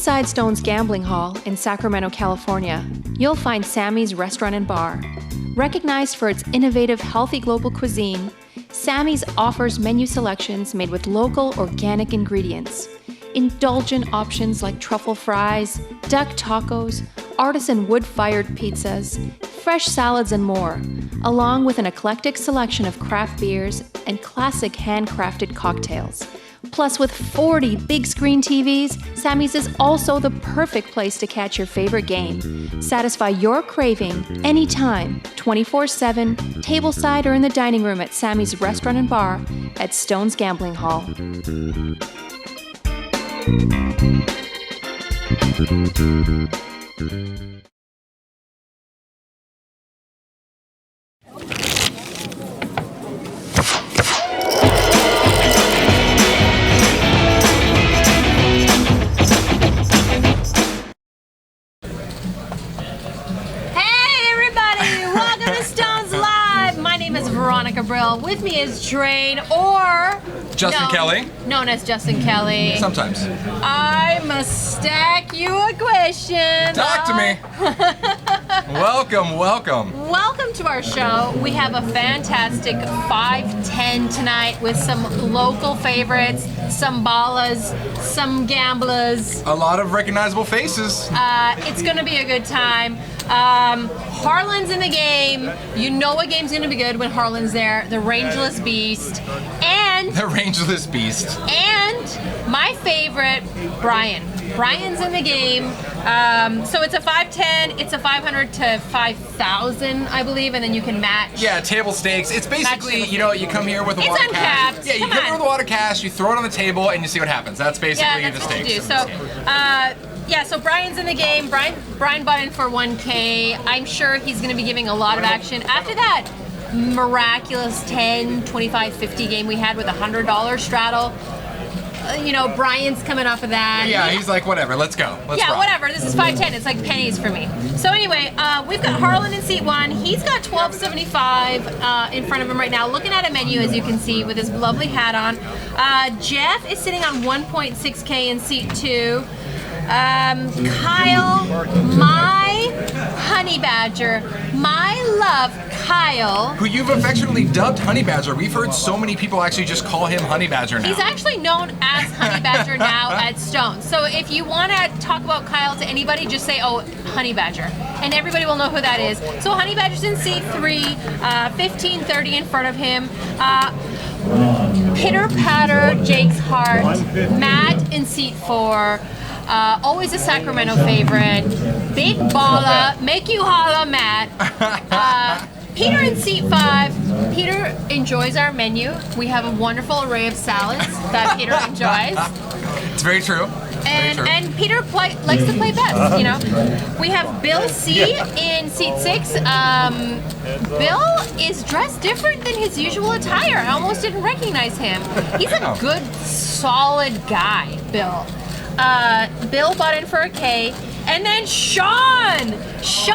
Inside Stone's Gambling Hall in Sacramento, California, you'll find Sammy's Restaurant and Bar. Recognized for its innovative, healthy global cuisine, Sammy's offers menu selections made with local, organic ingredients. Indulgent options like truffle fries, duck tacos, artisan wood-fired pizzas, fresh salads, and more, along with an eclectic selection of craft beers and classic handcrafted cocktails. Plus, with 40 big screen TVs, Sammy's is also the perfect place to catch your favorite game. Satisfy your craving anytime, 24/7, tableside or in the dining room at Sammy's Restaurant and Bar at Stone's Gambling Hall. With me is Drain or Justin Kelly. Known as Justin Kelly. Sometimes. I must stack you a question. Talk to me. Welcome. Welcome to our show. We have a fantastic 5-10 tonight with some local favorites, some ballas, some gamblers. A lot of recognizable faces. It's going to be a good time. Harlan's in the game. You know a game's going to be good when Harlan's there. The Rangeless Beast. And my favorite, Brian. Brian's in the game. So it's a 5-10. It's a 500 to 5,000, I believe, and then you can match. Yeah, table stakes. It's basically, you come here with a wad of cash. Uncapped. Yeah, you come here with a wad of cash, you throw it on the table, and you see what happens. That's basically the stakes. So Brian's in the game. Brian bought in for 1K. I'm sure he's going to be giving a lot of action. After that miraculous 10, 25, 50 game we had with a $100 straddle, Brian's coming off of that. Yeah, he's like, whatever, let's go. Let's rock. Whatever. This is 5-10. It's like pennies for me. So anyway, we've got Harlan in seat 1. He's got $12.75 in front of him right now, looking at a menu, as you can see, with his lovely hat on. Jeff is sitting on 1.6K in seat 2. Kyle, my honey badger, my love, Kyle. Who you've affectionately dubbed Honey Badger. We've heard so many people actually just call him Honey Badger now. He's actually known as Honey Badger now at Stone. So if you want to talk about Kyle to anybody, just say, oh, Honey Badger. And everybody will know who that is. So Honey Badger's in seat 3, 15-30 in front of him. Pitter Patter, Jake's Heart, Matt in seat 4. Always a Sacramento favorite. Big baller, make you holla, Matt. Peter in seat 5. Peter enjoys our menu. We have a wonderful array of salads that Peter enjoys. It's very true. And Peter likes to play best, We have Bill C in seat 6. Bill is dressed different than his usual attire. I almost didn't recognize him. He's a good, solid guy, Bill. Bill bought in for a K. And then Sean! She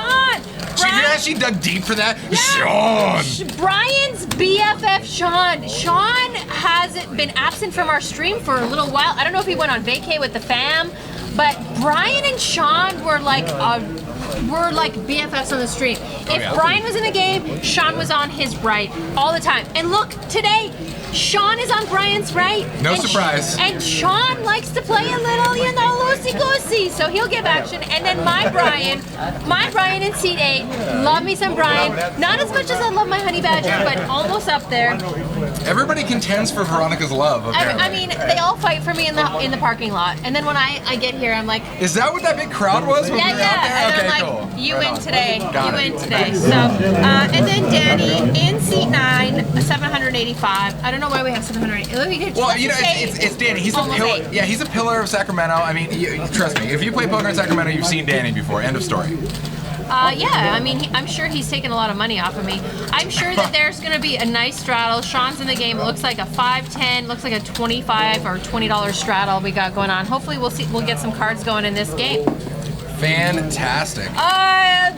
actually dug deep for that? Yeah. Sean! Brian's BFF, Sean. Sean hasn't been absent from our stream for a little while. I don't know if he went on vacay with the fam, but Brian and Sean were like BFFs on the stream. If Brian was in the game, Sean was on his right all the time. And look, today, Sean is on Brian's right. No surprise. And Sean likes to play a little, loosey-goosey, so he'll give action. And then my Brian in seat 8. Love me some Brian. Not as much as I love my Honey Badger, but almost up there. Everybody contends for Veronica's love, apparently. I mean, they all fight for me in the parking lot. And then when I get here, I'm like... Is that what that big crowd was when we were out there? And Okay, I'm like, cool. you win today. Got You it. win today. So, and then Danny in seat 9, 785. I don't know why we have 780. Well, it's Danny. He's a pillar. Yeah, he's a pillar of Sacramento. I mean, trust me. If you play poker in Sacramento, you've seen Danny before. End of story. I'm sure he's taken a lot of money off of me. I'm sure that there's going to be a nice straddle. Sean's in the game. It looks like a 5-10, looks like a $25 or $20 straddle we got going on. Hopefully we'll get some cards going in this game. Fantastic.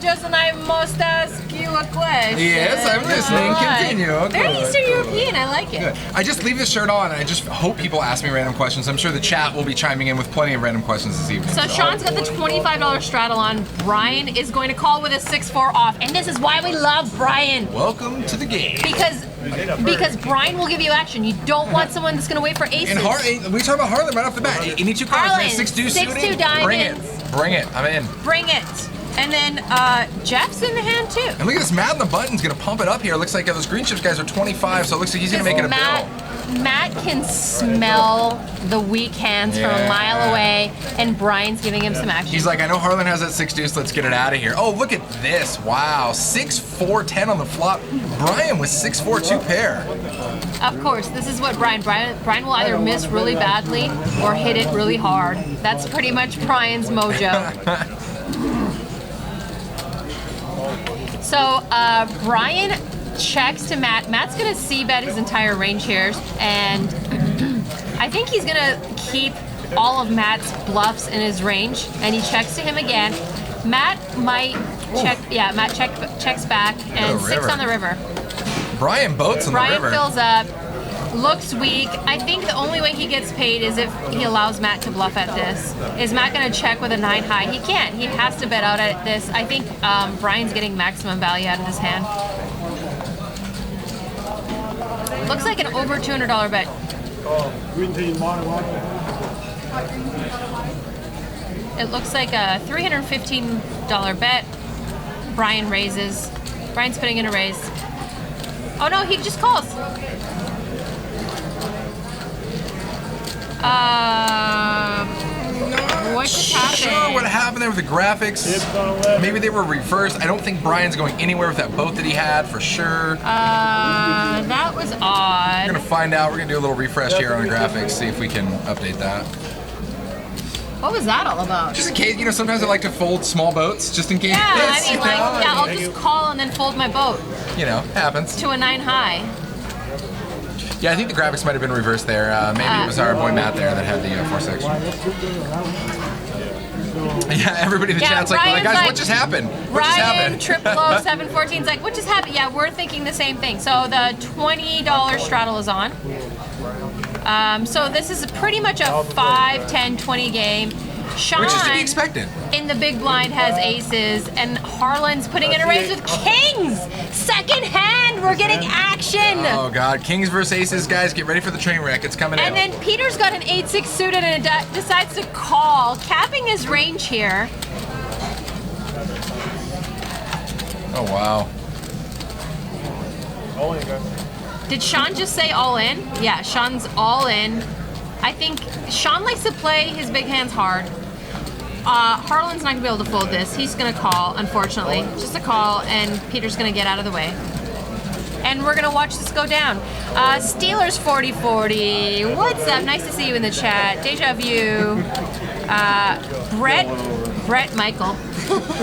Justin, I must ask you a question. Yes, I'm listening. Right. Continue. Very Good, Eastern good. European. I like it. Good. I just leave this shirt on, and I just hope people ask me random questions. I'm sure the chat will be chiming in with plenty of random questions this evening. So Sean's got the $25 straddle on. Brian is going to call with a 6-4 off, and this is why we love Brian. Welcome to the game. Because Brian will give you action. You don't want someone that's going to wait for aces. And we talk about Harlan right off the bat. Any two cards, Harlan, 6-2 6-2 suited. diamonds. Bring it. I'm in. Bring it. And then Jeff's in the hand too. And look at this, Matt on the button's gonna pump it up here. Looks like those green chips guys are 25, so it looks like he's gonna make it a bill. Matt can smell the weak hands from a mile away, and Brian's giving him some action. He's like, I know Harlan has that 6-2, so let's get it out of here. Oh, look at this. Wow. 6-4-10 on the flop. Brian with 6-4-2 pair. Of course, this is what Brian will either miss really badly or hit it really hard. That's pretty much Brian's mojo. So Brian checks to Matt. Matt's gonna c-bet his entire range here, and I think he's gonna keep all of Matt's bluffs in his range, and he checks to him again. Matt might check. Yeah, Matt checks back, and 6 on the river. Brian boats on the river. Brian fills up. Looks weak. I think the only way he gets paid is if he allows Matt to bluff at this. Is Matt going to check with a 9 high? He can't. He has to bet out at this. I think Brian's getting maximum value out of this hand. Looks like an over $200 bet. It looks like a $315 bet. Brian raises. Brian's putting in a raise. Oh no, he just calls. What just happened? Sure, what happened there with the graphics? Maybe they were reversed. I don't think Brian's going anywhere with that boat that he had, for sure. That was odd. We're gonna find out. We're gonna do a little refresh here on the graphics, see if we can update that. What was that all about? Just in case, you know, sometimes I like to fold small boats, just in case. Yeah, I mean, like, yeah, I'll just call and then fold my boat. You know, happens. To a 9 high. Yeah, I think the graphics might have been reversed there. Maybe it was our boy Matt there that had the 4 section. Yeah, everybody in the chat's like, guys, what just happened? What just happened? Ryan, 714's like, what just happened? Yeah, we're thinking the same thing. So the $20 straddle is on. So this is pretty much a 5, 10, 20 game. Sean, which is to be expected. In the big blind has aces, and Harlan's putting in a raise with kings. Second hand, we're getting action. Oh God, kings versus aces, guys, get ready for the train wreck. It's coming in. And then Peter's got an 8-6 suited and decides to call, capping his range here. Oh wow. All in, guys. Did Sean just say all in? Yeah, Sean's all in. I think Sean likes to play his big hands hard. Harlan's not gonna be able to fold this. He's gonna call, unfortunately. Just a call, and Peter's gonna get out of the way. And we're gonna watch this go down. Steelers 4040. What's up? Nice to see you in the chat. Deja vu. Brett Michael.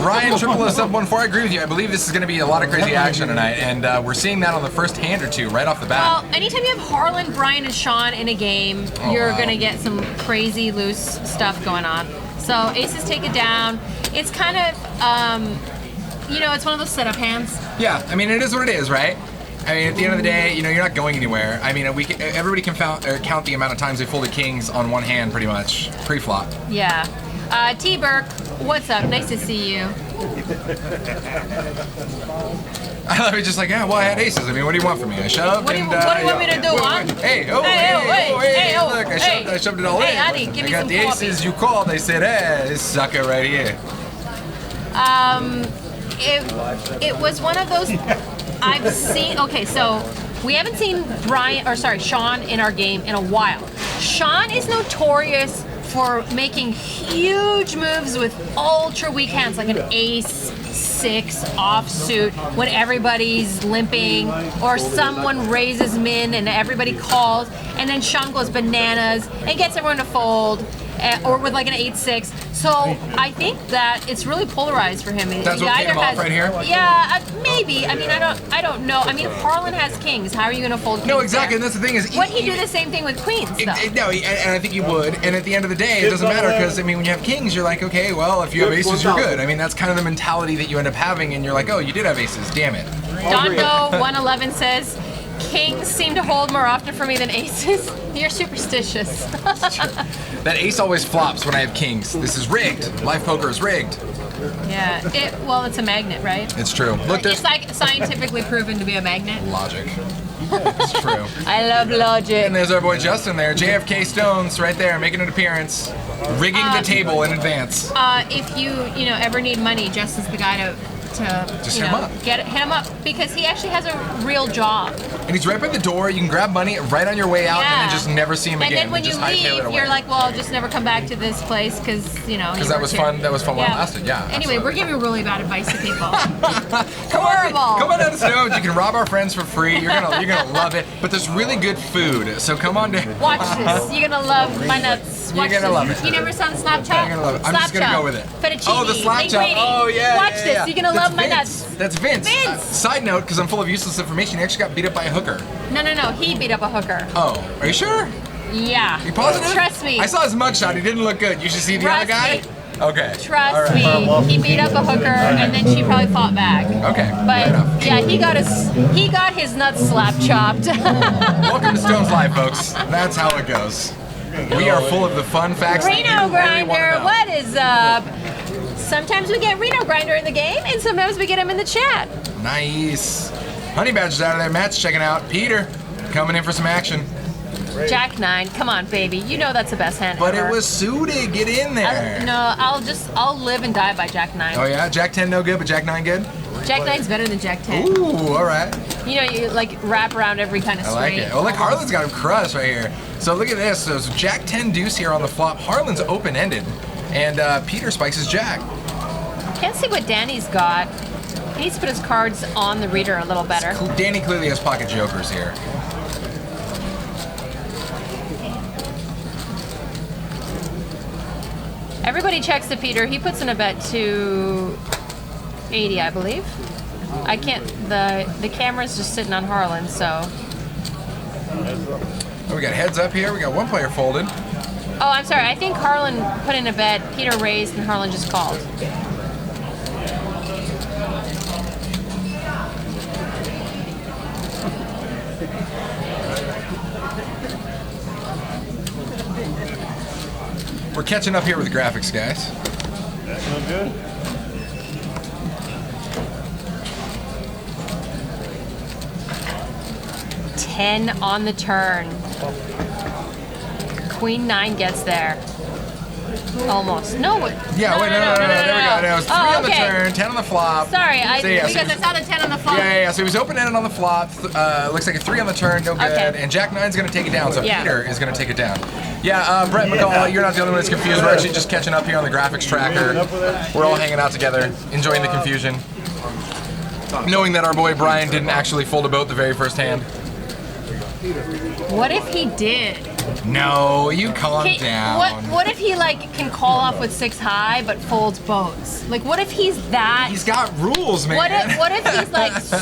Ryan 000714, I agree with you. I believe this is going to be a lot of crazy action tonight, and we're seeing that on the first hand or two right off the bat. Well, anytime you have Harlan, Brian, and Sean in a game, you're going to get some crazy loose stuff going on. So aces take it down. It's kind of, you know, it's one of those setup hands. Yeah, I mean, it is what it is, right? I mean, at the end of the day, you know, you're not going anywhere. I mean, everybody can count the amount of times they folded kings on one hand, pretty much, pre-flop. Yeah. T. Burke, what's up? Nice to see you. I love it, just like, yeah, well, I had aces. I mean, what do you want from me? I shoved. What do you want me to do, huh? Hey, hey, look, I shoved it all in. Hey, Adi, give me some I got the aces you called. They said, hey, this sucker right here. It was one of those I've seen. Okay, so we haven't seen Sean in our game in a while. Sean is notorious for making huge moves with ultra weak hands, like an ace-6 offsuit when everybody's limping, or someone raises min and everybody calls, and then Sean goes bananas and gets everyone to fold. or with like an 8-6. So I think that it's really polarized for him. That's what paid him off right here? Yeah, maybe. I mean, I don't know. I mean, Harlan has kings. How are you going to fold kings? No, exactly. There? And that's the thing is, Would he do the same thing with queens? No, and I think he would. And at the end of the day, it doesn't matter because I mean, when you have kings, you're like, okay, well, if you have aces, you're good. I mean, that's kind of the mentality that you end up having, and you're like, oh, you did have aces. Damn it. Dondo 111 says, kings seem to hold more often for me than aces. You're superstitious. That ace always flops when I have kings. This is rigged. Live poker is rigged. Yeah. Well, it's a magnet, right? It's true. Look, there's it's like scientifically proven to be a magnet. logic. It's true. I love logic. And there's our boy Justin there. JFK Stones right there, making an appearance. Rigging the table in advance. If you ever need money, Justin's the guy to Just hit him up. hit him up because he actually has a real job. And he's right by the door. You can grab money right on your way out and then just never see him and again. And then when you just hightail it leave, away. you're like, well, I'll just never come back to this place because that was fun. That was fun while it lasted. Yeah. Anyway, we're giving really bad advice to people. Come on down to Stones. You can rob our friends for free. You're gonna love it. But there's really good food. So come on down. Watch this. You're gonna love my nuts. Watch You're gonna love it. You never saw the Snapchat? You're gonna love it. I'm just gonna go with it. Fettuccine. Oh, the slap chop. Oh yeah. Watch this. You're gonna love my nuts. That's Vince. Side note, because I'm full of useless information, he actually got beat up by a hooker. No. He beat up a hooker. Oh, are you sure? Yeah. You positive? Trust me. I saw his mugshot. He didn't look good. You should see the other guy. Okay. Trust me. He beat up a hooker, and then she probably fought back. Okay. But yeah, he got his nuts slap chopped. Welcome to Stones Live, folks. That's how it goes. We are full of the fun facts. Reno Grinder, what is up? Sometimes we get Reno Grinder in the game, and sometimes we get him in the chat. Nice. Honey Badger's out of there. Matt's checking out. Peter coming in for some action. Jack 9, come on, baby. You know that's the best hand But ever. it was suited. Get in there. I'll live and die by Jack 9. Oh yeah, Jack 10 no good, but Jack 9 good. Jack 9's better than Jack 10. Ooh, all right. You like wrap around every kind of I straight. like it. Oh, look, Harlan's got him crushed right here. So look at this. So Jack 10 deuce here on the flop. Harlan's open-ended, and Peter spikes his Jack. Can't see what Danny's got. He needs to put his cards on the reader a little better. Danny clearly has pocket jokers here. Everybody checks the Peter. He puts in a bet to 80, I believe. I can't. The camera's just sitting on Harlan, so. Oh, we got heads up here. We got one player folded. Oh, I'm sorry. I think Harlan put in a bet. Peter raised, and Harlan just called. We're catching up here with the graphics, guys. That sounds good. Ten on the turn. Queen 9 gets there. Almost. No. Yeah, wait, no. There we go. No, it's 3 on the okay. turn, 10 on the flop. Sorry, So, yeah, so because I saw the 10 on the flop. Yeah. So he was open-ended on the flop. Looks like a 3 on the turn, no good. Okay. And Jack 9's going to take it down, so Yeah. Peter is going to take it down. Yeah, Brett McCall, you're not the only one that's confused. We're actually just catching up here on the graphics tracker. We're all hanging out together, enjoying the confusion. Knowing that our boy Brian didn't actually fold a boat the very first hand. What if he did? No, you calm down. What if he can call off with 6 high but folds boats? Like what if he's that? He's got rules, man. What if he's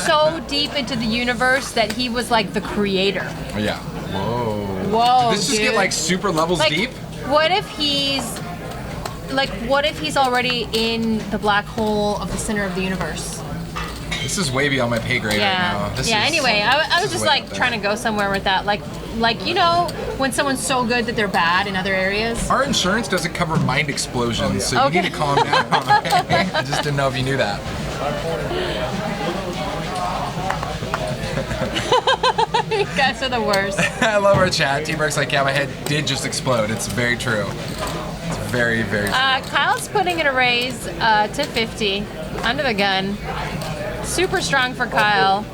so deep into the universe that he was like the creator? Yeah. Whoa. Whoa. Did this just dude. get super levels deep? What if he's already in the black hole of the center of the universe? This is way beyond my pay grade right now. Anyway, I was just trying to go somewhere with that. Like when someone's so good that they're bad in other areas. Our insurance doesn't cover mind explosions, so you need to calm down. Okay? I just didn't know if you knew that. You guys are the worst. I love our chat. T-Brex's like, yeah, my head did just explode. It's very true. It's very, very true. Kyle's putting in a raise to 50 under the gun. Super strong for Kyle.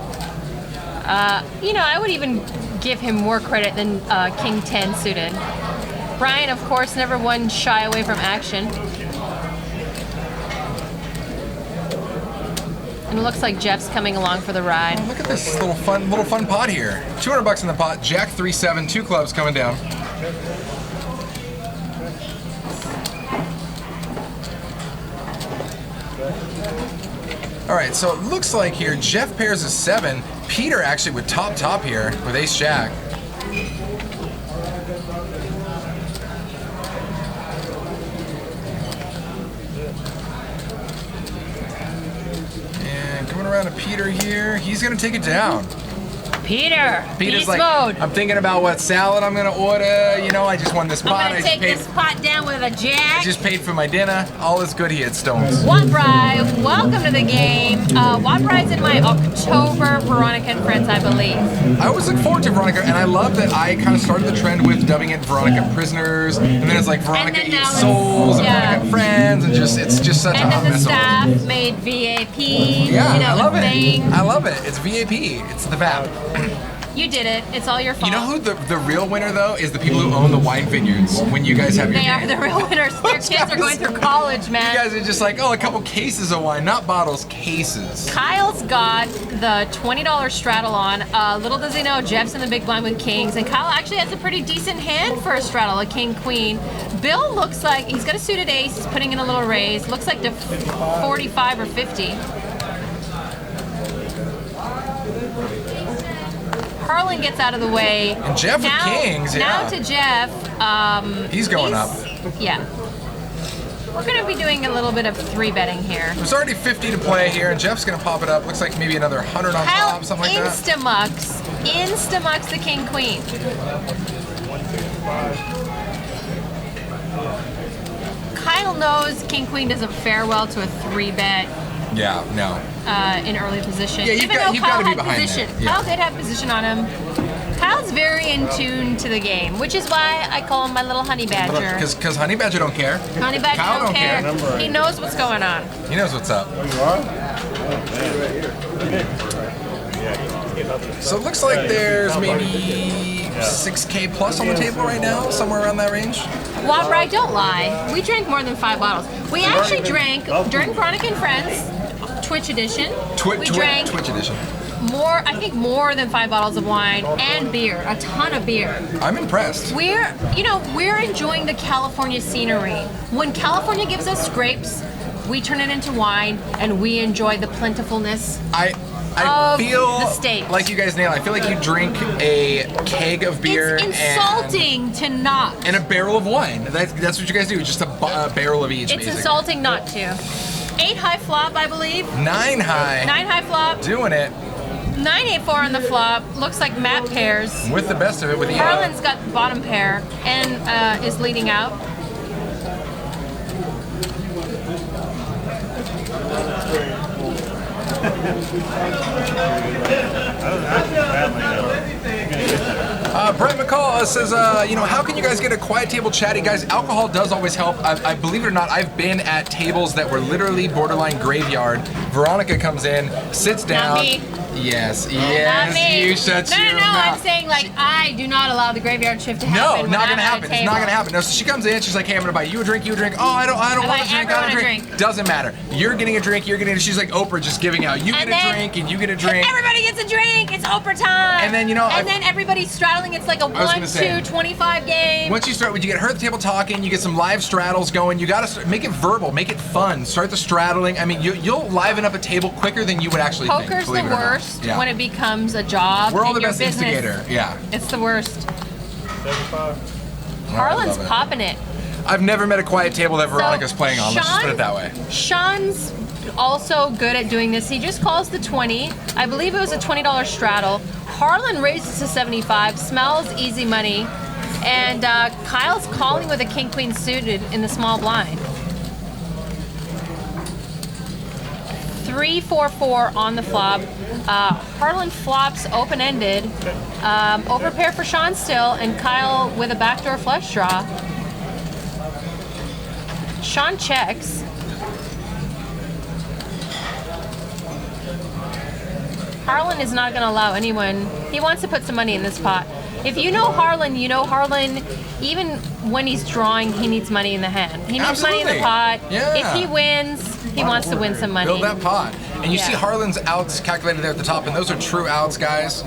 I would even give him more credit than King 10 suited. Brian, of course, never one shy away from action. And it looks like Jeff's coming along for the ride. Oh, look at this little fun pot here. $200 in the pot. Jack 3-7, 2 clubs coming down. All right, so it looks like here Jeff pairs a 7. Peter actually with top here with ace jack. And coming around to Peter here, he's gonna take it down. Peter's Peter's like, mode. I'm thinking about what salad I'm gonna order. You know, I just won this pot. I'm gonna take this pot down with a I jack. just paid for my dinner. All is good here at Stones. Watt-Bry, welcome to the game. Watt-Bry's in my October Veronica and Friends, I believe. I always look forward to Veronica, and I love that I kind of started the trend with dubbing it Veronica Prisoners, and then it's like Veronica And then Eats now Souls, and yeah. Veronica and Friends, and just it's just such a And hot then the mess. staff made VAP. Yeah, you know, I love thing. it. I love it. It's VAP. It's the VAP. You did it. It's all your fault. You know who the real winner though is? The people who own the wine vineyards. When you guys have your They are game. the real winners. Their kids are going through college, man. You guys are just like, oh, a couple cases of wine, not bottles, cases. Kyle's got the $20 straddle on. Little does he know, Jeff's in the big blind with kings, and Kyle actually has a pretty decent hand for a straddle, a king-queen. Bill looks like he's got a suited ace, he's putting in a little raise. Looks like the 45 or 50. Harlan gets out of the way. And Jeff with kings, yeah. Now to Jeff. He's going up. Yeah. We're going to be doing a little bit of 3-betting here. There's already 50 to play here, and Jeff's gonna pop it up. Looks like maybe another 100 on Kyle top, something like that. insta-mucks the king-queen. Kyle knows king-queen doesn't fare well to a 3-bet Yeah, no. in early position. Yeah, you've Even got- though you've Kyle gotta be had behind position. there. Yeah. Kyle did have position on him. Kyle's very in tune to the game, which is why I call him my little honey badger. Because Honey Badger don't care. Honey badger Kyle don't care. care. He knows what's going on. He knows what's up. So it looks like there's maybe 6K plus on the table right now, somewhere around that range. Watt-Bry, don't lie. We drank more than 5 bottles. We actually drank during Veronica and Friends, Twitch edition. We drank Twitch edition. I think more than 5 bottles of wine and beer, a ton of beer. I'm impressed. We're enjoying the California scenery. When California gives us grapes, we turn it into wine and we enjoy the plentifulness. I of feel the state. like you guys nail it. I feel like you drink a keg of beer It's insulting to not. and a barrel of wine. That's what you guys do. Just a barrel of each. It's basically. insulting not to. 8 high flop, I believe. 9 high. 9 high flop. Doing it 9-8-4 on the flop. Looks like map pairs. with the best of it with the. Harlan's got the bottom pair and is leading out. Brett McCall says, how can you guys get a quiet table chatty? Guys, alcohol does always help. I believe it or not, I've been at tables that were literally borderline graveyard. Veronica comes in, sits down. Not me. Yes, Not me. you shut no, your no, mouth. I'm saying like I do not allow the graveyard shift to happen. No, when not I'm gonna at a happen. It's table. not gonna happen. No, so she comes in, she's like, hey, I'm gonna buy you a drink, you a drink. Oh, I don't want buy a drink, everyone I don't a drink. drink. Doesn't matter. You're getting a drink, you're getting. She's like Oprah, just giving out. You And get a then- drink, and you get a drink. Everybody gets a drink. It's Oprah time. And then, And then everybody's straddling. It's like a was gonna say, 1-2-25 game. Once you start, when you get her at the table talking, you get some live straddles going. You gotta make it verbal, make it fun. Start the straddling. I mean, you'll liven up a table quicker than you would actually think. Poker's the believe it or not. worst Yeah. when it becomes a job. We're all in the your best business. instigator. Yeah. It's the worst. I Harlan's love it. popping it. I've never met a quiet table that Veronica's So, playing on. Let's just put it that way. Sean's also good at doing this. He just calls the 20. I believe it was a $20 straddle. Harlan raises to 75, smells easy money, and Kyle's calling with a king-queen suited in the small blind. 3-4-4 on the flop. Harlan flops open-ended. Overpair for Sean still, and Kyle with a backdoor flush draw. Sean checks. Harlan is not going to allow anyone. He wants to put some money in this pot. If you know Harlan, you know Harlan, even when he's drawing, he needs money in the hand. He needs money in the pot. Yeah. If he wins, he wants to win some money. Build that pot. And you Yeah. see Harlan's outs calculated there at the top, and those are true outs, guys.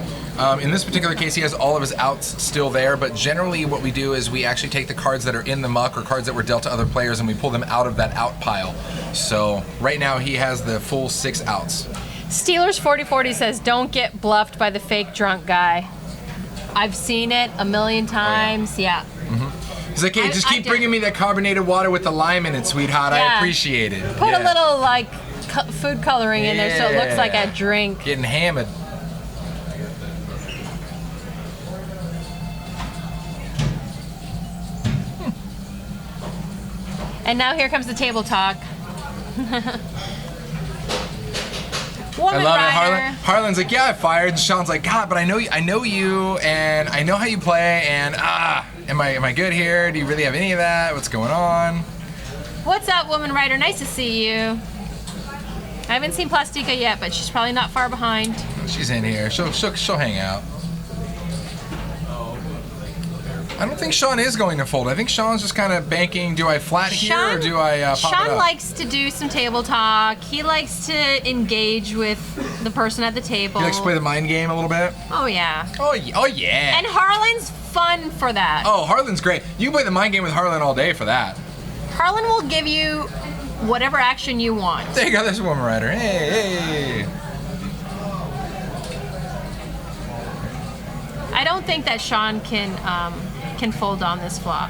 In this particular case, he has all of his outs still there, but generally what we do is we actually take the cards that are in the muck or cards that were dealt to other players and we pull them out of that out pile. So right now he has the full 6 outs. Steelers 4040 says, don't get bluffed by the fake drunk guy. I've seen it a million times. Oh, yeah. He's like, hey, just keep bringing me that carbonated water with the lime in it, sweetheart. Yeah. I appreciate it. Put a little like food coloring in there so it looks like a drink. Getting hammered. And now here comes the table talk. I love it. Harlan's like, yeah, I fired. Sean's like, God, but I know you, and I know how you play, and am I good here? Do you really have any of that? What's going on? What's up, Woman Writer? Nice to see you. I haven't seen Plastica yet, but she's probably not far behind. She's in here. She'll hang out. I don't think Sean is going to fold. I think Sean's just kind of banking, do I flat here or do I pop it up? Sean likes to do some table talk. He likes to engage with the person at the table. He likes to play the mind game a little bit? Oh, yeah. Oh, yeah. And Harlan's fun for that. Oh, Harlan's great. You can play the mind game with Harlan all day for that. Harlan will give you whatever action you want. There you go, there's a Woman Rider. Hey. I don't think that Sean can fold on this flop.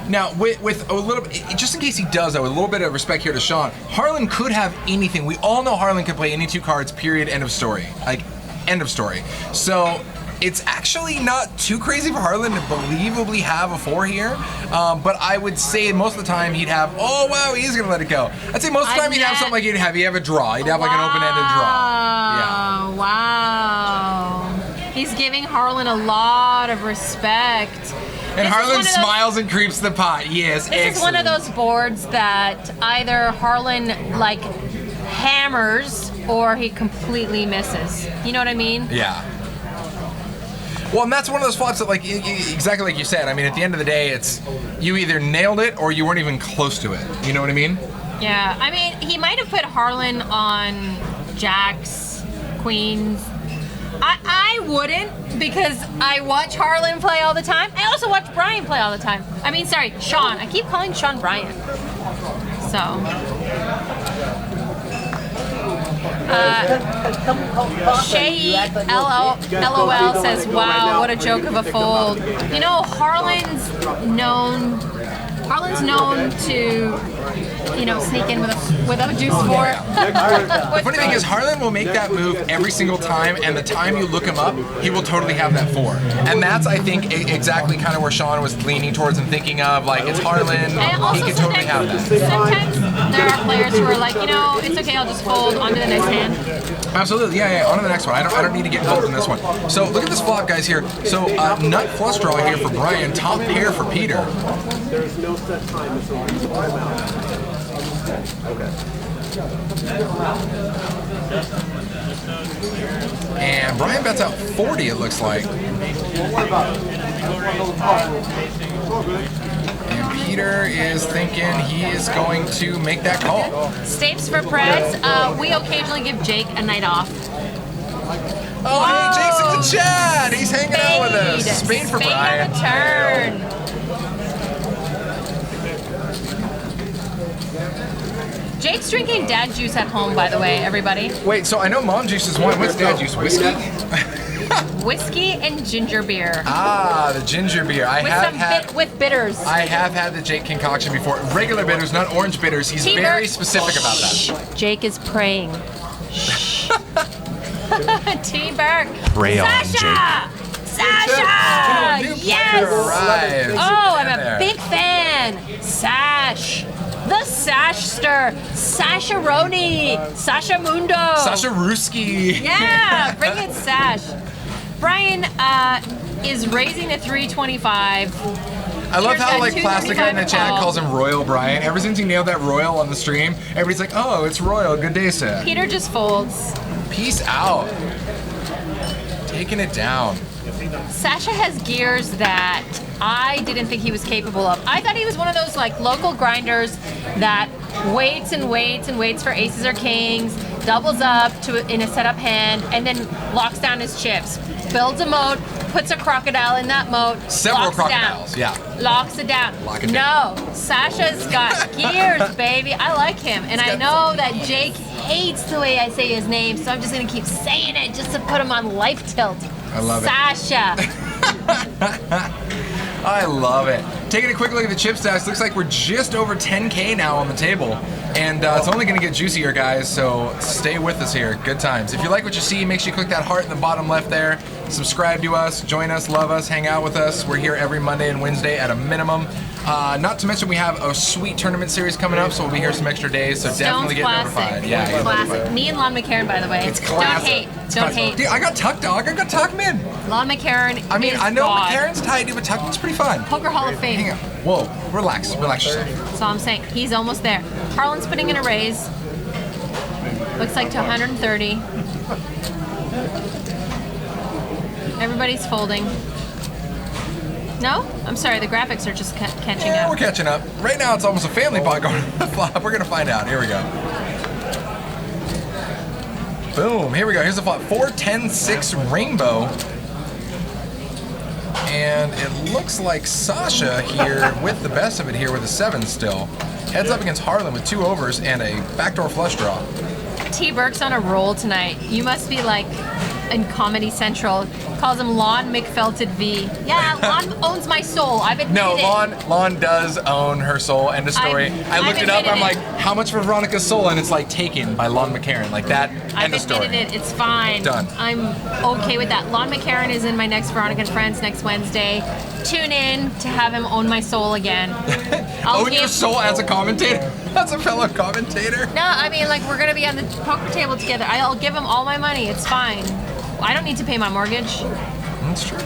Now, with a little, just in case he does, though, with a little bit of respect here to Sean, Harlan could have anything. We all know Harlan can play any 2 cards, period, end of story. Like, end of story. So, it's actually not too crazy for Harlan to believably have a 4 here. But I would say most of the time he'd have, oh, wow, he is going to let it go. I'd say most of the time he'd have something like he'd have a draw. He'd have like an open-ended draw. Yeah. Wow. He's giving Harlan a lot of respect. And Harlan smiles and creeps the pot. Yes, This is one of those boards that either Harlan like hammers or he completely misses. You know what I mean? Yeah. Well, and that's one of those flops that, like, exactly like you said. I mean, at the end of the day, it's you either nailed it or you weren't even close to it. You know what I mean? Yeah. I mean, he might have put Harlan on jacks, queens. I wouldn't, because I watch Harlan play all the time. I also watch Brian play all the time. I mean, sorry, Sean. I keep calling Sean Brian. So. Shay LOL says, wow, what a joke of a fold. You know, Harlan's known to, you know, sneak in with a deuce 4. The funny thing is, Harlan will make that move every single time, and the time you look him up, he will totally have that 4. And that's, I think, exactly kind of where Sean was leaning towards and thinking of, like, it's Harlan, he can totally have that. Sometimes there are players who are like, you know, it's okay, I'll just fold on to the next hand. Absolutely, yeah, on to the next one. I don't need to get involved in this one. So look at this flop, guys, here. So nut flush draw here for Brian, top pair for Peter. There's no set time. And Brian bets out 40, it looks like. And Peter is thinking he is going to make that call. Stapes for Preds. We occasionally give Jake a night off. Oh, hey, Jake's in the chat. He's hanging out with us. Spade for Brian. On the turn. Jake's drinking dad juice at home, by the way, everybody. Wait, so I know mom juice is one. What's dad juice? Whiskey? Whiskey and ginger beer. Ah, the ginger beer. With bitters. I have had the Jake concoction before. Regular bitters, not orange bitters. He's very specific about that. Jake is praying. T-Berg. Pray on, Sasha! Sasha! Yes! Oh, I'm a big fan. Sash. The Sashster, Sasha-roni, Sasha Mundo. Sasha Ruski. Yeah, bring it, Sash. Brian is raising to 325. I love how, like, Plastica in the chat calls him Royal Brian. Ever since he nailed that Royal on the stream, everybody's like, oh, it's Royal. Good day, sir. Peter just folds. Peace out. Taking it down. Sasha has gears that I didn't think he was capable of. I thought he was one of those like local grinders that waits and waits and waits for aces or kings, doubles up in a setup hand, and then locks down his chips. Builds a moat, puts a crocodile in that moat. Several locks crocodiles, down, yeah. Locks it down. Lock it down. No, Sasha's got gears, baby. I like him. And I know that Jake hates the way I say his name, so I'm just going to keep saying it just to put him on life tilt. I love it. Sasha. I love it. Taking a quick look at the chip stacks, looks like we're just over 10K now on the table. And it's only going to get juicier, guys, so stay with us here. Good times. If you like what you see, make sure you click that heart in the bottom left there. Subscribe to us, join us, love us, hang out with us. We're here every Monday and Wednesday at a minimum. Not to mention we have a sweet tournament series coming up, so we'll be here some extra days, so definitely get notified. Yeah, get Classic. notified. Me and Lon McCarron, by the way. It's classic. Don't hate. Dude, I got Tuck Dog. I got Tuck Man. Lon McCarron I mean, is I know God. McCarron's tight, but Tuckman's pretty fun. Poker Hall of Fame. Hang on. Whoa, relax yourself. That's all I'm saying. He's almost there. Harlan's putting in a raise. Looks like to 130. Everybody's folding. No? I'm sorry, the graphics are just catching Yeah, up. we're catching up. Right now, it's almost a family pot going to the flop. We're going to find out. Here we go. Boom. Here we go. Here's the flop. 4, 10, 6 rainbow. And it looks like Sasha here with the best of it here with a 7 still. Heads up against Harlan with 2 overs and a backdoor flush draw. T. Burke's on a roll tonight. You must be like in Comedy Central. Calls him Lon McFelted V. Yeah, Lon owns my soul. I've admitted No, it. Lon does own her soul. End of story. I looked it up. I'm like, how much for Veronica's soul? And it's like taken by Lon McCarron. Like that. I've End of story. admitted it. It's fine. Done. I'm okay with that. Lon McCarron is in my next Veronica and Friends next Wednesday. Tune in to have him own my soul again. Own your soul as a commentator? As a fellow commentator? No, I mean, like, we're going to be on the poker table together. I'll give him all my money. It's fine. I don't need to pay my mortgage. That's true.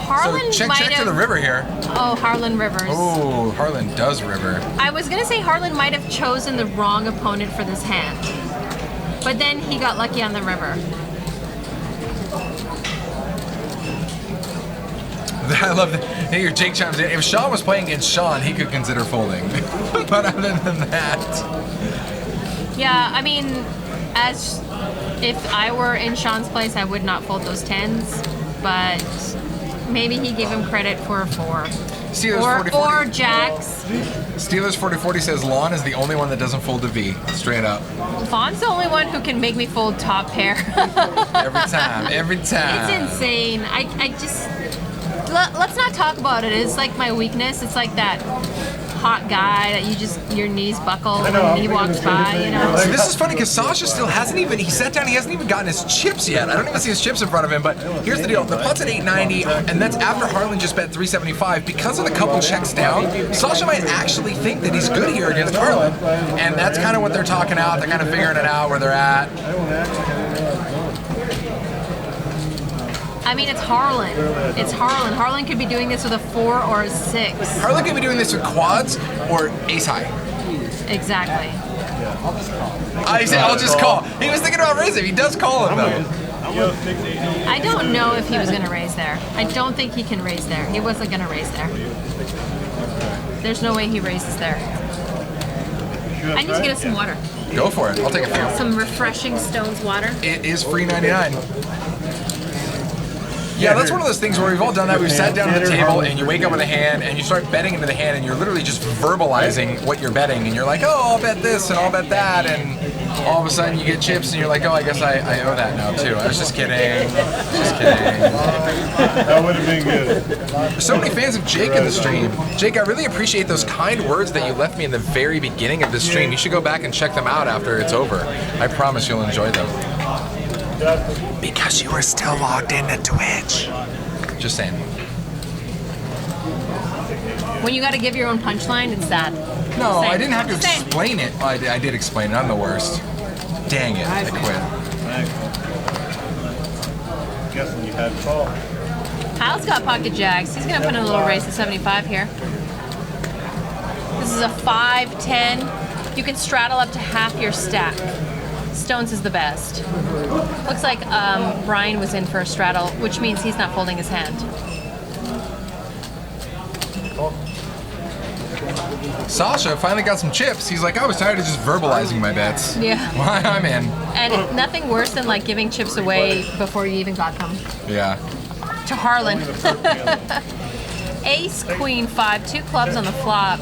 Harlan So might check to have... the river here. Oh, Harlan Rivers. Oh, Harlan does river. I was going to say Harlan might have chosen the wrong opponent for this hand. But then he got lucky on the river. I love that. Hey, your Jake chimes in. If Sean was playing against Sean, he could consider folding. But other than that, Yeah, I mean, as if I were in Sean's place, I would not fold those 10s. But maybe he gave him credit for a 4. Steelers Or 4040. jacks. Steelers 4040 says Lon is the only one that doesn't fold a V. Straight up. Fawn's the only one who can make me fold top pair. Every time. Every time. It's insane. I just... Let's not talk about it. It's like my weakness. It's like that hot guy that you just, your knees buckle when he walks by, you know? See, this is funny because Sasha still hasn't even, he sat down, he hasn't even gotten his chips yet. I don't even see his chips in front of him, but here's the deal. The pot's at 890, and that's after Harlan just bet 375. Because of the couple checks down, Sasha might actually think that he's good here against Harlan. And that's kind of what they're talking out. They're kind of figuring it out where they're at. I mean, it's Harlan. It's Harlan. Harlan could be doing this with a 4 or a 6. Harlan could be doing this with quads or ace high. Exactly. I said, I'll just call. He was thinking about raising. He does call him, though. I don't know if he was going to raise there. I don't think he can raise there. He wasn't going to raise there. There's no way he raises there. I need to get us some water. Go for it. I'll take a few. Some refreshing Stones water. It is free 99. Yeah, that's one of those things where we've all done that. We've sat down at the table and you wake up with a hand and you start betting into the hand and you're literally just verbalizing what you're betting and you're like, oh, I'll bet this and I'll bet that, and all of a sudden you get chips and you're like, oh, I guess I owe that now too. I was just kidding. Just kidding. That would have been good. There's so many fans of Jake in the stream. Jake, I really appreciate those kind words that you left me in the very beginning of the stream. You should go back and check them out after it's over. I promise you'll enjoy them. Because you were still logged into Twitch. Just saying. When you got to give your own punchline, it's that. No, Same. I didn't have to Same. explain it. Well, I did explain it. I'm the worst. Dang it. I quit. Guessing you had call. Kyle's got pocket jacks. He's going to put in a little raise to 75 here. This is a 5-10. You can straddle up to half your stack. Stones is the best. Looks like Brian was in for a straddle, which means he's not folding his hand. Sasha finally got some chips. He's like, I was tired of just verbalizing my bets. Yeah. Why I'm in. And nothing worse than like giving chips away before you even got them. Yeah. To Harlan. Ace, Queen, 5, 2 clubs on the flop.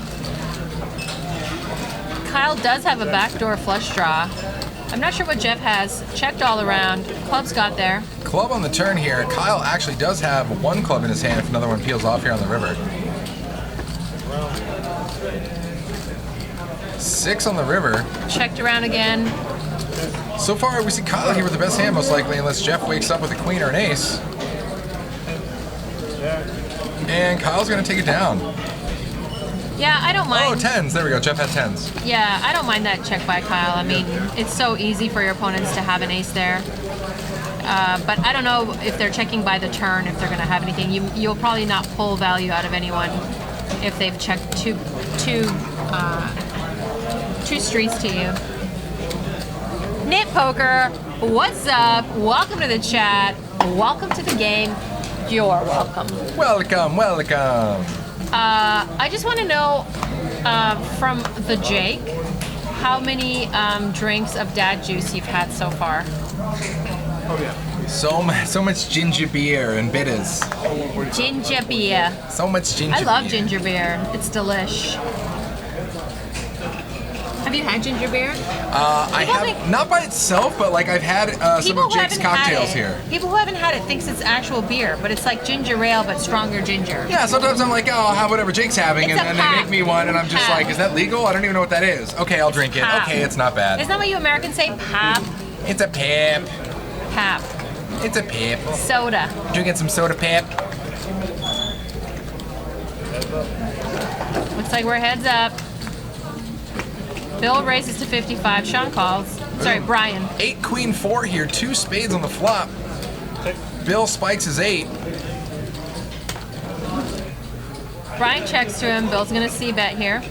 Kyle does have a backdoor flush draw. I'm not sure what Jeff has. Checked all around. Clubs got there. Club on the turn here. Kyle actually does have one club in his hand if another one peels off here on the river. 6 on the river. Checked around again. So far, we see Kyle here with the best hand, most likely, unless Jeff wakes up with a queen or an ace. And Kyle's going to take it down. Yeah, I don't mind. Oh, 10s. There we go. Jeff had 10s. Yeah, I don't mind that check by Kyle. I mean, it's so easy for your opponents to have an ace there. But I don't know if they're checking by the turn, if they're going to have anything. You'll probably not pull value out of anyone if they've checked two streets to you. Knit Poker, what's up? Welcome to the chat. Welcome to the game. You're welcome. Welcome, welcome. I just want to know from the Jake, how many drinks of dad juice you've had so far? So much ginger beer and bitters. Ginger beer. So much ginger beer. I love ginger beer. It's delish. Have you had ginger beer? I have, not by itself, but like I've had some of Jake's cocktails here. People who haven't had it thinks it's actual beer, but it's like ginger ale, but stronger ginger. Yeah, sometimes I'm like, oh, I'll have whatever Jake's having, It's and a then they pap. make me one, and I'm just Pap. like, is that legal? I don't even know what that is. Okay, I'll drink it. Pap. Okay, it's not bad. Isn't that what you Americans say? Pap. It's a pip. Pap. It's a pip. Soda. Drinking some soda pip. Looks like we're heads up. Bill raises to 55. Sean calls. Sorry, Brian. 8 queen 4 here. 2 spades on the flop. Bill spikes his 8. Brian checks to him. Bill's gonna see bet here.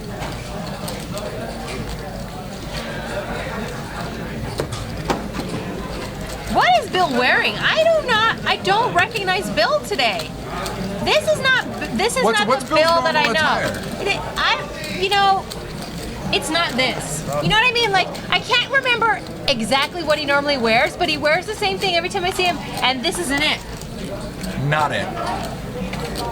What is Bill wearing? I don't recognize Bill today. This is not What's the Bill's Bill that I normal know. It's not this. You know what I mean? Like, I can't remember exactly what he normally wears, but he wears the same thing every time I see him, and this isn't it. Not it.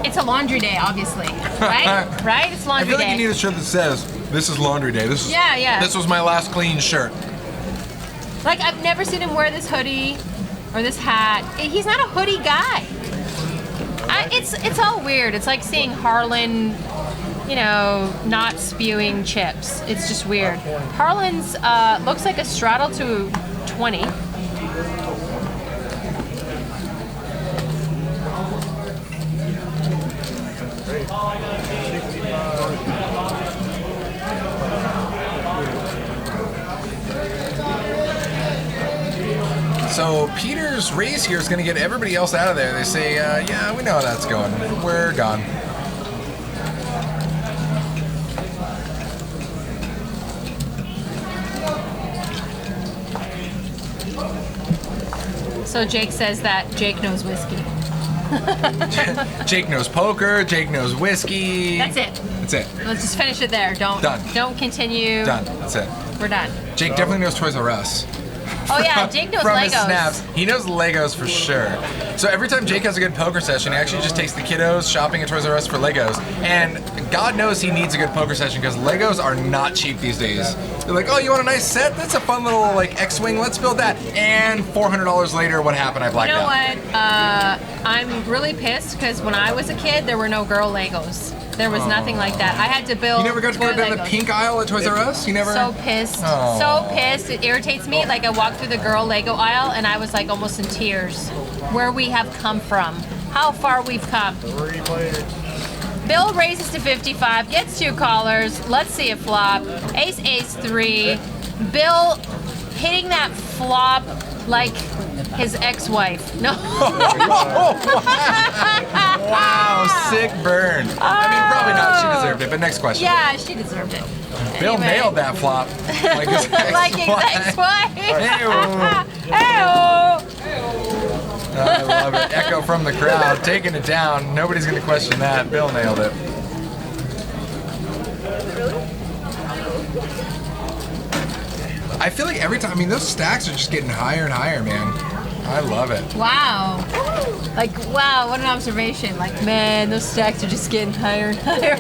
It's a laundry day, obviously. Right? Right? It's I laundry feel day. like you need a shirt that says, this is laundry day. This is, Yeah. This was my last clean shirt. Like, I've never seen him wear this hoodie or this hat. He's not a hoodie guy. It's all weird. It's like seeing Harlan, not spewing chips. It's just weird. Harlan's looks like a straddle to 20. So Peter's raise here is going to get everybody else out of there. They say, yeah, we know how that's going. We're gone. So Jake says that Jake knows whiskey. Jake knows poker. Jake knows whiskey. That's it. That's it. Let's just finish it there. Don't continue. Done. That's it. We're done. Jake definitely knows Toys R Us. Oh yeah, Jake knows From Legos. his snaps. He knows Legos for sure. So every time Jake has a good poker session, he actually just takes the kiddos shopping at Toys R Us for Legos. And God knows he needs a good poker session because Legos are not cheap these days. They're like, oh, you want a nice set? That's a fun little like X-Wing. Let's build that. And $400 later, what happened? I blacked out. You know what? I'm really pissed because when I was a kid, there were no girl Legos. There was nothing like that. I had to build. You never got to go boy down the Legos. pink aisle at Toys R Us? You never? So pissed. Aw. So pissed. It irritates me. Like I walked through the girl Lego aisle and I was like almost in tears. Where we have come from. How far we've come. 3 players. Bill raises to 55, gets 2 callers. Let's see a flop. Ace, ace, 3. Bill hitting that flop like his ex-wife. No. Wow, sick burn. I mean, probably not. She deserved it. But next question. Yeah, she deserved it. Bill Anyway. nailed that flop. Like his Like his ex-wife. Hey-oh. Hey-oh. I love it. Echo from the crowd, taking it down. Nobody's going to question that. Bill nailed it. I feel like every time, I mean, those stacks are just getting higher and higher, man. I love it. Wow. Like, wow, what an observation. Like, man, those stacks are just getting higher and higher.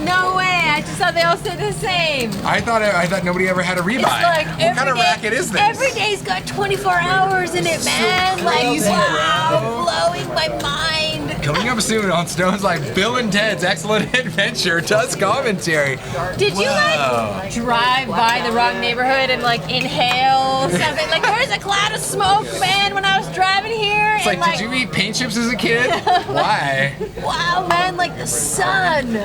No way. I just thought they all stayed the same. I thought nobody ever had a rebuy. It's like what kind of racket is this? Every day's got 24 hours in it, man. crazy, wow, blowing my mind. Coming up soon on Stones Live, Bill and Ted's Excellent Adventure does commentary. Did you like drive by the wrong neighborhood and like inhale something? Like there's a cloud of smoke, man, when I was driving here. It's like, did you eat paint chips as a kid? Why? Wow, man, like the sun.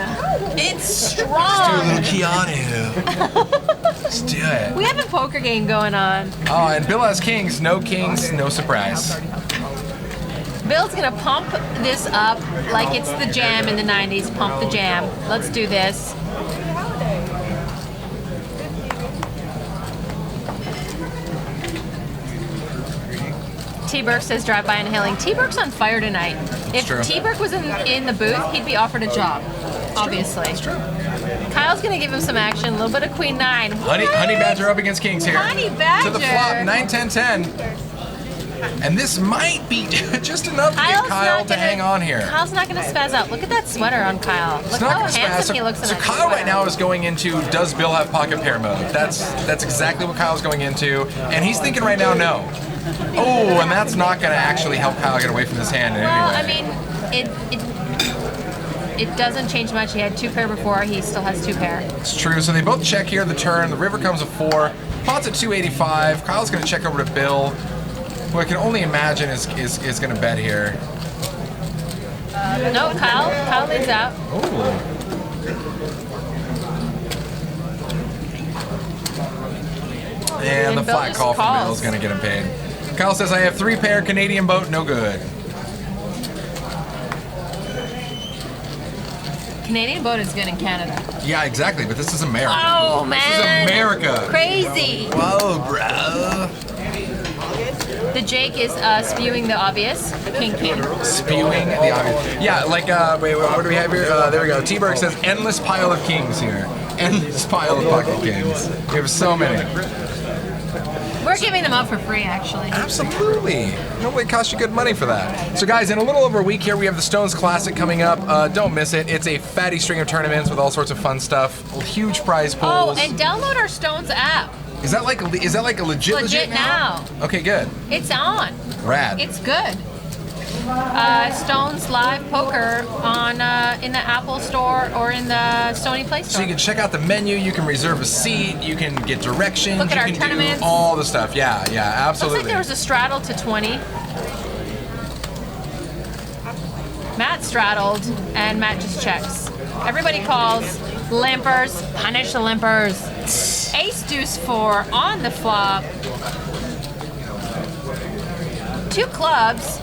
It's strong. Let's do a little Keanu. Let's do it. We have a poker game going on. Oh, and Bill has kings, no surprise. Bill's gonna pump this up like it's the jam in the 90s. Pump the jam. Let's do this. T-Burke says drive by inhaling. T-Burke's on fire tonight. If T-Burke was in the booth, he'd be offered a job. Obviously. That's true. Kyle's gonna give him some action. A little bit of Queen 9. Honey Badger up against Kings here. Honey Badger. To the flop, 9, 10, 10. And this might be just enough to get Kyle to hang on here. Kyle's not going to spaz out. Look at that sweater on Kyle. Look how handsome he looks in that Kyle sweater. right now is going into, does Bill have pocket pair mode? That's exactly what Kyle's going into. And he's thinking right now, no. Oh, and that's not going to actually help Kyle get away from this hand in any way. I mean, it doesn't change much. He had 2 pair before. He still has 2 pair. It's true. So they both check here the turn. The river comes a 4. Pot's at 285. Kyle's going to check over to Bill. Who I can only imagine is going to bet here. No, Kyle leads out. Oh. And the flat call from Bill is going to get him paid. Kyle says, I have 3 pair, Canadian boat, no good. Canadian boat is good in Canada. Yeah, exactly, but this is America. Oh, man. This is America. Crazy. Whoa, bro. The Jake is spewing the obvious. King. Spewing the obvious. Yeah, like, wait, what do we have here? There we go. T-Burke says, endless pile of kings here. Endless pile of pocket kings. We have so many. We're giving them up for free, actually. Absolutely. Nobody cost you good money for that. So guys, in a little over a week here, we have the Stones Classic coming up. Don't miss it. It's a fatty string of tournaments with all sorts of fun stuff. Huge prize pools. Oh, and download our Stones app. Is that like a legit now? Okay, good. It's on. Rad. It's good. Stones Live Poker on in the Apple Store or in the Stony Play Store. So you can check out the menu, you can reserve a seat, you can get directions, Look at you our can tournaments. do all the stuff. Yeah, absolutely. Looks like there was a straddle to 20. Matt straddled, and Matt just checks. Everybody calls. Limpers, punish the limpers. Ace deuce 4 on the flop. 2 clubs.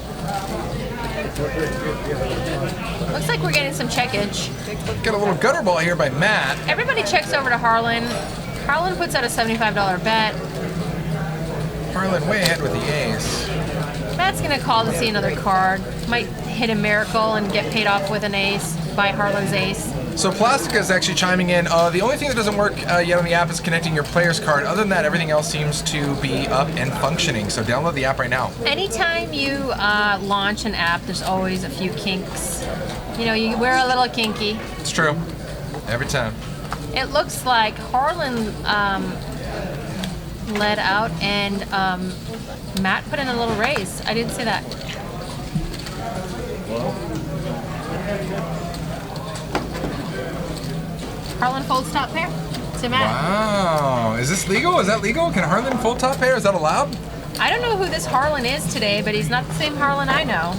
Looks like we're getting some checkage. Got a little gutter ball here by Matt. Everybody checks over to Harlan. Harlan puts out a $75 bet. Harlan way ahead with the ace. Matt's gonna call to see another card. Might hit a miracle and get paid off with an ace by Harlan's ace. So Plastica is actually chiming in. The only thing that doesn't work yet on the app is connecting your player's card. Other than that, everything else seems to be up and functioning. So download the app right now. Anytime you launch an app, there's always a few kinks. You know, we're a little kinky. It's true. Every time. It looks like Harlan led out and Matt put in a little raise. I didn't see that. Harlan folds top pair to Matt. Wow. Is this legal? Is that legal? Can Harlan fold top pair? Is that allowed? I don't know who this Harlan is today, but he's not the same Harlan I know.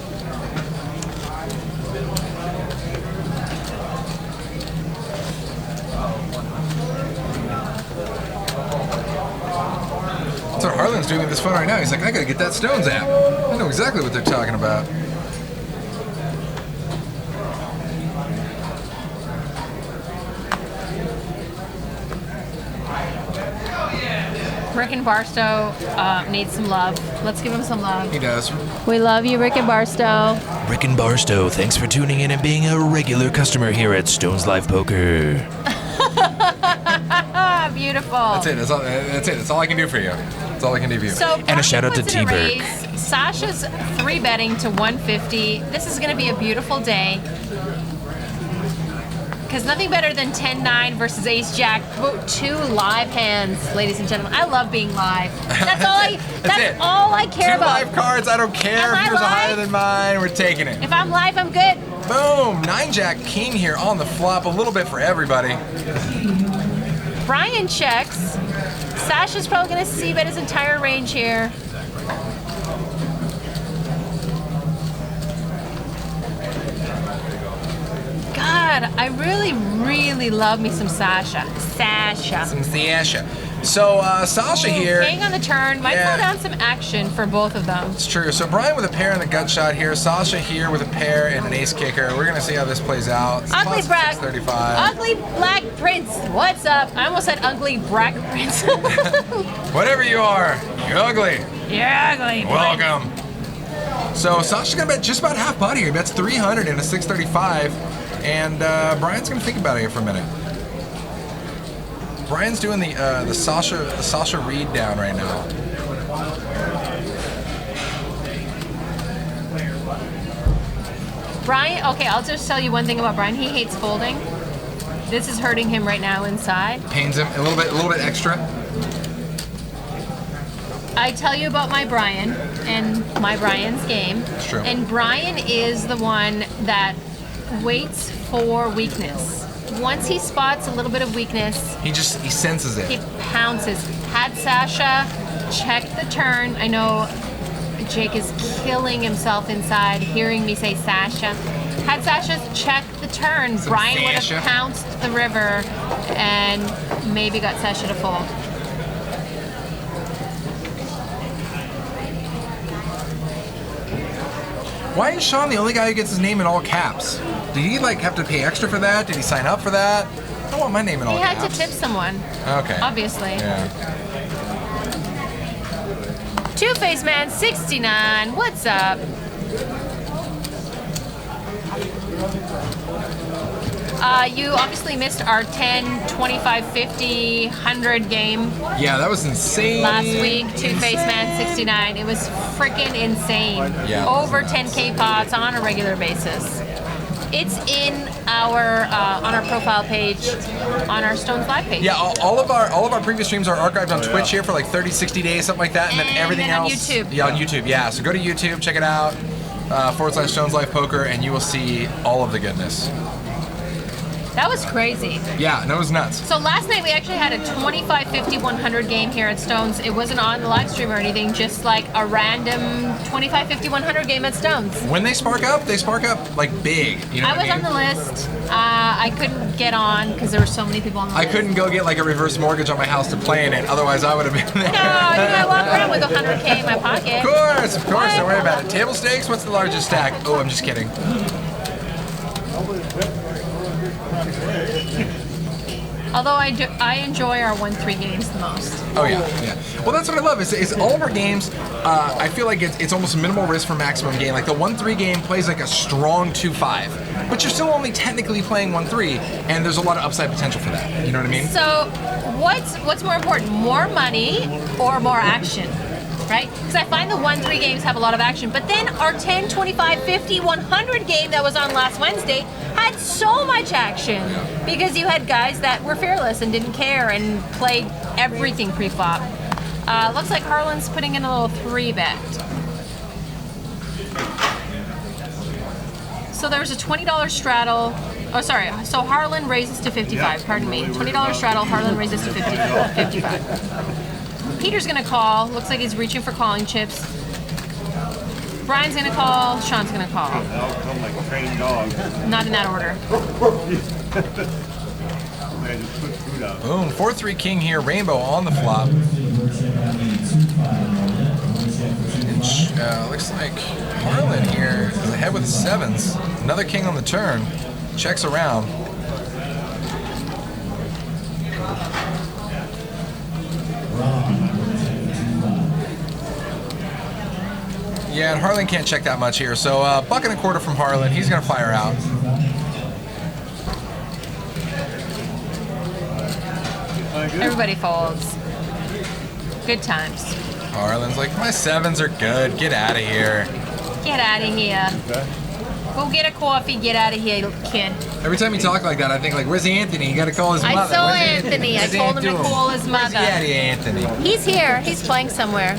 That's what Harlan's doing with his phone right now. He's like, I gotta get that Stones app. I know exactly what they're talking about. Rick and Barstow needs some love. Let's give him some love. He does. We love you, Rick and Barstow. Rick and Barstow, thanks for tuning in and being a regular customer here at Stones Live Poker. Beautiful. beautiful. That's it. That's all. That's it. That's all I can do for you. That's all I can do for you. So And a shout out to Brian puts in a T-Berg. raise. Sasha's 3-betting to 150. This is going to be a beautiful day. Because nothing better than 10-9 versus Ace-Jack. 2 live hands, ladies and gentlemen. I love being live. That's all I. That's it. all I care 2 about. live cards. I don't care Am I if yours are live? higher than mine. We're taking it. If I'm live, I'm good. Boom. 9-Jack King here on the flop. A little bit for everybody. Brian checks. Sasha's probably going to c-bet his entire range here. God, I really, really love me some Sasha. Some Sasha. So Sasha here. King on the turn. Might Yeah. slow down some action for both of them. It's true. So Brian with a pair and the gut shot here. Sasha here with a pair and an ace kicker. We're gonna see how this plays out. It's Ugly plus Black. 635. Ugly Black Prince. What's up? I almost said Ugly Black Prince. Whatever you are, you're ugly. You're ugly. Welcome. So Sasha's gonna bet just about half pot here. He bets 300 in a 635, and Brian's gonna think about it here for a minute. Brian's doing the Sasha read down right now. Brian, okay, I'll just tell you one thing about Brian. He hates folding. This is hurting him right now inside. Pains him a little bit extra. I tell you about my Brian and my Brian's game. It's true. And Brian is the one that waits for weakness. Once he spots a little bit of weakness, He senses he it. pounces. Had Sasha check the turn. I know Jake is killing himself inside hearing me say Sasha. Had Sasha checked the turn, Some Brian would Sasha. have pounced the river and maybe got Sasha to fold. Why is Sean the only guy who gets his name in all caps? Did he have to pay extra for that? Did he sign up for that? I don't want my name in all He caps. had to tip someone, Okay. obviously. Yeah. Two-Face Man 69, what's up? You obviously missed our 10, 25, 50, 100 game Yeah, that was insane. last week. Two-Face Man 69. It was freaking insane. Yeah, it was Over nuts. 10K pots on a regular basis. It's in our on our profile page, on our Stones Live page. Yeah, all of our previous streams are archived on Twitch here for 30, 60 days, something like that, and then And everything then on else. YouTube. Yeah, on YouTube. Yeah, so go to YouTube, check it out. /Stones Live Poker, and you will see all of the goodness. That was crazy. Yeah, no, it was nuts. So last night we actually had a 25, 50, 100 game here at Stones. It wasn't on the live stream or anything, just like a random 25, 50, 100 game at Stones. When they spark up big. You know I what was I on mean? the list. I couldn't get on because there were so many people on the I list. couldn't go get a reverse mortgage on my house to play in it, otherwise I would have been there. No, I walk around with 100K in my pocket. Of course, don't worry about it. Table stakes, what's the largest stack? Oh, I'm just kidding. Although I enjoy our 1-3 games the most. Oh yeah. Well, that's what I love. Is all of our games. I feel like it's almost minimal risk for maximum gain. Like the 1-3 game plays like a strong 2-5, but you're still only technically playing 1-3, and there's a lot of upside potential for that. You know what I mean? So what's more important, more money or more action? Right? Because I find the 1-3 games have a lot of action, but then our 10, 25, 50, 100 game that was on last Wednesday had so much action because you had guys that were fearless and didn't care and played everything pre-flop. Looks like Harlan's putting in a little 3-bet. So there's a $20 straddle. Oh, sorry. So Harlan raises to 55. Pardon me. $20 straddle. Harlan raises to 55. Peter's gonna call. Looks like he's reaching for calling chips. Brian's gonna call. Sean's gonna call. They'll come like trained dogs. Not in that order. Man, just put food out. Boom, 4-3 king here, rainbow on the flop. And, looks like Harlan here is ahead with 7s. Another king on the turn. Checks around. Yeah, and Harlan can't check that much here, so $1.25 from Harlan. He's gonna fire out. Everybody folds. Good times. Harlan's like, my 7s are good. Get out of here. Get out of here. Go get a coffee. Get out of here, kid. Every time you talk like that, I think like, where's Anthony? You gotta call his mother. I saw Where's Anthony. I Where's told him to Anthony? call his mother. Get out of here, Anthony. He's here. He's playing somewhere.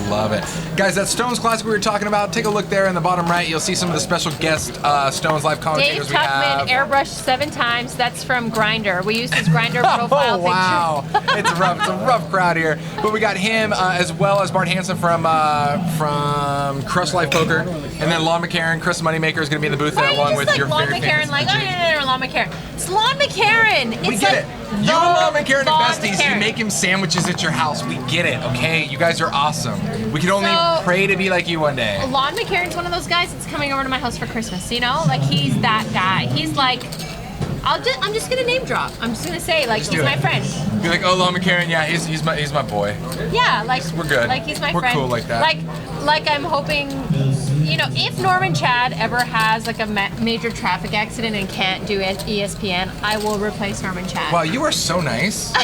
Love it. Guys, that Stones Classic we were talking about, take a look there in the bottom right. You'll see some of the special guest Stones live Dave commentators we Tuckman have. airbrushed 7 times. That's from Grindr. We used his Grindr profile Oh, wow. picture. It's a rough crowd here. But we got him as well as Bart Hansen from Crush Life Poker. And then Lon McCarran, Chris Moneymaker is going to be in the booth Why there are you along just with like your Lon very McCarran? famous Like, oh, Jake. no, Lon McCarran. It's Lon McCarran. It's We get like it. You and Lon McCarran and Lon besties, McCarran. you make him sandwiches at your house. We get it, okay? You guys are awesome. We can only So- pray to be like you one day. Lon McCarran's one of those guys that's coming over to my house for Christmas, you know? Like, he's that guy. He's like, I'm just gonna name drop. I'm just gonna say, like, Just he's do my it. friend. Be like, oh, Lon McCarran, yeah, he's my boy. Yeah, like, We're good. Like, he's my We're friend. cool like that. Like I'm hoping, you know, if Norman Chad ever has like a major traffic accident and can't do ESPN, I will replace Norman Chad. Wow, you are so nice. You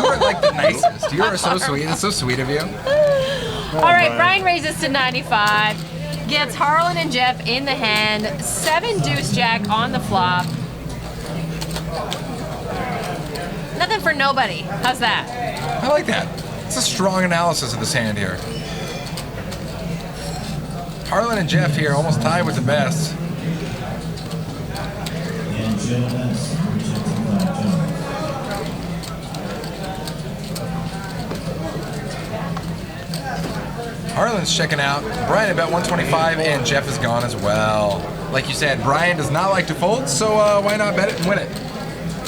are like the nicest. You are so sweet. It's so sweet of you. All right, Brian raises to 95. Gets Harlan and Jeff in the hand. 7 deuce jack on the flop. Nothing for nobody. How's that? I like that. It's a strong analysis of this hand here. Harlan and Jeff here almost tied with the best. Harlan's checking out. Brian at bet 125 and Jeff is gone as well. Like you said, Brian does not like to fold, so why not bet it and win it?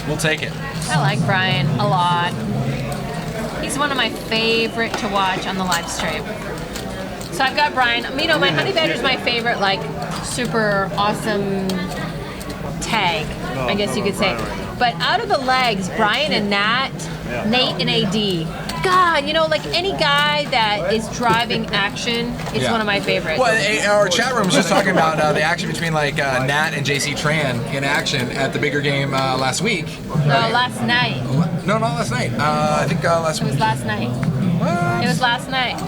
We'll take it. I like Brian a lot. He's one of my favorite to watch on the live stream. So I've got Brian. You know, my Honey Badger's my favorite, like, super awesome tag, I guess you could say. But out of the legs, Brian and Nat, Nate and AD. God, you know, like any guy that is driving action is Yeah. one of my favorites. Well, our chat room was just talking about the action between like Nat and JC Tran in action at the bigger game last week. No, last night. No, not last night. I think last It week. was last night. It was last night.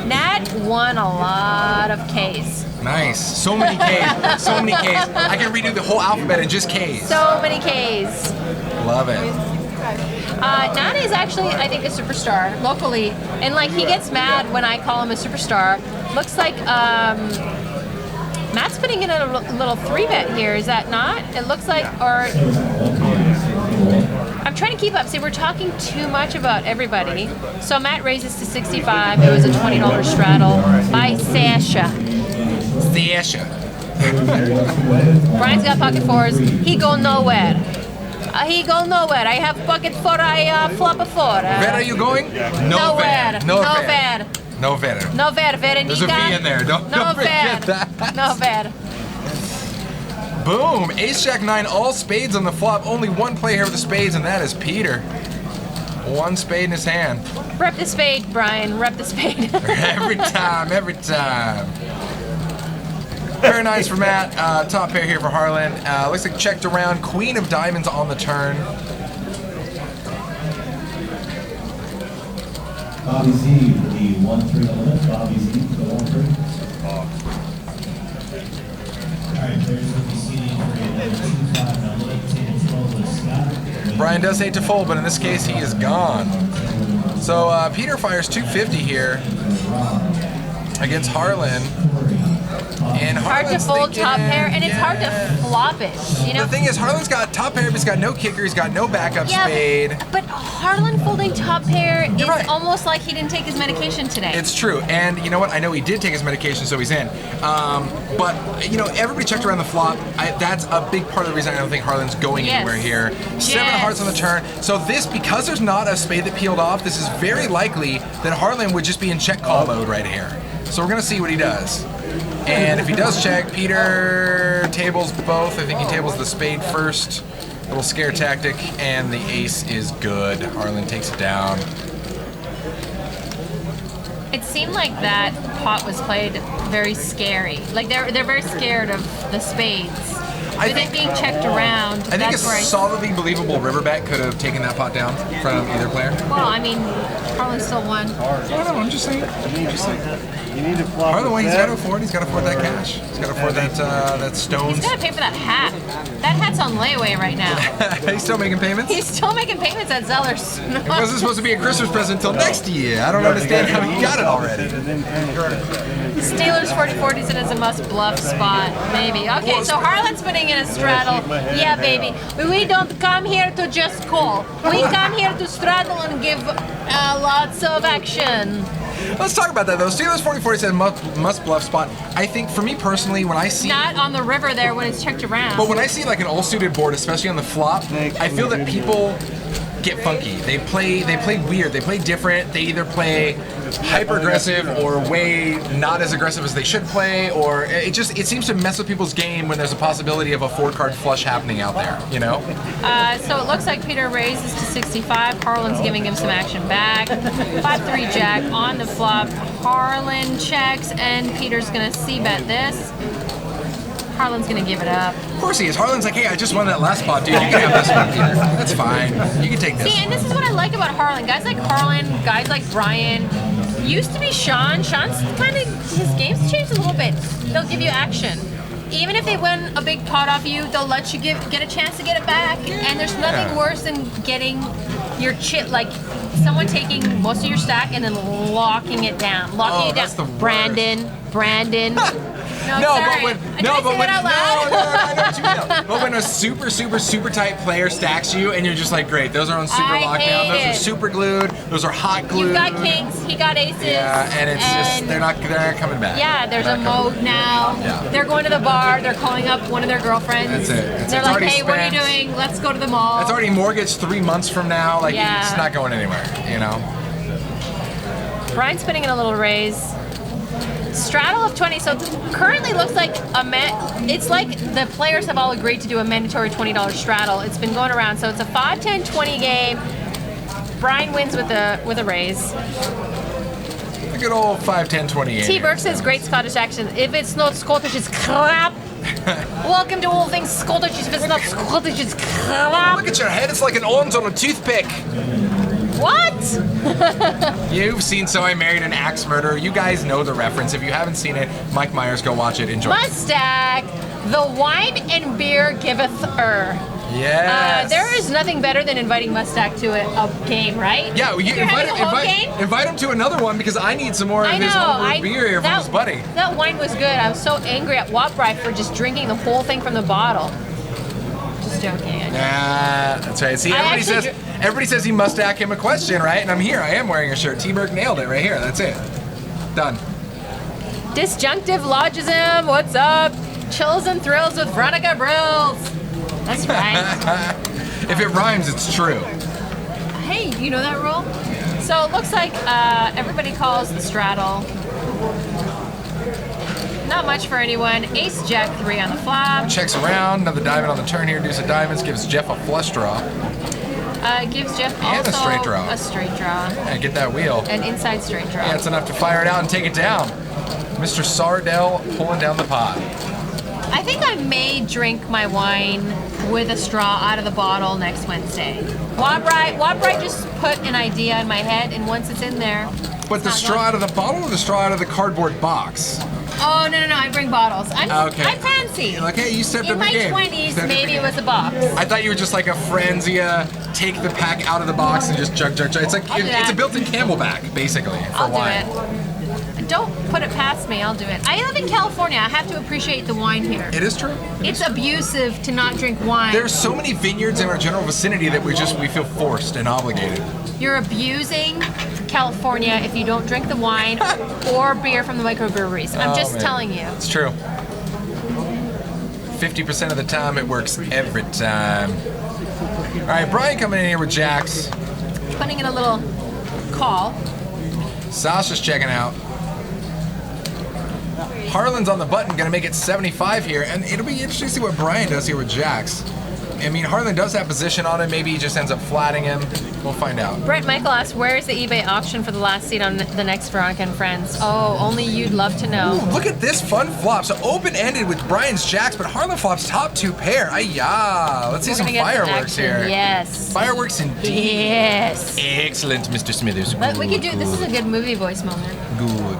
Nat won a lot of Ks. Nice. So many Ks. So many Ks. I can redo the whole alphabet in just Ks. So many Ks. Love it. Nat is actually, I think, a superstar locally, and like he gets mad when I call him a superstar. Looks like Matt's putting in a little 3-bet here. Is that not? It looks like, or I'm trying to keep up. See, we're talking too much about everybody. So Matt raises to 65. It was a $20 straddle by Sasha. Sasha. Brian's got pocket 4s. He go nowhere. He go nowhere. I have pocket 4. I flop a 4. Where are you going? Nowhere. Nowhere. Nowhere. Nowhere, Veronica. There's a V in there. Don't forget that. Nowhere. Boom. Ace Jack 9, all spades on the flop. Only one player here with the spades, and that is Peter. One spade in his hand. Rep the spade, Brian. Rep the spade. Every time, every time. Very nice for Matt. Top pair here for Harlan. Looks like checked around. Queen of diamonds on the turn. Bobby Z for the 1-3 limit. Bobby Z for the 1-3. All right, players will be seating for a 2-5 limit. Table 12 with Scott. Brian does hate to fold, but in this case, he is gone. So Peter fires 250 here against Harlan. And Hard to Harlan's fold thinking, top pair, and it's hard to yeah. flop it. You know. The thing is, Harlan's got top pair, but he's got no kicker, he's got no backup Yeah, spade. but Harlan folding top pair is right. almost like he didn't take his medication today. It's true, and you know what? I know he did take his medication, so he's in. But you know, everybody checked around the flop. That's a big part of the reason I don't think Harlan's going Yes. anywhere here. 7 Yes. of hearts on the turn. So this, because there's not a spade that peeled off, this is very likely that Harlan would just be in check call mode right here. So we're gonna see what he does. And if he does check, Peter tables both. I think he tables the spade first. Little scare tactic, and the ace is good. Harlan takes it down. It seemed like that pot was played very scary. Like they're very scared of the spades. I With think it being checked around, a that's where solidly believable river bet could have taken that pot down from either player. well, I mean, Harlan still won. I don't know, I'm just saying. You need to flop By the way, a he's set. got to afford. He's got to afford that cash. He's got to afford that stones. He's gotta pay for that hat. That hat's on layaway right now. He's still making payments. He's still making payments at Zellers. It wasn't supposed to be a Christmas present until next year. I don't understand how he got it already. Steelers 40-40 is a must bluff spot, maybe. Okay, so Harlan's putting in a straddle. Yeah, baby. We don't come here to just call. We come here to straddle and give lots of action. Let's talk about that though. Steelers 40-40 said must bluff spot. I think for me personally, when I see Not on the river there when it's checked around. but when I see like an all suited board, especially on the flop, I feel that people get funky. They play weird. They play different. They either play hyper aggressive or way not as aggressive as they should play, or it seems to mess with people's game when there's a possibility of a 4-card flush happening out there, you know? So it looks like Peter raises to 65. Harlan's giving him some action back. 5-3 jack on the flop. Harlan checks, and Peter's gonna c-bet this. Harlan's gonna give it up. Of course he is. Harlan's like, hey, I just won that last spot, dude. You can have this one, Peter. That's fine. You can take this. See, and this is what I like about Harlan. Guys like Harlan, guys like Brian. Used to be Sean. Sean's kind of, his game's changed a little bit. They'll give you action. Even if they win a big pot off you, they'll let you get a chance to get it back. And there's nothing worse than getting your chip, like someone taking most of your stack and then locking it down. Locking it down. That's the worst. Brandon. No, No, sorry. but I know what you mean. But when a super tight player stacks you and you're just like, great, those are on super I lockdown, hate those are it. super glued, those are hot glued. You've got kings, he got aces. Yeah, and it's just they're not coming back. Yeah, there's a They're not coming mode now. Yeah. They're going to the bar. They're calling up one of their girlfriends. That's it. They're It's like, already hey, what are you spent. doing? Let's go to the mall. It's already mortgaged 3 months from now. Like Yeah. it's not going anywhere, you know. Brian's spinning in a little raise. Straddle of 20. So currently looks like it's like the players have all agreed to do a mandatory $20 straddle. It's been going around. So it's a 5, 10, 20 game. Brian wins with a raise. A good old 5, 10, 28. T. Burke says great Scottish accent. If it's not Scottish, it's crap. Welcome to all things Scottish. If it's not Scottish, it's crap. Look at your head. It's like an orange on a toothpick. What? You've seen So I Married an Axe Murderer. You guys know the reference. If you haven't seen it, Mike Myers, go watch it. Enjoy. Mustack, the wine and beer giveth her. Yes. There is nothing better than inviting Mustack to a game, right? Yeah, well, you If you're having a home game. invite him to another one because I need some more of his homebrew beer here from his buddy. That wine was good. I was so angry at Wapright for just drinking the whole thing from the bottle. Just joking. Nah, that's right. See, everybody says he must ask him a question, right? And I'm here. I am wearing a shirt. T-Burke nailed it right here. That's it. Done. Disjunctive logism. What's up? Chills and thrills with Veronica Brills. That's right. If it rhymes, it's true. Hey, you know that rule? So it looks like everybody calls the straddle. Not much for anyone. Ace Jack 3 on the flop. Checks around. Another diamond on the turn here. Deuce of diamonds gives Jeff a flush draw. Gives Jeff And also a straight draw. a straight draw. And get that wheel. An inside straight draw. Yeah, it's enough to fire it out and take it down. Mr. Sardell pulling down the pot. I think I may drink my wine with a straw out of the bottle next Wednesday. Wabright just put an idea in my head, and once it's in there. But the straw out of the bottle or the straw out of the cardboard box? Oh, no, I bring bottles. I'm fancy. You're like, hey, you stepped In up the my game. 20s, maybe it was a box. I thought you were just like a Franzia, take the pack out of the box and just chug. It's like I'll do it's that. a built-in Camelback, basically, for I'll wine. do it. Don't put it past me. I'll do it. I live in California. I have to appreciate the wine here. It is true. It's abusive to not drink wine. There's so many vineyards in our general vicinity that we feel forced and obligated. You're abusing California if you don't drink the wine or beer from the microbreweries. I'm just telling you. It's true. 50% of the time, it works every time. All right, Brian coming in here with jacks. Putting in a little call. Sasha's checking out. Harlan's on the button, gonna make it 75 here, and it'll be interesting to see what Brian does here with jacks. I mean, Harlan does have position on him. Maybe he just ends up flatting him. We'll find out. Brett Michael asks, where is the eBay auction for the last seat on the next Veronica and Friends? Oh, only you'd love to know. Ooh, look at this fun flop. So open-ended with Brian's jacks, but Harlan flops top 2 pair. Ay-ya. Let's see some fireworks here. Yes. Fireworks indeed. Yes. Excellent, Mr. Smithers. But we could do, Good, this is a good movie voice moment. Good.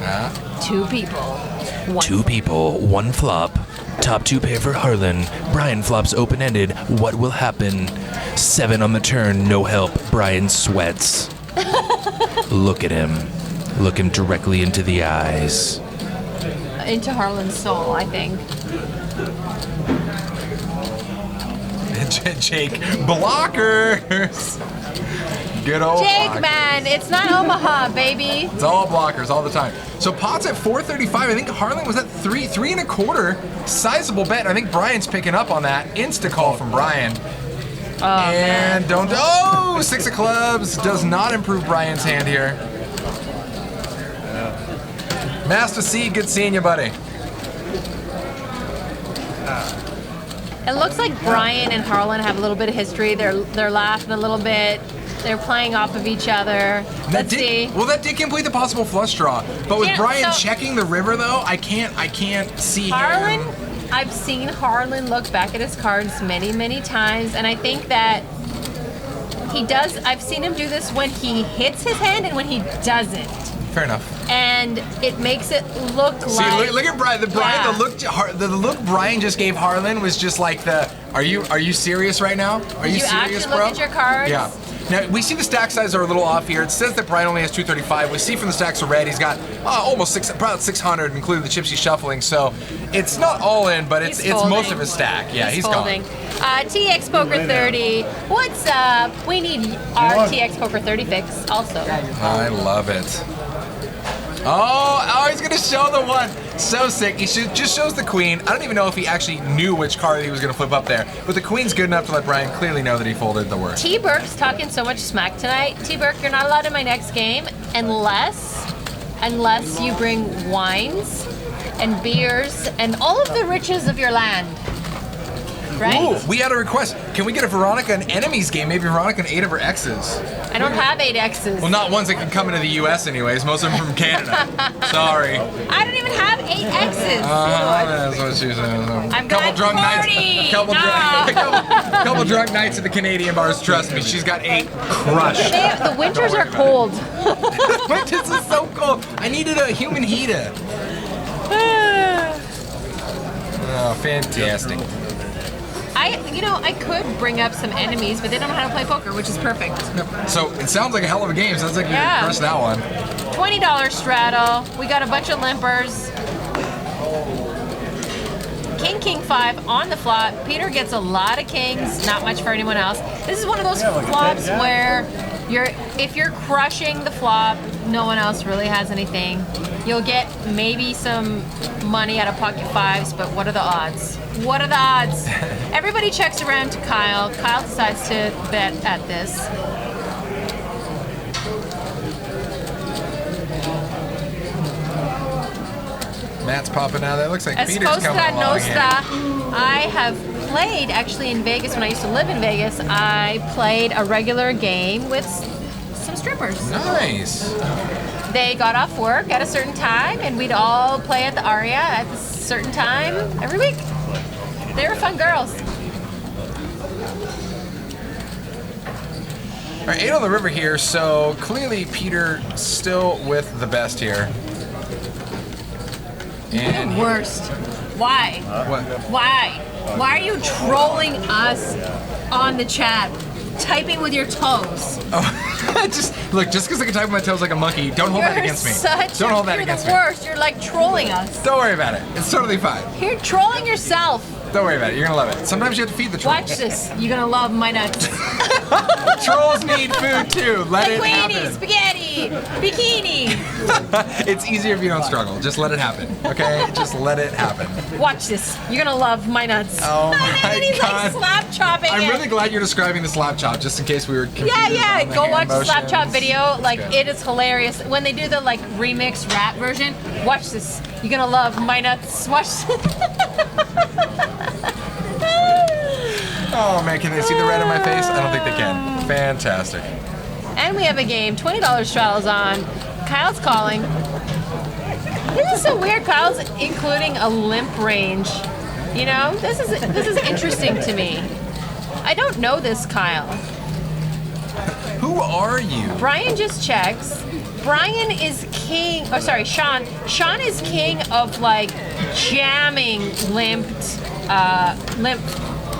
Huh? 2 people. 1 2 people, 1 flop. Top 2 pair for Harlan. Brian flops open-ended. What will happen? 7 on the turn, no help. Brian sweats. Look at him. Look him directly into the eyes. Into Harlan's soul, I think. Jake, blockers. Good old Jake, blockers. man, it's not Omaha, baby. It's all blockers all the time. So pot's at 435. I think Harlan was at 3.25. Sizable bet. I think Brian's picking up on that. Insta call from Brian. Oh, And man. don't. Oh, 6 of clubs does not improve Brian's hand here. Master C, good seeing you, buddy. It looks like Brian and Harlan have a little bit of history. They're laughing a little bit. They're playing off of each other. Let's see. Well, that did complete the possible flush draw. But with Yeah, Brian so- checking the river, though, I can't see Harlan, him. I've seen Harlan look back at his cards many, many times, and I think that he does. I've seen him do this when he hits his hand and when he doesn't. Fair enough. And it makes it look See, like. look at Brian. Yeah. The look Brian just gave Harlan was just like the. Are you serious right now? Are Did you serious, actually bro? look at your cards? Yeah. Now we see the stack size are a little off here. It says that Brian only has 235. We see from the stacks of red he's got almost about 600, including the chips he's shuffling. So it's not all in, but it's folding. most of his stack. Yeah, he's folding. gone. TX Poker 30. What's up? We need our TX Poker 30 fix also. I love it. Oh, he's gonna show the one. So sick. He just shows the queen. I don't even know if he actually knew which card he was gonna flip up there. But the queen's good enough to let Brian clearly know that he folded the worst. T Burke's talking so much smack tonight. T Burke, you're not allowed in my next game unless you bring wines and beers and all of the riches of your land. Right? Ooh, we had a request. Can we get a Veronica and enemies game? Maybe Veronica and 8 of her exes. I don't have 8 X's. Well, not ones that can come into the U.S. anyways. Most of them from Canada. Sorry. I don't even have 8 X's. That's what she said. I've got 40. Couple drunk nights at the Canadian bars. Trust me, she's got 8 crushed. The winters are cold. This is so cold. I needed a human heater. Oh, fantastic. I could bring up some enemies, but they don't know how to play poker, which is perfect. So it sounds like a hell of a game. Sounds like you Yeah. crushed that one. $20 straddle. We got a bunch of limpers. King 5 on the flop. Peter gets a lot of kings, not much for anyone else. This is one of those flops where if you're crushing the flop, no one else really has anything. You'll get maybe some money out of pocket 5s, but what are the odds? What are the odds? Everybody checks around to Kyle. Kyle decides to bet at this. Matt's popping out. That looks like Peter's Escosta coming along here. Nosta. I have played actually in Vegas when I used to live in Vegas. I played a regular game with some strippers. Nice. They got off work at a certain time, and we'd all play at the Aria at a certain time every week. They were fun girls. All right, 8 on the river here. So clearly Peter still with the best here. And Worst. Why? what? Why? Why are you trolling us on the chat? Typing with your toes. just because I can type with my toes like a monkey, don't hold that against me. Don't hold that against me. You're the worst. You're like trolling us. Don't worry about it. It's totally fine. You're trolling yourself. Don't worry about it. You're gonna love it. Sometimes you have to feed the trolls. Watch this. You're gonna love my nuts. Trolls need food too. Let it Linguine, happen. spaghetti, bikini. It's easier if you don't struggle. Just let it happen. Okay? Just let it happen. Watch this. You're gonna love my nuts. Oh my And he's God. like slap chopping I'm it. really glad you're describing the slap chop, just in case we were confused. Yeah. on the Go hand watch the slap chop motions. video. Like good. it is hilarious. When they do the like remix rap version, watch this. You're gonna love my nuts. Watch this. Oh man, can they see the red in my face? I don't think they can. Fantastic. And we have a game, $20 straddles on. Kyle's calling. This is so weird. Kyle's including a limp range. You know, this is interesting to me. I don't know this Kyle. Who are you? Brian just checks. Brian is king. Oh, sorry, Sean. Sean is king of like jamming limped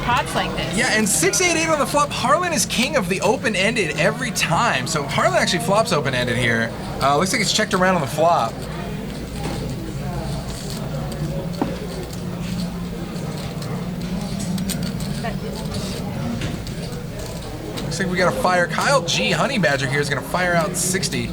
pots like this. Yeah, and 6-8-8 on the flop. Harlan is king of the open-ended every time. So Harlan actually flops open-ended here. Looks like it's checked around on the flop. Looks like we got to fire. Kyle G. Honey Badger here is going to fire out 60.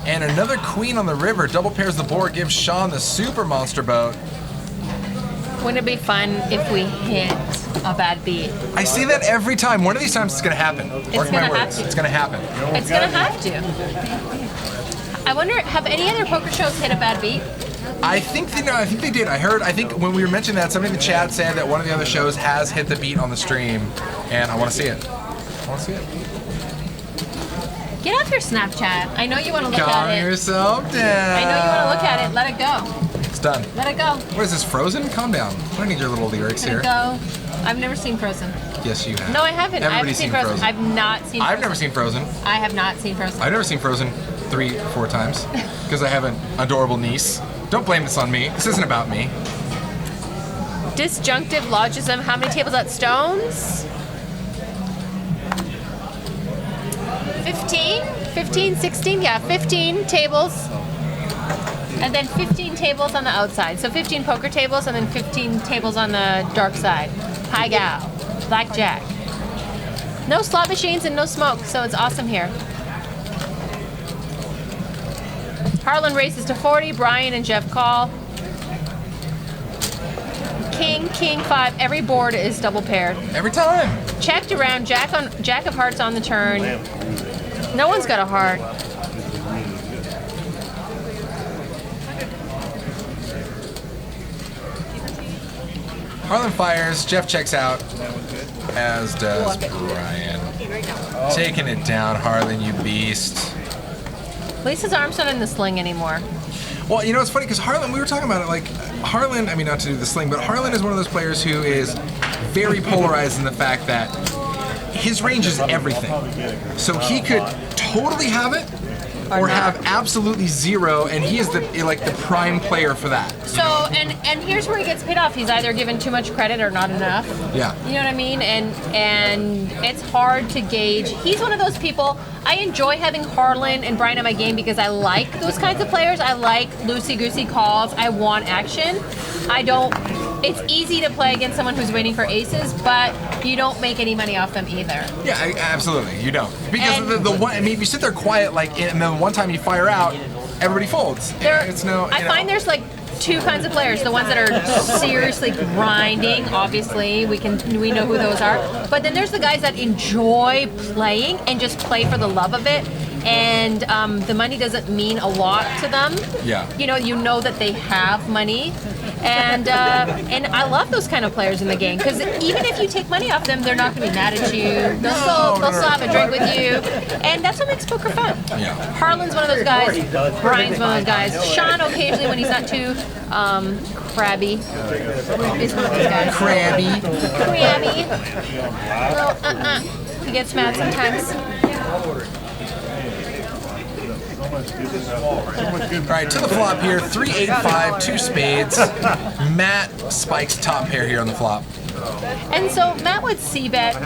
And another queen on the river. Double pairs the board. Gives Sean the super monster boat. Wouldn't it be fun if we hit a bad beat? I say that every time. One of these times it's going to happen. Mark my gonna have words. to. It's going to happen. It's gonna have to. I wonder, have any other poker shows hit a bad beat? I think they did. I think when we were mentioning that, somebody in the chat said that one of the other shows has hit the beat on the stream, and I want to see it. I want to see it. Get off your Snapchat. I know you want to look Calm at it. yourself down. I know you want to look at it. Let it go. It's done. Let it go. What is this, Frozen? Calm down. I don't need your little lyrics Let here. it go. I've never seen Frozen. Yes, you have. No, I haven't. I haven't Everybody's seen Frozen. I've not seen Frozen. I've never seen Frozen. I have not seen Frozen. I've never seen Frozen 3-4 times because I have an adorable niece. Don't blame this on me. This isn't about me. Disjunctive logism. How many tables at Stones? 15? 15, 16? Yeah, 15 tables. And then 15 tables on the outside. So 15 poker tables and then 15 tables on the dark side. High gal. Blackjack. No slot machines and no smoke, so it's awesome here. Harlan races to 40. Brian and Jeff call. King, king, 5. Every board is double paired. Every time. Checked around. Jack of hearts on the turn. No one's got a heart. Harlan fires. Jeff checks out. As does Brian. Taking it down, Harlan, you beast. At least his arm's not in the sling anymore. Well, you know, it's funny because Harlan, we were talking about it, like, Harlan, I mean, not to do the sling, but Harlan is one of those players who is very polarized in the fact that his range is everything. So he could totally have it or have absolutely zero, and he is the prime player for that. So, and here's where he gets paid off. He's either given too much credit or not enough. Yeah. You know what I mean? And it's hard to gauge. He's one of those people. I enjoy having Harlan and Brian in my game because I like those kinds of players. I like loosey-goosey calls. I want action. It's easy to play against someone who's waiting for aces, but you don't make any money off them either. Yeah, absolutely, you don't. Because the one, I mean, if you sit there quiet, like, and then one time you fire out, everybody folds. I find there's like two kinds of players. The ones that are seriously grinding, obviously, we know who those are. But then there's the guys that enjoy playing and just play for the love of it. And the money doesn't mean a lot to them. Yeah. You know that they have money. And I love those kind of players in the game because even if you take money off them, they're not going to be mad at you. They'll still have a drink with you, and that's what makes poker fun. Yeah. Harlan's one of those guys. Brian's one of those guys. Sean occasionally, when he's not too crabby, is one of those guys. Crabby. Well, he gets mad sometimes. All right, to the flop here, 3-8-5, 2 spades. Matt spikes top pair here on the flop. And so Matt would c-bet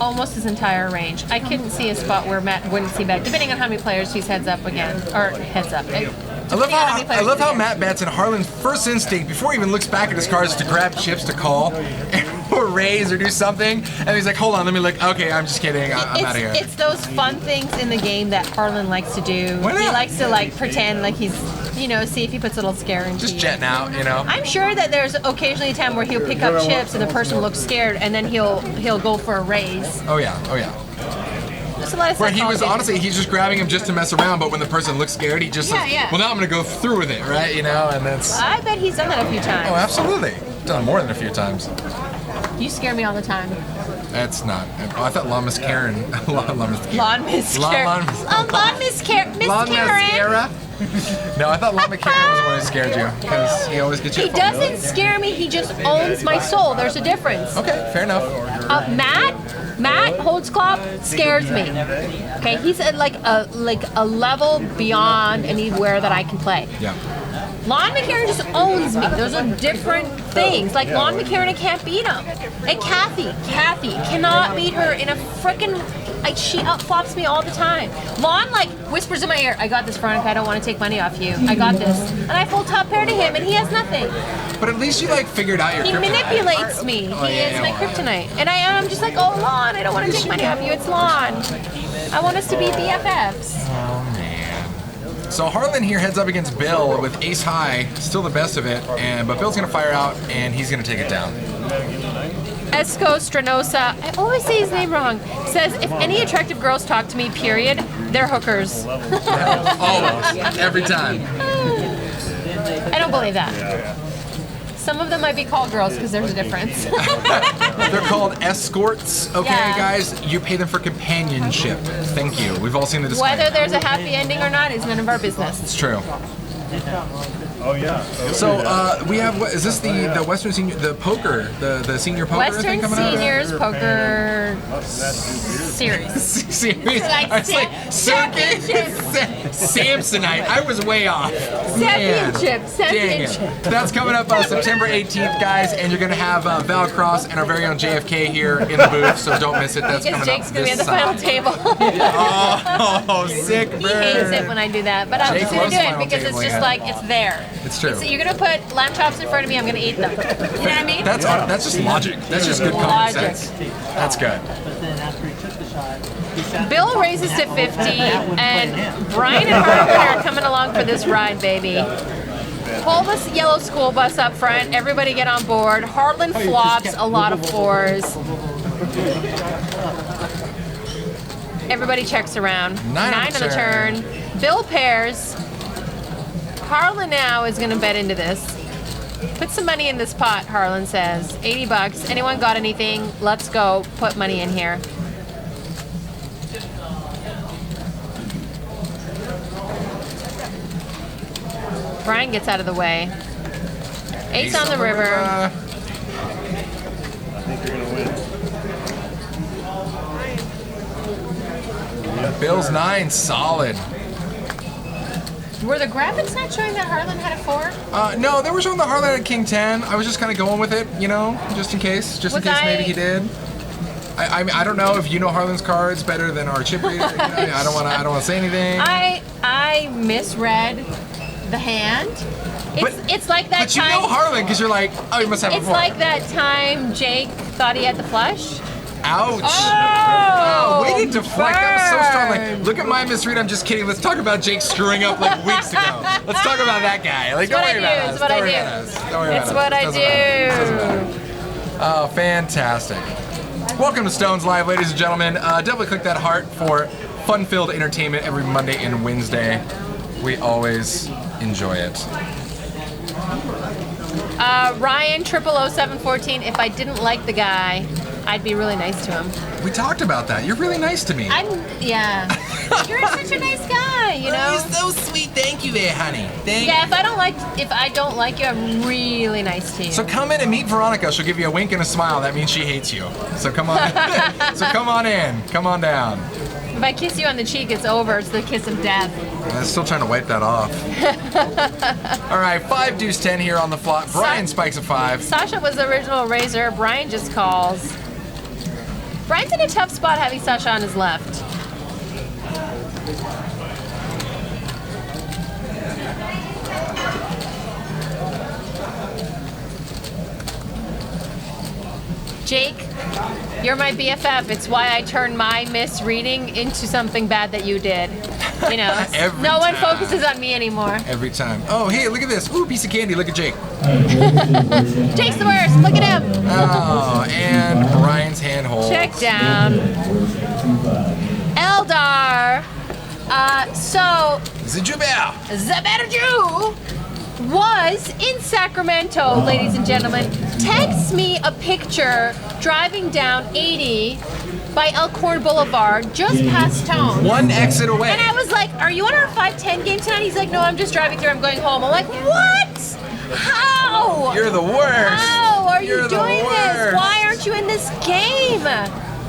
almost his entire range. I couldn't see a spot where Matt wouldn't c-bet, depending on how many players he's heads up again, or heads up. I love how Matt bets and Harlan's first instinct, before he even looks back at his cards, is to grab chips to call, or raise, or do something. And he's like, hold on, let me look. Okay, I'm just kidding. I'm out of here. It's those fun things in the game that Harlan likes to do. Why not? He likes to like pretend like he's, see if he puts a little scare into Just you. jetting out, I'm sure that there's occasionally a time where he'll pick up chips and the person looks scared, and then he'll go for a raise. Oh yeah. Just a lot of Where he was psychology. honestly, he's just grabbing him just to mess around, but when the person looks scared, he just says, Yeah. well, now I'm going to go through with it, right? You know, and that's... I bet he's done that a few times. Oh, absolutely. Done more than a few times. You scare me all the time. That's not... Oh, I thought Lawn Miss Karen... Lawn Miss Karen. Lawn Miss Karen. Lawn Miss Karen. Lawn Mascara? No, I thought Lawn McCarran was the one who scared you, because he always gets you. He doesn't scare me, he just owns my soul. There's a difference. Okay, fair enough. Matt Holtzclaw scares me. Okay, he's at like a level beyond anywhere that I can play. Yeah. Lon McCarran just owns me. Those are different things. Like Lon McCarran, I can't beat him. And Kathy cannot beat her in a frickin'. She outflops me all the time. Lon like whispers in my ear, "I got this, Veronica. I don't want to take money off you. I got this." And I full top pair to him, and he has nothing. But at least you like figured out your He kryptonite. manipulates me. He is my kryptonite. And I'm just like, "Oh, Lon, I don't want to take money off you. It's Lon. I want us to be BFFs." Oh man. So Harlan here heads up against Bill with ace high, still the best of it, but Bill's gonna fire out and he's gonna take it down. Esco Stranosa, I always say his name wrong, says, "If any attractive girls talk to me, period, they're hookers." Always, every time. I don't believe that. Some of them might be called girls because there's a difference. They're called escorts, okay, Yeah. guys? You pay them for companionship. Thank you. We've all seen the disclaimer. Whether there's a happy ending or not is none of our business. It's true. Oh yeah. So we have, what is this, the Western Senior, the poker, the senior poker thing Western coming out? Seniors Poker Series. Series? Like I was like, championship. Samsonite. I was way off. Championship. Dang it. That's coming up on September 18th, guys, and you're going to have Val Cross and our very own JFK here in the booth, so don't miss it. That's Because coming Jake's up going to be this at the final summer. table. Oh, sick He hates it when I do that, but I'm Jake just going to loves do it final because it's tabling, just yeah. like, it's there. It's true. You're going to put lamb chops in front of me, I'm going to eat them. You know what I mean? That's just logic. That's just good common Logic. sense. That's good. Bill raises to 50, and Brian and Harlan are coming along for this ride, baby. Pull this yellow school bus up front. Everybody get on board. Harlan flops a lot of fours. Everybody checks around. Nine on the turn. Bill pairs. Harlan now is going to bet into this. Put some money in this pot, Harlan says. 80 bucks. Anyone got anything? Let's go. Put money in here. Brian gets out of the way. Ace on the river. I think you're gonna win. Bill's 9, solid. Were the graphics not showing that Harlan had a 4? No, they were showing the Harlan at King 10. I was just kind of going with it, you know, just in case maybe he did. I don't know if you know Harlan's cards better than our chip reader. I don't want to say anything. I misread the hand. It's like that But you time. know Harlan because you're like, oh, you must have a It's 4. like that time Jake thought he had the flush. Ouch. Oh, way to deflect. That was so strong. Like, burn. look at my misread. I'm just kidding. Let's talk about Jake screwing up like weeks ago. Let's talk about that guy. Like, It's what don't worry I do. about us. It's what Don't I worry do. about us. Don't worry about It's us. what I Doesn't matter. Doesn't do. matter. Oh, fantastic. Welcome to Stones Live, ladies and gentlemen. Definitely click that heart for fun-filled entertainment every Monday and Wednesday. We always enjoy it. Ryan 000714. If I didn't like the guy, I'd be really nice to him. We talked about that. You're really nice to me. Yeah. You're such a nice guy, you know. You're so sweet. Thank you there, honey. Thank Yeah, if I don't like you, I'm really nice to you. So come in and meet Veronica. She'll give you a wink and a smile. That means she hates you. So come on. So come on in. Come on down. If I kiss you on the cheek, it's over. It's the kiss of death. I'm still trying to wipe that off. All right, 5 deuce 10 here on the flop. Brian spikes a 5. Sasha was the original raiser. Brian just calls. Brian's in a tough spot having Sasha on his left. Jake, you're my BFF. It's why I turned my misreading into something bad that you did. You know, Every no one time. focuses on me anymore. Every time. Oh, hey, look at this. Ooh, piece of candy. Look at Jake. Jake's the worst. Look at him. Oh, and Brian's hand hold. Check down. So Zajubel. Zaberju was in Sacramento, ladies and gentlemen. Texts me a picture driving down 80 by Elkhorn Boulevard, just past Tone. One exit away. And I was like, are you on our 5:10 game tonight? He's like, no, I'm just driving through. I'm going home. I'm like, what? How? You're the worst. How are You're you the doing this? worst. Why aren't you in this game?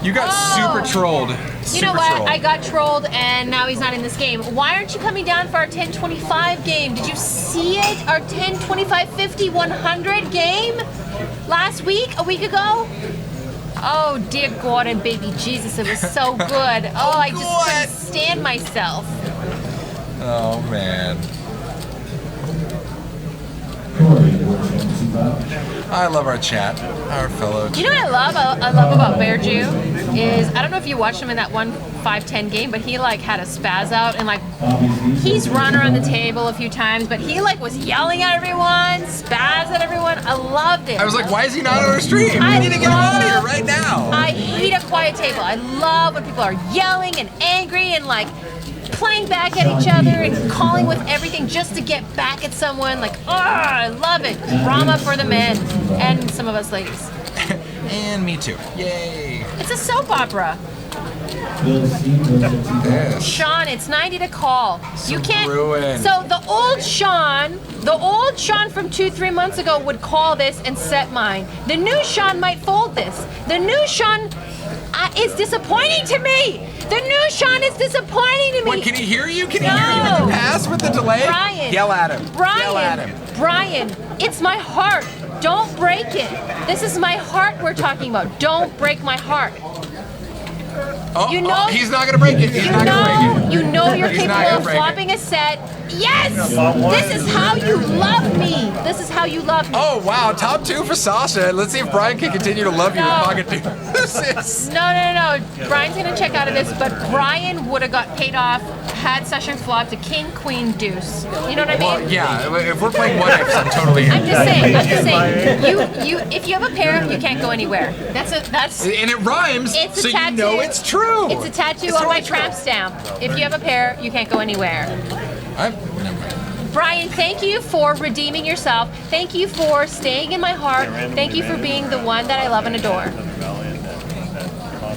You got super trolled. You know what? I got trolled and now he's not in this game. Why aren't you coming down for our 10-25 game? Did you see it? Our 10-25, 50, 100 game last week, a week ago? Oh, dear God and baby Jesus, it was so good. Oh, I just couldn't stand myself. Oh, man. I love our chat, our fellow chat. You know what I love about Bear Jew is, I don't know if you watched him in that one 5-10 game, but he like had a spaz out and like he's run around the table a few times, but he like was yelling at everyone, spaz at everyone. I loved it. I was like, why is he not on our stream? I We need to get him on here right now. I hate a quiet table. I love when people are yelling and angry and like playing back at each other and calling with everything just to get back at someone. Like, oh, I love it. Drama for the men and some of us ladies. And me too. Yay. It's a soap opera. Yes. Sean, it's 90 to call. You can't. Ruin. So the old Sean from 2-3 months ago would call this and set mine. The new Sean might fold this. The new Sean is disappointing to me. The new Sean is disappointing to me. Wait, can he hear you? Can he hear you in the past with the delay? Brian. Yell at him. Yell at him. Brian, it's my heart. Don't break it. This is my heart we're talking about. Don't break my heart. Oh, You know- he's not gonna break it. He's not gonna break it. You know you're He's not capable gonna of break it. flopping a set. Yes! This is how you love me. This is how you love me. Oh wow, top 2 for Sasha. Let's see if Brian can continue to love you in No. pocket deuces. No. Brian's gonna check out of this, but Brian would have got paid off had session flopped to king, queen, deuce. You know what I mean? Well, yeah, if we're playing what ifs, I'm totally I'm in. just saying. You if you have a pair, you can't go anywhere. That's And it rhymes, It's a so tattoo. you know it's true. It's a tattoo It's on my totally true. tramp stamp. If you have a pair, you can't go anywhere. Never mind. Brian, thank you for redeeming yourself. Thank you for staying in my heart. Thank you for being the one that I love and adore.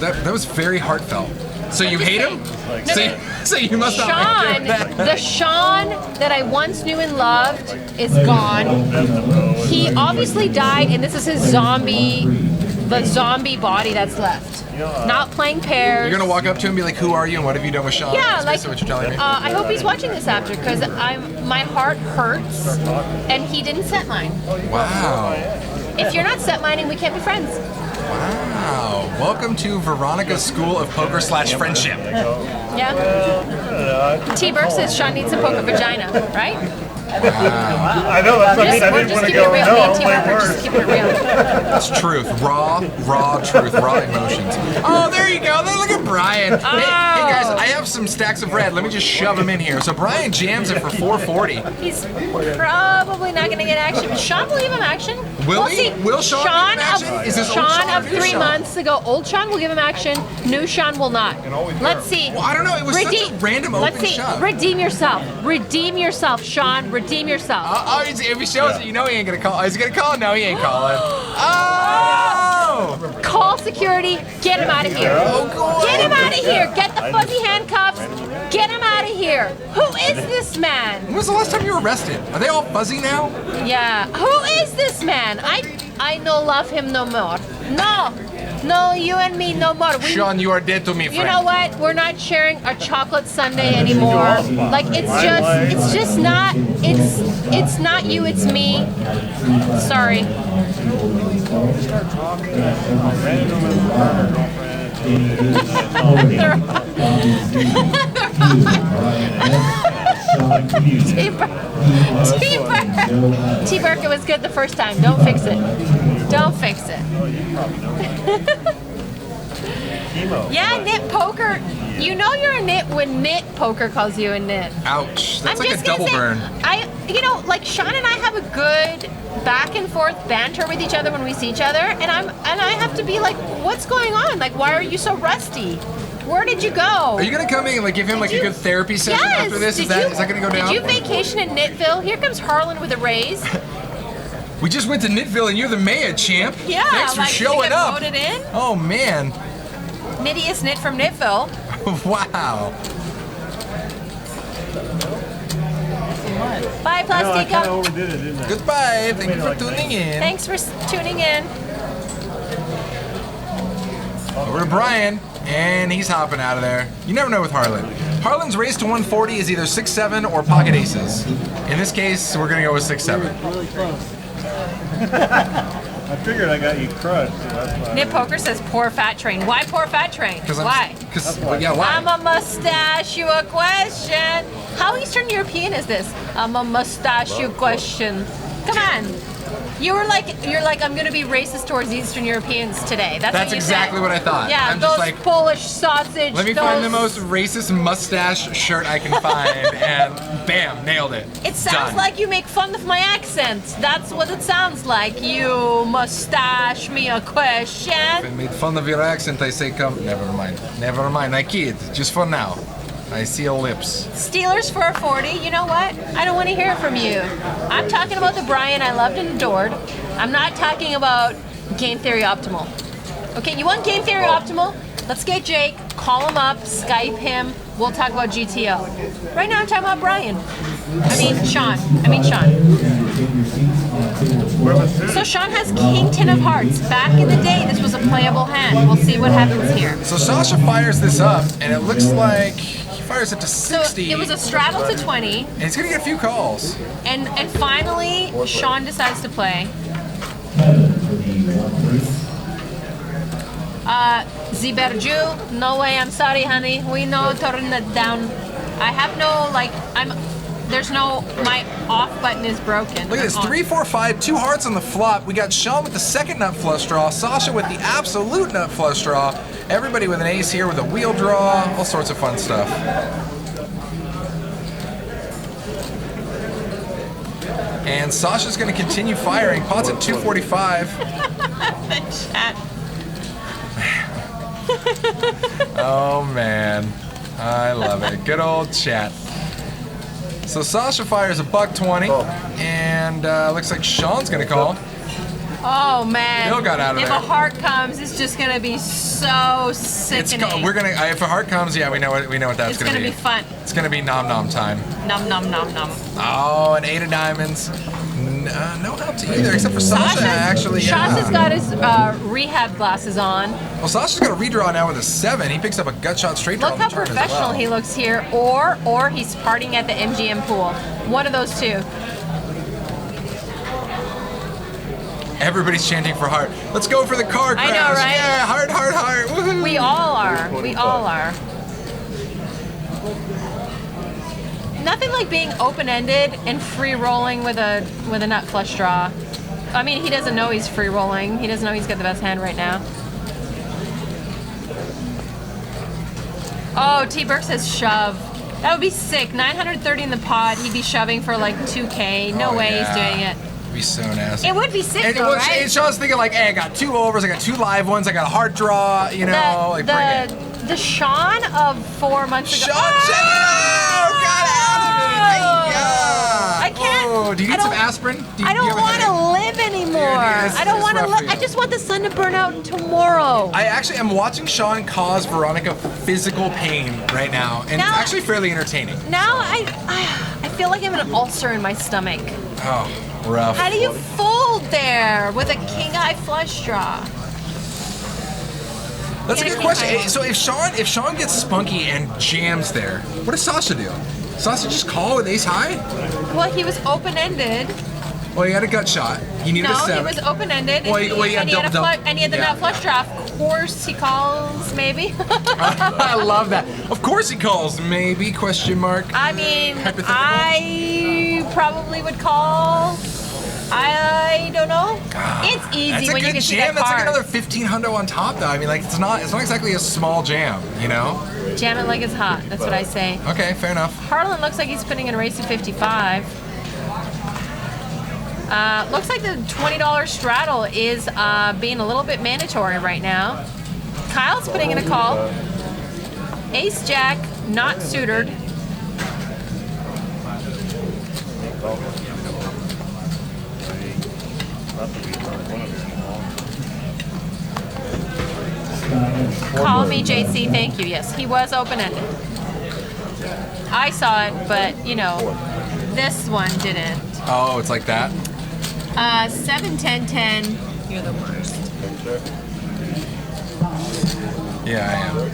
That was very heartfelt. So you hate him? So you must not Sean, like him. the Sean that I once knew and loved is gone. He obviously died, and this is his the zombie body that's left. Not playing pairs. You're gonna walk up to him and be like, "Who are you and what have you done with Sean?" Yeah, That's like basically what you're telling me. I hope he's watching this after because my heart hurts, and he didn't set mine. Wow. If you're not set mining, we can't be friends. Wow. Welcome to Veronica's School of Poker / Friendship. Yeah. T. Burke says Sean needs a poker vagina, right? I know, that's what I mean. I We're didn't just want to keeping it go, real. no, Me and I'm T. playing Burke are just words. keeping it real. That's truth. Raw truth. Raw emotions. Oh, there you go. Look at Brian. Hey, guys, I have some stacks of red. Let me just shove them in here. So Brian jams it for 440. He's probably not going to get action. Sean will give him action. Will We'll he? see. Will Sean give him action? Is this old Sean Sean or of new 3 Sean? months ago? Old Sean will give him action. New Sean will not. Let's see. Well, I don't know. It was such a random Let's open see. shove. Redeem yourself. Redeem yourself, Sean. Redeem yourself. Oh, if he shows it, you know he ain't gonna call. Is he gonna call? No, he ain't calling. Oh! Call security. Get him out of here. Oh, God. Get him out of here. Get the fuzzy handcuffs. Get him out of here. Who is this man? When was the last time you were arrested? Are they all fuzzy now? Yeah. Who is this man? I no love him no more. No, you and me no more. Sean, you are dead to me, friend. You know what? We're not sharing a chocolate sundae anymore. Like it's just not. It's not you. It's me. Sorry. T-Burke, it was good the first time. Don't fix it. Don't fix it. Yeah, Knit Poker. You know you're a knit when Knit Poker calls you a knit. Ouch. That's I'm like just a double gonna say, burn. like Sean and I have a good back and forth banter with each other when we see each other, and I have to be like, what's going on? Like, why are you so rusty? Where did you go? Are you gonna come in and like give him like a good therapy session after this? Is that gonna go down? Did you vacation in Knittville? Here comes Harlan with a raise. We just went to Knittville and you're the mayor, champ. Yeah, Thanks for like, showing up. Voted in. Oh man. Knittiest knit from Knittville. Wow. Bye, I kind of Plastica. overdid it, didn't I? Goodbye. Thank you for tuning in. Thanks for tuning in. Over to Brian, and he's hopping out of there. You never know with Harlan. Harlan's race to 140 is either 6-7 or pocket aces. In this case, we're gonna go with 6-7. Really close. I figured I got you crushed. So that's why. Knit Poker says poor fat train. Why poor fat train? Why? Yeah, why? I'm a mustache you a question. How Eastern European is this? I'm a mustache you question. Come on. You're like I'm gonna be racist towards Eastern Europeans today. That's what you exactly said. what I thought. Yeah, I'm those just like, Polish sausage. let me those... find the most racist mustache shirt I can find, and bam, nailed it. It sounds Done. like you make fun of my accent. That's what it sounds like. You mustache me a question. If I made fun of your accent, I say come. Never mind. Never mind. I kid. Just for now. I see your lips. Steelers for a 40. You know what? I don't want to hear from you. I'm talking about the Brian I loved and adored. I'm not talking about Game Theory Optimal. Okay, you want Game Theory Optimal? Let's get Jake, call him up, Skype him. We'll talk about GTO. Right now I'm talking about Brian. Sean. So Sean has King 10 of Hearts. Back in the day, this was a playable hand. We'll see what happens here. So Sasha fires this up, and it looks like he fires it to So 60. it was a straddle to 20. And he's gonna get a few calls. And finally, Sean decides to play. Ziberju, no way, I'm sorry, honey. We know, turn it down. I have no, my off button is broken. Look at this, 3, 4, 5, 2 hearts on the flop. We got Sean with the second nut flush draw, Sasha with the absolute nut flush draw, everybody with an ace here with a wheel draw, all sorts of fun stuff. And Sasha's gonna continue firing, pots at 245. The chat. Oh man, I love it. Good old chat. So Sasha fires a $120, and looks like Sean's gonna call. Oh man. Bill got out of if there. If a heart comes, it's just gonna be so sickening. We're gonna. If a heart comes, yeah, we know what that's it's gonna be. It's gonna be fun. It's gonna be nom nom time. Nom nom nom nom. Oh, an 8 of diamonds. No help to either, except for Sasha. Actually, yeah. Sasha's got his rehab glasses on. Well, Sasha's got a redraw now with a 7. He picks up a gut shot straight draw. Look on how the turn professional as well. he looks here, or he's partying at the MGM pool. One of those two. Everybody's chanting for heart. Let's go for the car crash. I know, right? Yeah, heart, heart, heart. Woohoo. We all are. We all are. Nothing like being open-ended and free rolling with a nut flush draw. I mean, he doesn't know he's free rolling. He doesn't know he's got the best hand right now. Oh, T. Burke says shove. That would be sick. 930 in the pot. He'd be shoving for like 2K. No way he's doing it. It'd be so nasty. It would be sick And though, right? And Sean's thinking like, hey, I got 2 overs, I got 2 live ones, I got a heart draw, you know, like bring it. The Sean of 4 months ago. Sean, check it out! Got out of it! I can't. Oh, do you need some aspirin? I don't want to live anymore. I don't want to rough for live. you. I just want the sun to burn out tomorrow. I actually am watching Sean cause Veronica physical pain right now, and Now- it's actually fairly entertaining. Now I feel like I have an ulcer in my stomach. Oh, rough. How do you fold there with a king high flush draw? That's a Get a good king question. high. So if Sean gets spunky and jams there, what does Sasha do? Sasha just call with ace high? Well, he was open-ended. Well, he had a gut shot. He needed a No, 7. he was open-ended. Well, and he had and he had a double flush, dump. and he had the Yeah, nut flush draw. Of course, he calls maybe. I love that. Of course he calls. Maybe, question mark. I mean, Hypothetical? I probably would call. I don't know. It's easy That's a when you good can see jam. that That's like card. another 1500 on top, though. I mean, like it's not exactly a small jam, you know? Jam it like it's hot. That's what I say. Okay, fair enough. Harlan looks like he's putting in a race to 55. Looks like the $20 straddle is being a little bit mandatory right now. Kyle's putting in a call. Ace Jack, not suitored. Call me JC, thank you. Yes, he was open-ended. I saw it, but you know, this one didn't. Oh, it's like that? 7, 10, 10. You're the worst. Yeah, I am.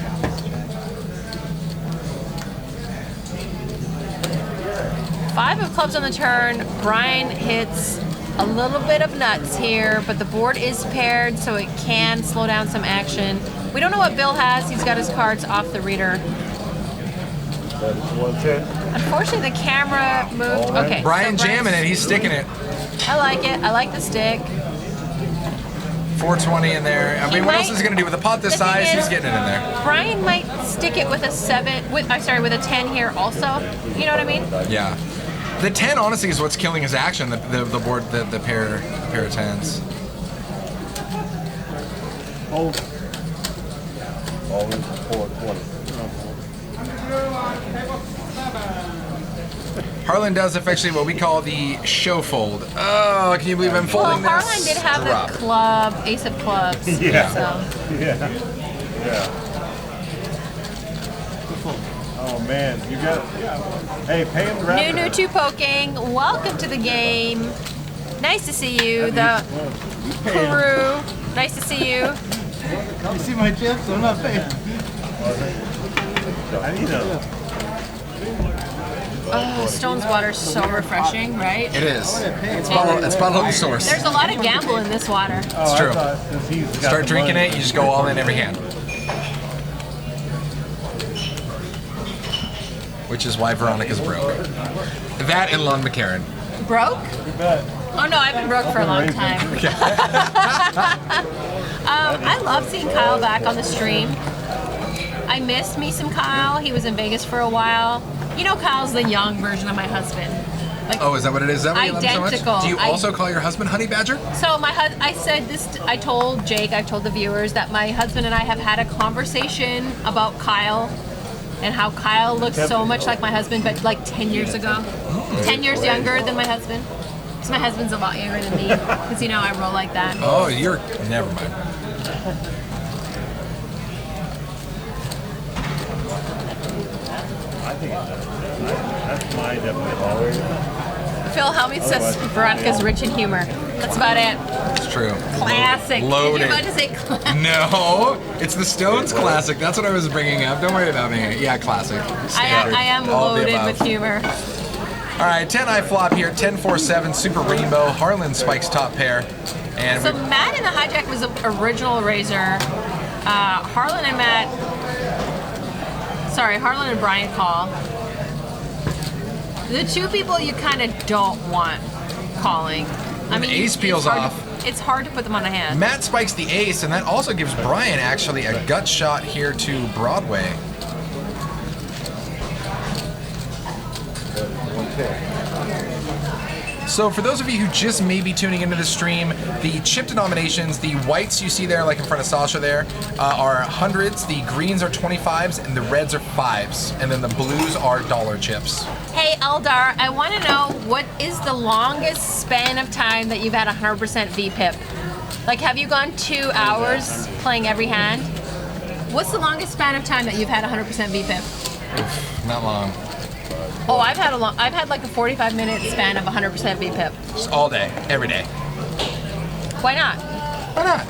Five of clubs on the turn. Brian hits a little bit of nuts here, but the board is paired, so it can slow down some action. We don't know what Bill has. He's got his cards off the reader. That is 110. Unfortunately, the camera moved. Okay. Brian so jamming it. He's sticking it. I like it. I like the stick. 420 in there. I mean, what else is he going to do with a pot this The thing size? is, He's getting it in there. Brian might stick it with a 7. With with a 10 here also. You know what I mean? Yeah. The 10 honestly is what's killing his action. The board, the pair of 10s. Hold. All in 420. Harlan does effectively what we call the show fold. Oh, can you believe I'm Well, folding this? Harlan did have Drop. the club, ace of clubs. Yeah. So. Yeah. Yeah. Oh man, you got it. Hey, pay him to wrap it Nunu up. two poking. Welcome to the game. Nice to see you, the Peru. Nice to see you. You see my chips? I'm not paying. I need a. Oh, Stone's water is so refreshing, right? It is. It's bottled at the source. There's a lot of gamble in this water. It's true. Start drinking it, you just go all in every hand. Which is why Veronica's broke. That and Lon McCarran. Broke? Oh no, I've been broke for a long time. I love seeing Kyle back on the stream. I missed me some Kyle. He was in Vegas for a while. You know, Kyle's the young version of my husband. Like, Oh, is that what it is? Is that why you love him so much? Identical. Do you also call your husband Honey Badger? So I said this. I told Jake. I told the viewers that my husband and I have had a conversation about Kyle and how Kyle looks so much like my husband, but like 10 years ago. 10 years younger than my husband. So my husband's a lot younger than me, because you know I roll like that. Oh, you're... Never mind. That's my definitely. Phil Helmy says Veronica's rich in humor. That's about it. It's true. Classic. Loaded. Did you about to say classic? No, it's the Stones classic. That's what I was bringing up. Don't worry about me. Yeah, classic. Standard. I am All of the loaded above. with humor. All right, 10-eye flop here. 10-4-7, Super Rainbow. Harlan spikes top pair. And So Matt in the hijack was the original raiser. Harlan and Harlan and Brian call. The two people you kind of don't want calling. I mean, ace it's peels hard off. It's hard to put them on a hand. Matt spikes the ace, and that also gives Brian actually a gut shot here to Broadway. So for those of you who just may be tuning into the stream, the chip denominations, the whites you see there, like in front of Sasha there, are hundreds, the greens are 25s, and the reds are 5s, and then the blues are dollar chips. Hey Eldar, I want to know what is the longest span of time that you've had 100% VPIP? Like, have you gone 2 hours playing every hand? What's the longest span of time that you've had 100% VPIP? Not long. Oh, I've had like a 45-minute span of 100% VPIP. Just all day, every day. Why not? Why not?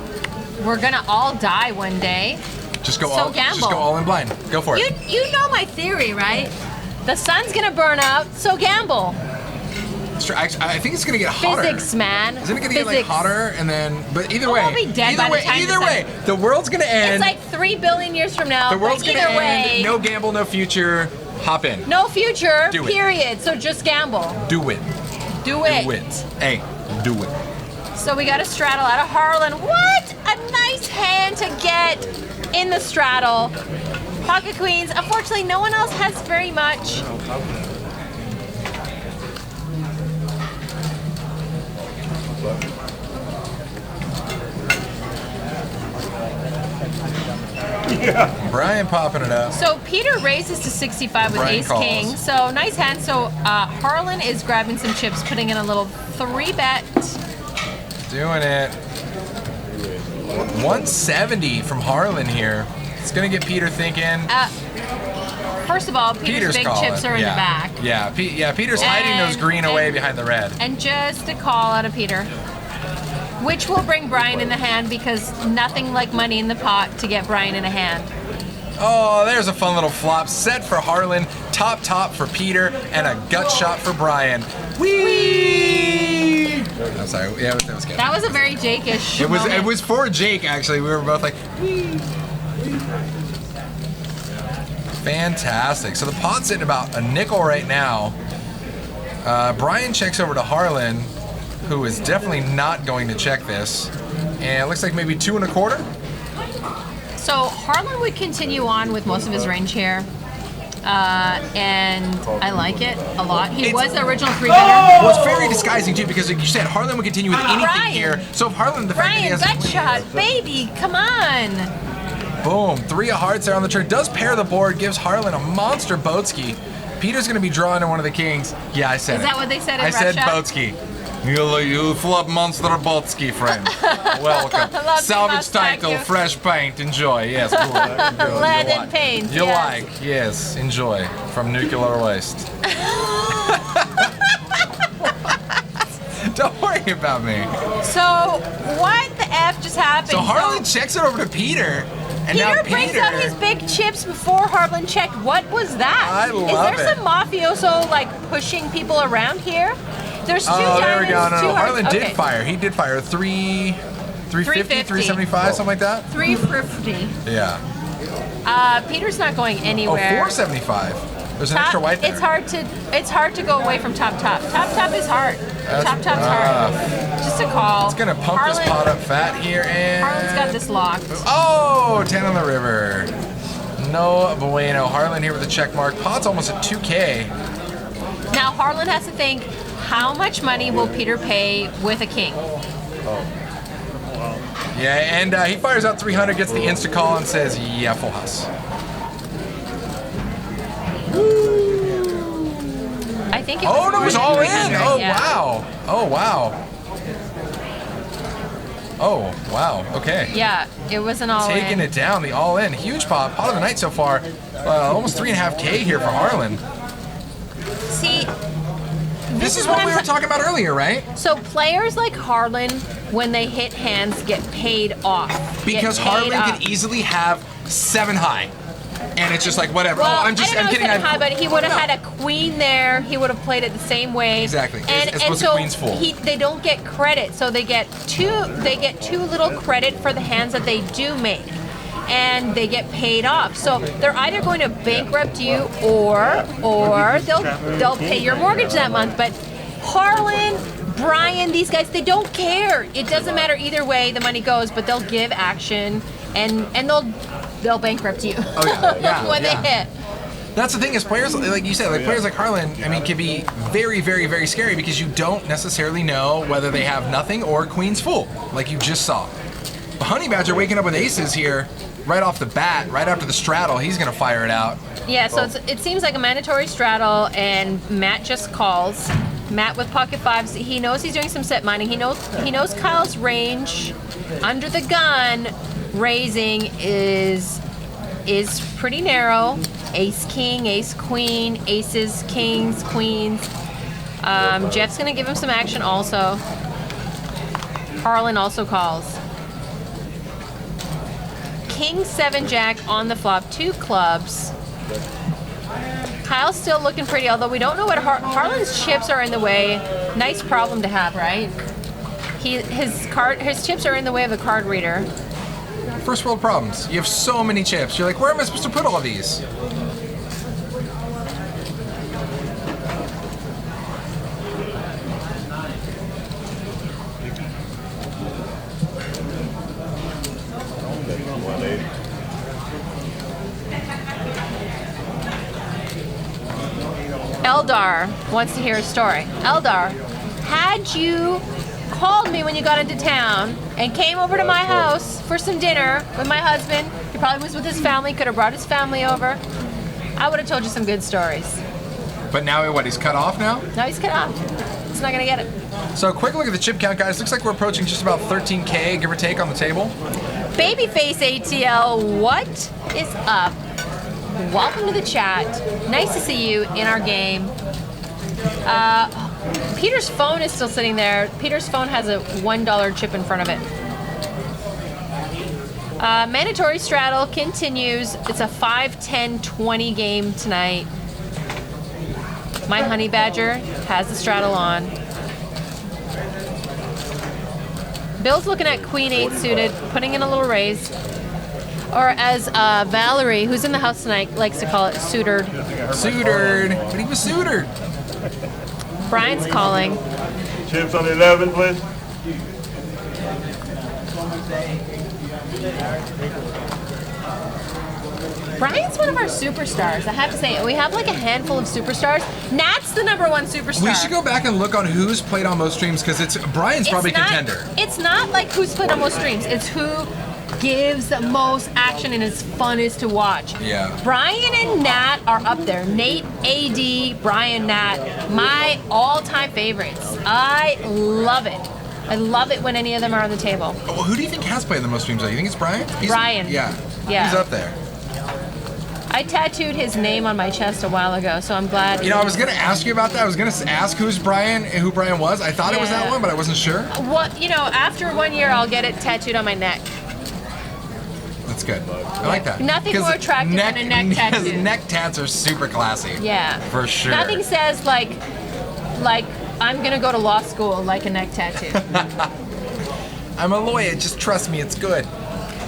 We're gonna all die one day. Just go So all. gamble. Just go all in blind. Go for it. You know my theory, right? The sun's gonna burn out, so gamble. It's true. I think it's gonna get hotter. Physics, man. Isn't it gonna get like hotter and then? But either Oh, way, we'll be dead by the time either the way, sun- the world's gonna end. It's like 3 billion years from now. the world's but gonna either end. way, No gamble, no future. Hop in. no future. Do it. Period. So just gamble. Do it. Do it. Do it. Hey, do it. So we got a straddle out of Harlan. What a nice hand to get in the straddle. Pocket queens. Unfortunately, no one else has very much. Yeah. Brian popping it up. So Peter raises to 65 with Brian ace calls. king. So nice hand. So Harlan is grabbing some chips, putting in a little 3-bet. Doing it. 170 from Harlan here. It's gonna get Peter thinking. First of all, Peter's big calling. chips are in the back. Yeah, Peter's hiding those green away behind the red. And just a call out of Peter, which will bring Brian in the hand because nothing like money in the pot to get Brian in a hand. Oh, there's a fun little flop. Set for Harlan, top for Peter, and a gut shot for Brian. Whee! I'm sorry. Yeah, that was good. That was a very Jake-ish It moment. was for Jake actually. We were both like, whee! Fantastic. So the pot's sitting about a nickel right now. Brian checks over to Harlan, who is definitely not going to check this. And it looks like maybe 2 1/4. So Harlan would continue on with most of his range here. And I like it a lot. He was the original 3-better. Well, it's very disguising too because, like you said, Harlan would continue with anything Brian. here. So if Harlan, the fact that he Brian, has gut shot, baby, come on. boom, 3 of hearts there on the turn, does pair the board, gives Harlan a monster boatski. Peter's gonna be drawing to one of the kings. Yeah, I said it. Is that what they said in I said Russia? boatski. You flop monster boatski, friend. Welcome. Love Salvage you, thank title, you. fresh paint. Enjoy. Yes, cool. Good. Lead You and like. paint, You yes. like? Yes. Enjoy from nuclear waste. Don't worry about me. So what the F just happened? So Harlan checks it over to Peter, and Peter now brings out his big chips before Harlan checked. What was that? I love Is there it. some mafioso like pushing people around here? There's 2 Oh, there we diamonds, go. 2 No, hearts. Harlan Okay. did fire. He did fire 350, 375, something like that. 350. Yeah. Peter's not going Oh, anywhere. 475. There's an extra white there. It's hard to go away from top. Top is hard. Top's hard. Just a call. It's gonna pump this pot up fat here, and Harlan's got this locked. oh, 10 on the river. No bueno. Harlan here with a check mark. Pot's almost at 2K. Now Harlan has to think, how much money will Peter pay with a king? Yeah, and he fires out 300, gets the insta call, and says, "Yeah, full house." I think it was Oh no, it was all in. 300, Oh yeah. wow. Oh wow. Oh wow. Okay. Yeah, it was an all Taking in. it down, the all in. Huge pot. Pot of the night so far. Almost 3.5K here for Harlan. See, This is what we were talking about earlier, right? So players like Harlan, when they hit hands, get paid off. Because Get paid Harlan off. could easily have 7 high. And it's just like, whatever. Well, oh, I'm I don't know kidding. if high, but he would have No. had a queen there. He would have played it the same way. Exactly. And, As opposed to so queen's full. they don't get credit. So they get too little credit for the hands that they do make, and they get paid off. So they're either going to bankrupt you, or they'll pay your mortgage that month. But Harlan, Brian, these guys, they don't care. It doesn't matter either way the money goes, but they'll give action, and they'll bankrupt you Oh, yeah, when yeah. they hit. That's the thing is players, like you said, like players like Harlan, I mean, can be very, very, very scary because you don't necessarily know whether they have nothing or queen's full, like you just saw. But Honey Badger waking up with aces here right off the bat, right after the straddle, he's going to fire it out. Yeah, so it seems like a mandatory straddle, and Matt just calls. Matt with pocket fives. He knows he's doing some set mining. He knows Kyle's range under the gun. Raising is pretty narrow. Ace king, ace queen, aces, kings, queens. Jeff's gonna give him some action also. Harlan also calls. King 7 jack on the flop, 2 clubs. Kyle's still looking pretty, although we don't know what Harlan's chips are in the way. Nice problem to have, right? His chips are in the way of the card reader. First world problems. You have so many chips. You're like, where am I supposed to put all these? Eldar wants to hear a story. Eldar, had you called me when you got into town and came over to my house for some dinner with my husband, He probably was with his family, could have brought his family over. I would have told you some good stories. But now what? He's cut off now. Now he's cut off. He's not gonna get it. So quick look at the chip count, guys. Looks like we're approaching just about 13K, give or take, on the table. Babyface ATL, what is up? Welcome to the chat. Nice to see you in our game. Peter's phone is still sitting there. Peter's phone has a $1 chip in front of it. Mandatory straddle continues. It's a 5, 10, 20 game tonight. My honey badger has the straddle on. Bill's looking at Queen 8 suited, putting in a little raise. Or as Valerie, who's in the house tonight, likes to call it, suitored. Suitored. But he was suitored. Brian's calling. Chips on 11, please. Brian's one of our superstars. I have to say, we have like a handful of superstars. Nat's the #1 superstar. We should go back and look on who's played on most streams because Brian's probably contender. It's not like who's played on most streams. It's who gives the most action and is funnest to watch. Yeah. Brian and Nat are up there. Nate, AD, Brian, Nat, my all-time favorites. I love it. I love it when any of them are on the table. Oh, who do you think has played the most streams though? You think it's Brian? Brian. Yeah. Yeah. He's up there. I tattooed his name on my chest a while ago, so I'm glad. You know, I was going to ask you about that. I was going to ask who's Brian and who Brian was. I thought it was that one, but I wasn't sure. What, you know, after 1 year, I'll get it tattooed on my neck. That's good. I like that. Nothing more attractive than a neck tattoo. Because neck tats are super classy. Yeah. For sure. Nothing says like I'm gonna go to law school like a neck tattoo. I'm a lawyer. Just trust me. It's good.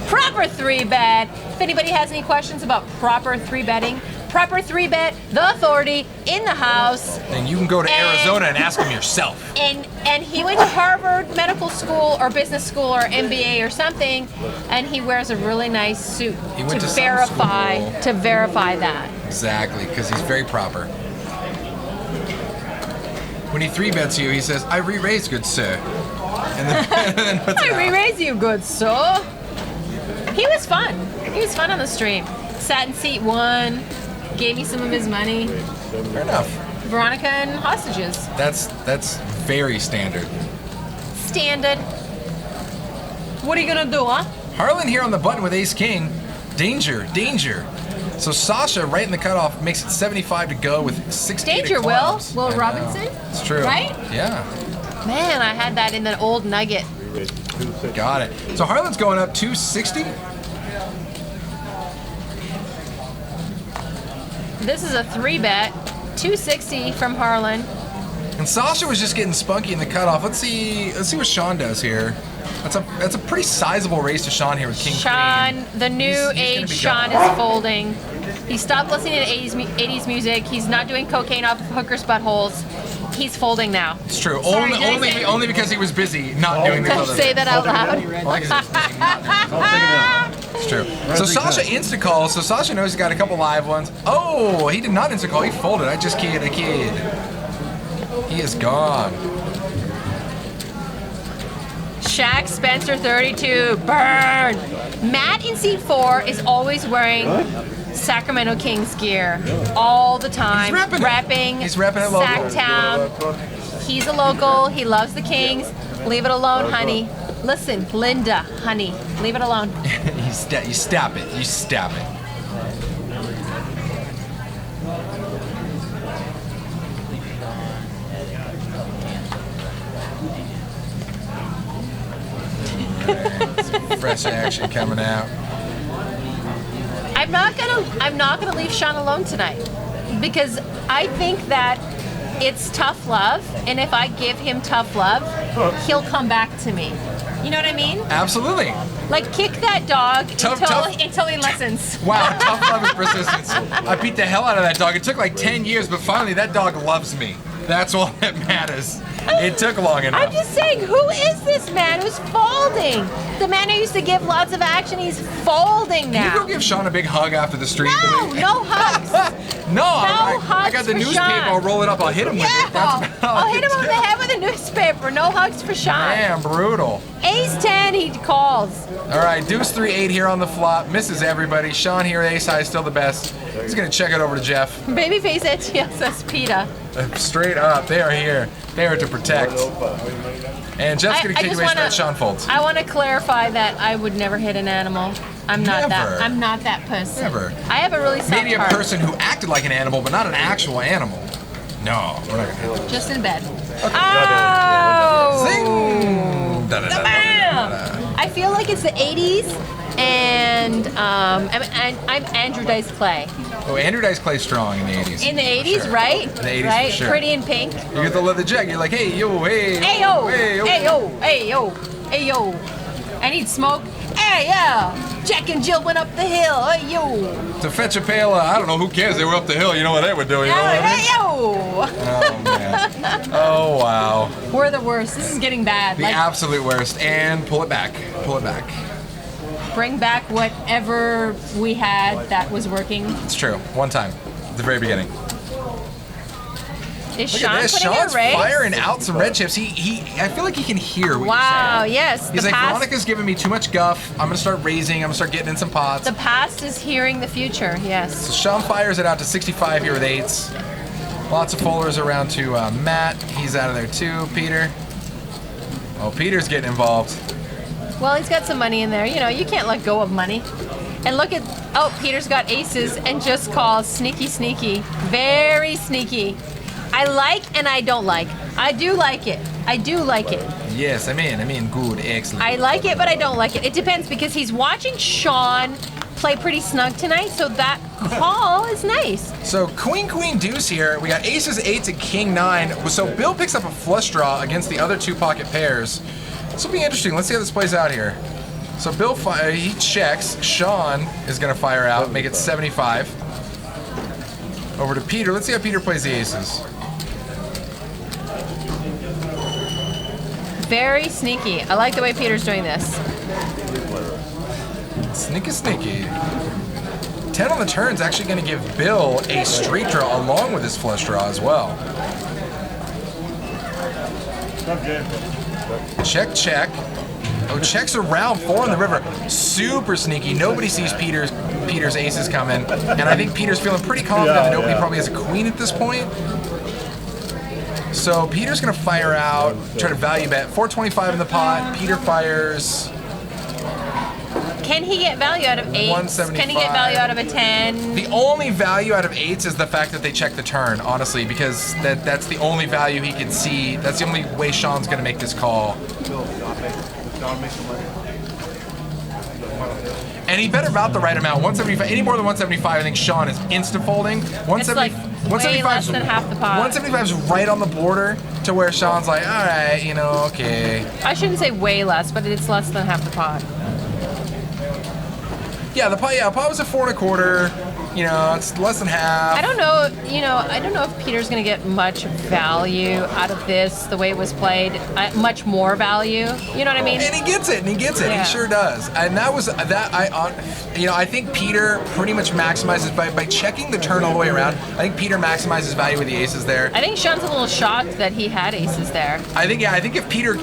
Proper 3-bet. If anybody has any questions about proper 3-betting, proper 3-bet, the authority in the house. And you can go to Arizona and ask him yourself. And he went to Harvard Medical School or business school or MBA or something, and he wears a really nice suit He went to some verify that. Exactly, because he's very proper. When he 3-bets you, he says, "I re-raise, good sir," and then puts it I out. re-raise you, good sir. He was fun. He was fun on the stream. Sat in seat 1, gave me some of his money. Fair enough. Veronica and hostages. That's very standard. Standard. What are you gonna do, huh? Harlan here on the button with Ace King. Danger, danger. So Sasha right in the cutoff makes it 75 to go with 60 Danger, clubs. Will I know. Robinson? It's true. Right? Yeah. Man, I had that in the old Nugget. Got it. So Harlan's going up 260. This is a 3-bet. 260 from Harlan. And Sasha was just getting spunky in the cutoff. Let's see what Sean does here. That's a pretty sizable race to Sean here with King Sean, Queen. the new He's age gonna be Sean gone. is folding. He stopped listening to 80s music. He's not doing cocaine off of hookers' buttholes. He's folding now. It's true. Sorry, did I say- Only because he was busy not doing the Don't other. say that out loud. Only 'cause he was busy not doing It's true. So Sasha insta-calls, so Sasha knows he's got a couple live ones. Oh, he did not insta-call, he folded. I just keyed a kid. He is gone. Shaq Spencer 32, burn. Matt in seat 4 is always wearing Sacramento Kings gear all the time. He's repping it. He's repping it local. Sacktown. He's a local. He loves the Kings. Leave it alone, honey. Listen, Linda, honey, leave it alone. You stop it. You stop it. Fresh action coming out. I'm not gonna leave Sean alone tonight because I think that it's tough love, and if I give him tough love, he'll come back to me. You know what I mean? Absolutely. Like kick that dog Tough- until he listens. Wow, tough love and persistence. I beat the hell out of that dog. It took like 10 years, but finally that dog loves me. That's all that matters. It took long enough. I'm just saying, who is this man who's folding? The man who used to give lots of action, he's folding Can now. you go give Sean a big hug after the stream? No hugs. No, I hugs got the for newspaper. Sean. I'll roll it up. I'll hit him with it. That's about all I'll I hit can him on do. the head with a newspaper. No hugs for Sean. Damn, brutal. Ace 10, he calls. All right, deuce 3-8 here on the flop. Misses everybody. Sean here, ace high, still the best. He's gonna check it over to Jeff. Babyface says PETA. Straight up, they are here. They are to protect. And Jeff's gonna kick you away so that Sean folds. I want to clarify that I would never hit an animal. I'm not Never. that. I'm not that person. Never. I have a really soft Maybe a heart. person who acted like an animal, but not an actual animal. No, we're not gonna do that. Just in bed. Oh! Zing! Da-da-da-da-da-da. Bam! I feel like it's the 80s, and I'm Andrew Dice Clay. Oh, Andrew Dice Clay's strong in the 80s. In the 80s, Sure. right? In the 80s, for right? sure. Pretty in pink. You get the leather jacket, you're like, hey, yo, hey. Hey yo! Hey, yo. Hey yo! Hey yo! Hey yo! I need smoke. Hey yeah! Jack and Jill went up the hill. Hey yo! To fetch a pail, I don't know, who cares? They were up the hill, you know what they were doing, you know what I mean? Hey yo! Oh, man. Oh, wow. We're the worst. This is getting bad. The absolute worst. And pull it back. Pull it back. Bring back whatever we had that was working. It's true. One time. At the very beginning. Is Look Sean at this. putting Sean's in a raise? firing out some red chips. I feel like he can hear what Wow, you're saying. yes. He's the like, past, Veronica's giving me too much guff. I'm going to start raising. I'm going to start getting in some pots. the past is hearing the future, yes. So Sean fires it out to 65 here with eights. Lots of folders around to Matt. He's out of there too. Peter. Oh, Peter's getting involved. Well, he's got some money in there. You know, you can't let go of money. And look at, oh, Peter's got aces and just calls sneaky, sneaky. Very sneaky. I like and I don't like. I do like it. I do like it. Yes, I'm in. Good, excellent. I like it, but I don't like it. It depends because he's watching Sean play pretty snug tonight, so that call is nice. So queen, deuce here. We got aces, eights, and king nine. So Bill picks up a flush draw against the other two pocket pairs. This will be interesting. Let's see how this plays out here. So Bill, he checks. Sean is going to fire out, make it 75. Over to Peter. Let's see how Peter plays the aces. Very sneaky. I like the way Peter's doing this. Sneaky, sneaky. 10 on the turn's actually going to give Bill a straight draw along with his flush draw as well. Check, check. Oh, checks around 4 on the river. Super sneaky. Nobody sees Peter's aces coming. And I think Peter's feeling pretty confident that nobody probably has a queen at this point. So Peter's going to fire out, try to value bet. 425 in the pot. Peter fires. Can he get value out of 8? 175. Can he get value out of a 10? The only value out of 8s is the fact that they check the turn, honestly, because that's the only value he can see. That's the only way Sean's going to make this call. And he better about the right amount. 175, any more than 175, I think Sean is instant folding. It's like way less than half the pot. 175 is right on the border to where Sean's like, all right, you know, okay. I shouldn't say way less, but it's less than half the pot. Yeah, the pot was a 4 1/4. You know, it's less than half. I don't know, I don't know if Peter's going to get much value out of this, the way it was played. Much more value. You know what I mean? And he gets it, Yeah. He sure does. And that was that. I think Peter pretty much maximizes by checking the turn all the way around. I think Peter maximizes value with the aces there. I think Sean's a little shocked that he had aces there. I think if Peter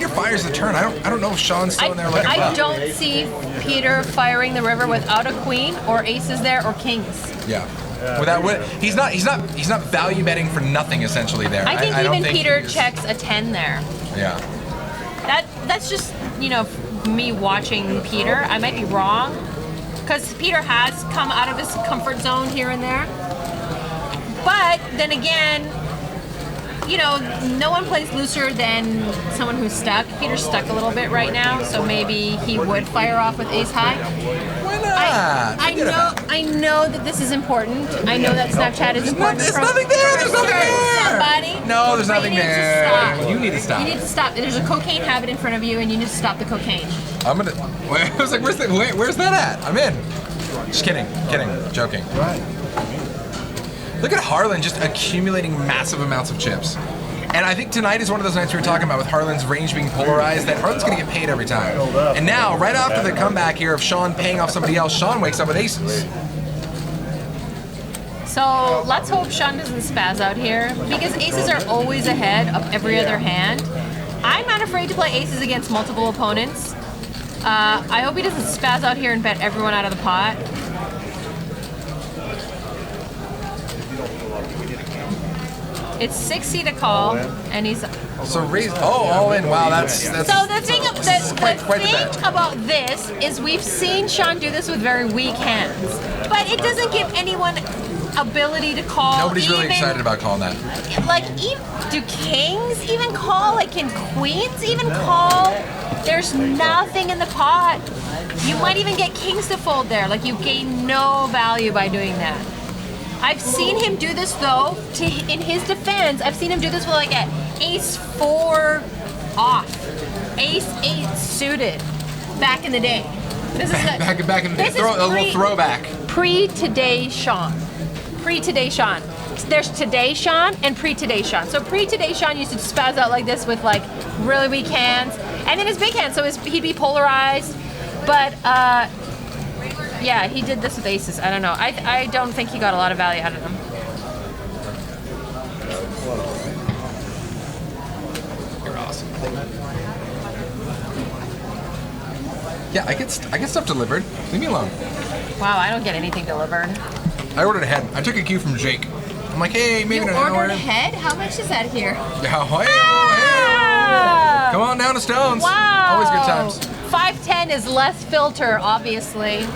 fires the turn, I don't know if Sean's still in there looking I up. don't see Peter firing the river without a queen or aces there or kings. Yeah. He's not value betting for nothing essentially there. I think don't even think Peter he is. checks a 10 there. Yeah. That's just, me watching Peter. I might be wrong, because Peter has come out of his comfort zone here and there. But then again, no one plays looser than someone who's stuck. Peter's stuck a little bit right now, so maybe he would fire off with ace high. Why not? I know that this is important. I know that Snapchat is important. There's nothing there. There's nothing there. Somebody. No, there's But nothing you need to there. stop. You need to stop. You need to stop. There's a cocaine habit in front of you, and you need to stop the cocaine. I was like, where's that at? I'm in. Just kidding, joking. Look at Harlan just accumulating massive amounts of chips. And I think tonight is one of those nights we were talking about with Harlan's range being polarized, that Harlan's going to get paid every time. And now, right after the comeback here of Sean paying off somebody else, Sean wakes up with aces. So let's hope Sean doesn't spaz out here, because aces are always ahead of every other hand. I'm not afraid to play aces against multiple opponents. I hope he doesn't spaz out here and bet everyone out of the pot. It's 60 to call, and he's... So raise, all in. Wow, that's So the thing, about this is we've seen Sean do this with very weak hands, but it doesn't give anyone ability to call. Nobody's really excited about calling that. Like, do kings even call? Like, can queens even call? There's nothing in the pot. You might even get kings to fold there. Like, you gain no value by doing that. I've seen him do this though, in his defense, I've seen him do this with like an ace-4 off, ace-8 suited back in the day. This is back in the day, a little throwback. Pre-today Sean. Pre-today Sean. There's today Sean and pre-today Sean. So pre-today Sean used to spaz out like this with like really weak hands, and then his big hands, so he'd be polarized. But yeah, he did this with aces. I don't know. I don't think he got a lot of value out of them. You're awesome. Yeah, I get stuff delivered. Leave me alone. Wow, I don't get anything delivered. I ordered ahead. I took a cue from Jake. I'm like, hey, maybe You ordered ahead? How much is that here? Yeah, hey. Come on down to Stones. Wow. Always good times. 510 is less filter, obviously.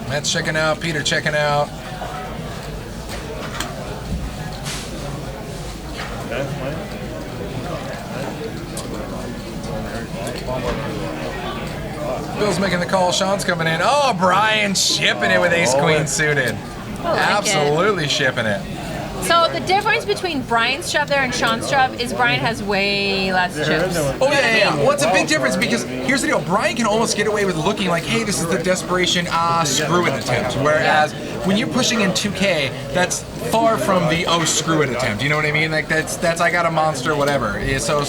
Matt's checking out. Peter checking out. Bill's making the call. Sean's coming in. Oh, Brian shipping it with ace-queen suited. Absolutely shipping it. So the difference between Brian's shove there and Sean's shove is Brian has way less chips. Oh yeah. Well, it's a big difference because here's the deal. Brian can almost get away with looking like, hey, this is the desperation, screw it attempt. Whereas when you're pushing in 2K, that's far from the screw it attempt. You know what I mean? Like that's I got a monster, whatever. Yeah, so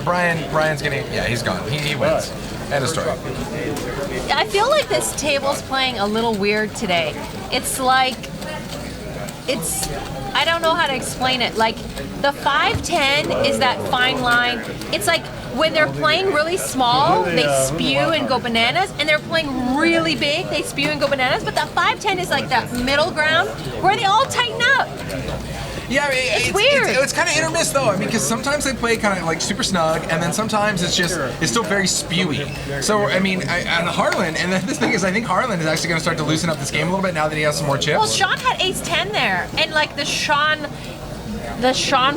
Brian's gonna, he's gone. He wins. End of story. I feel like this table's playing a little weird today. It's like, I don't know how to explain it. Like, the 5-10 is that fine line. It's like when they're playing really small, they spew and go bananas, and they're playing really big, they spew and go bananas. But that 5-10 is like that middle ground where they all tighten up. Yeah, I mean, it's weird. It's kind of hit or miss though. I mean, because sometimes they play kind of like super snug, and then sometimes it's still very spewy. So I mean, and Harlan, and the thing is, I think Harlan is actually going to start to loosen up this game a little bit now that he has some more chips. Well, Sean had ace-10 there, and like the Sean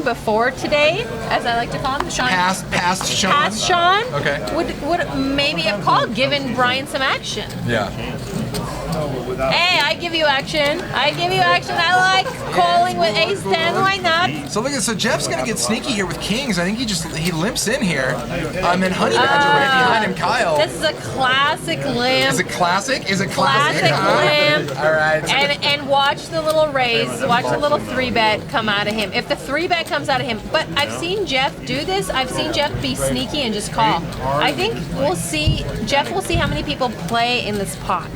before today, as I like to call him, Sean. Past Sean. Past Sean. Okay. Would maybe have called, given Brian some action. Yeah. Hey, I give you action. I like calling with ace-10. Why not? So look at Jeff's gonna get sneaky here with kings. I think he limps in here. And Honey Badger right behind him, Kyle. This is a classic limp. Is it classic? Classic limp. All right. And watch the little raise. Watch the little 3-bet come out of him. If the 3-bet comes out of him, but I've seen Jeff do this. I've seen Jeff be sneaky and just call. I think we'll see. Jeff will see how many people play in this pot.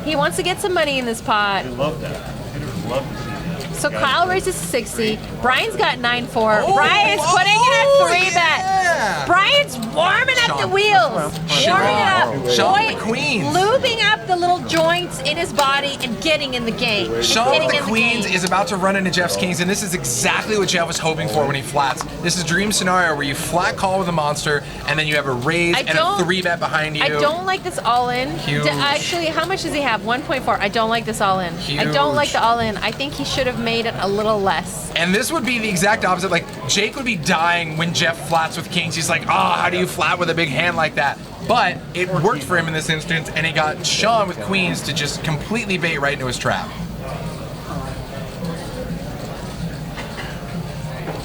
He wants to get some money in this pot. I love that. Hitters love to see that. So Kyle raises 60. Brian's got 9-4. Brian's putting in a 3-bet. Yeah. Brian's warming up the wheels. Warming it up. Sean with the queens. Lubing up the little joints in his body and getting in the game. Sean with the queens is about to run into Jeff's kings, and this is exactly what Jeff was hoping for when he flats. This is a dream scenario where you flat call with a monster, and then you have a raise and a 3-bet behind you. I don't like this all-in. Huge. Actually, how much does he have? 1.4. I don't like this all-in. Huge. I don't like the all-in. I think he should have made it a little less. And this would be the exact opposite. Like, Jake would be dying when Jeff flats with kings. He's like, oh, how do you flat with a big hand like that? But it worked for him in this instance, and he got Sean with queens to just completely bait right into his trap.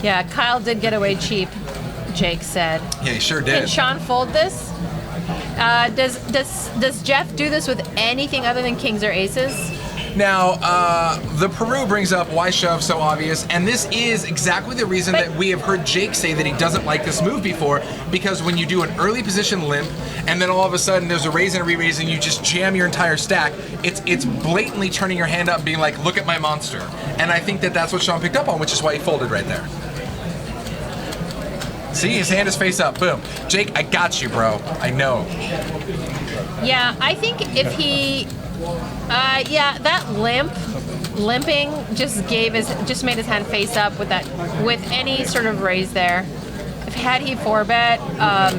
Yeah, Kyle did get away cheap, Jake said. Yeah, he sure did. Can Sean fold this? Does Jeff do this with anything other than kings or aces? Now, the Peru brings up why shove so obvious, and this is exactly the reason that we have heard Jake say that he doesn't like this move before, because when you do an early position limp, and then all of a sudden there's a raise and a re-raise and you just jam your entire stack, it's blatantly turning your hand up and being like, look at my monster. And I think that that's what Sean picked up on, which is why he folded right there. See, his hand is face up, boom. Jake, I got you, bro, I know. Yeah, I think if he... that limping just made his hand face up with any sort of raise there. If had he 4-bet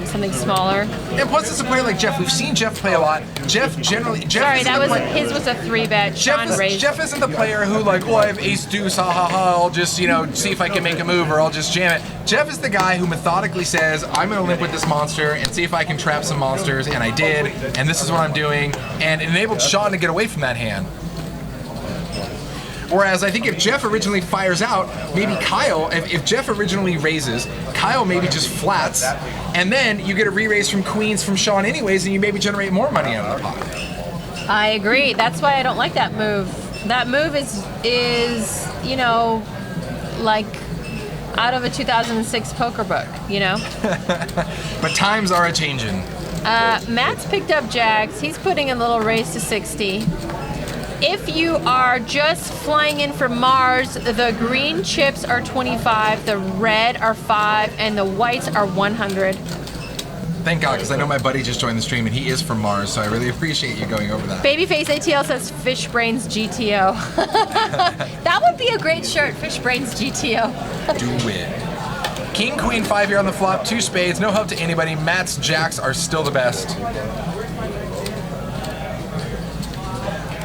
something smaller. And plus, it's a player like Jeff. We've seen Jeff play a lot. Jeff his was a 3-bet. Jeff isn't the player who like, I have ace deuce, ha ha ha. I'll just see if I can make a move or I'll just jam it. Jeff is the guy who methodically says, I'm gonna limp with this monster and see if I can trap some monsters, and I did, and this is what I'm doing, and it enabled Sean to get away from that hand. Whereas I think if Jeff originally fires out, maybe Kyle, if Jeff originally raises, Kyle maybe just flats, and then you get a re-raise from queens from Sean anyways, and you maybe generate more money out of the pot. I agree. That's why I don't like that move. That move is like out of a 2006 poker book, But times are a-changin'. Matt's picked up jacks. He's putting a little raise to 60. If you are just flying in for Mars, the green chips are 25, the red are 5, and the whites are 100. Thank God, because I know my buddy just joined the stream and he is from Mars, so I really appreciate you going over that. Babyface ATL says Fish Brains GTO. That would be a great shirt, Fish Brains GTO. Do it. King, Queen, 5 here on the flop, 2 spades, no help to anybody. Matt's jacks are still the best.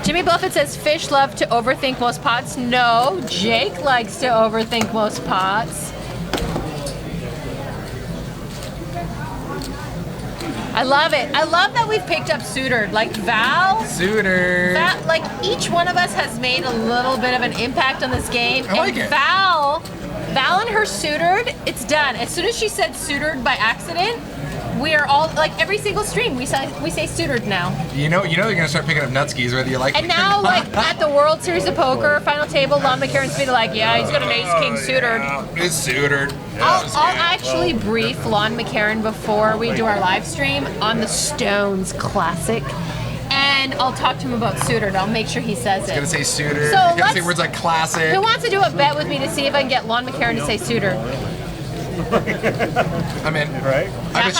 Jimmy Buffett says fish love to overthink most pots. No, Jake likes to overthink most pots. I love it. I love that we've picked up suitored. Like Val. Suitored. Like each one of us has made a little bit of an impact on this game. I like it. Val and her suitored, it's done. As soon as she said suitored by accident, we are all, like every single stream, we say suitored now. You know you're gonna start picking up nutskis whether you like it. And now, like at the World Series of Poker final table, Lon McCarron's be like, yeah, he's got an ace king suitored. Yeah, it's suitored. I'll actually brief Lon McCarron before we do our live stream on the Stones Classic, and I'll talk to him about suitored. I'll make sure he says it. He's gonna say suitored. So He's gonna say words like classic. Who wants to do a bet with me to see if I can get Lon McCarron to say suitored? I'm in. Right? I bet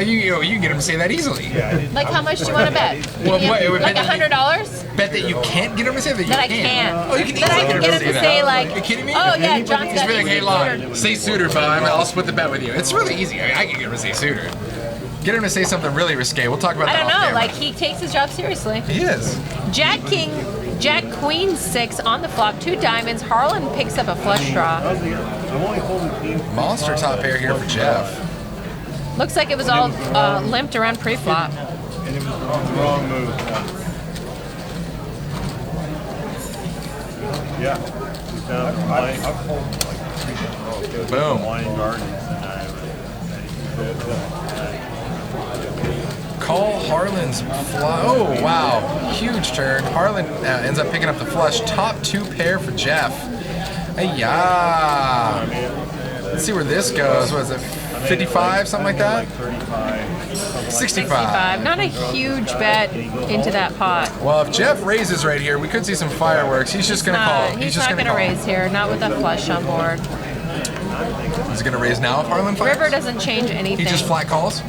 you can get him to say that easily. Like, how much do you want to bet? Well, like $100? Bet that you can't get him to say that you That I can. can. Oh, you can That I easily can get get him him to say that. like, Are you kidding me? oh yeah, John's He's got be like, hey, Lon, suitored. say suitored, but I'll split the bet with you. It's really easy. I can get him to say suitored. Get him to say something really risque. We'll talk about I that don't off know. camera. Like, he takes his job seriously. He is. Jack Queen 6 on the flop, 2 diamonds. Harlan picks up a flush draw. I'm only holding king. Monster top pair here for Jeff. Looks like it was all limped around pre-flop. And it was the wrong move. Yeah. He's down Boom. Wine gardens Call Harlan's flush. Oh, wow. Huge turn. Harlan ends up picking up the flush. Top 2 pair for Jeff. Hey-ya. Let's see where this goes. What is it? 55, something like that? 65. Not a huge bet into that pot. Well, if Jeff raises right here, we could see some fireworks. He's just going to call. He's not going to raise here, not with a flush on board. He's going to raise now if Harlan fires? River doesn't change anything. He just flat calls?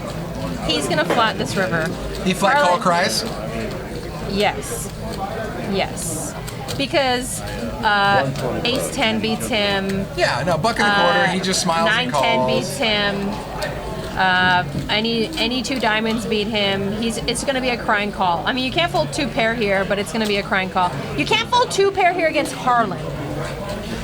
He's going to flat this river. He flat call cries? Yes. Yes. Because ace 10 beats him. Yeah, no, buck and a quarter. He just smiles and calls. 9-10 beats him. Any 2 diamonds beat him. It's going to be a crying call. I mean, you can't fold 2 pair here, but it's going to be a crying call. You can't fold 2 pair here against Harlan.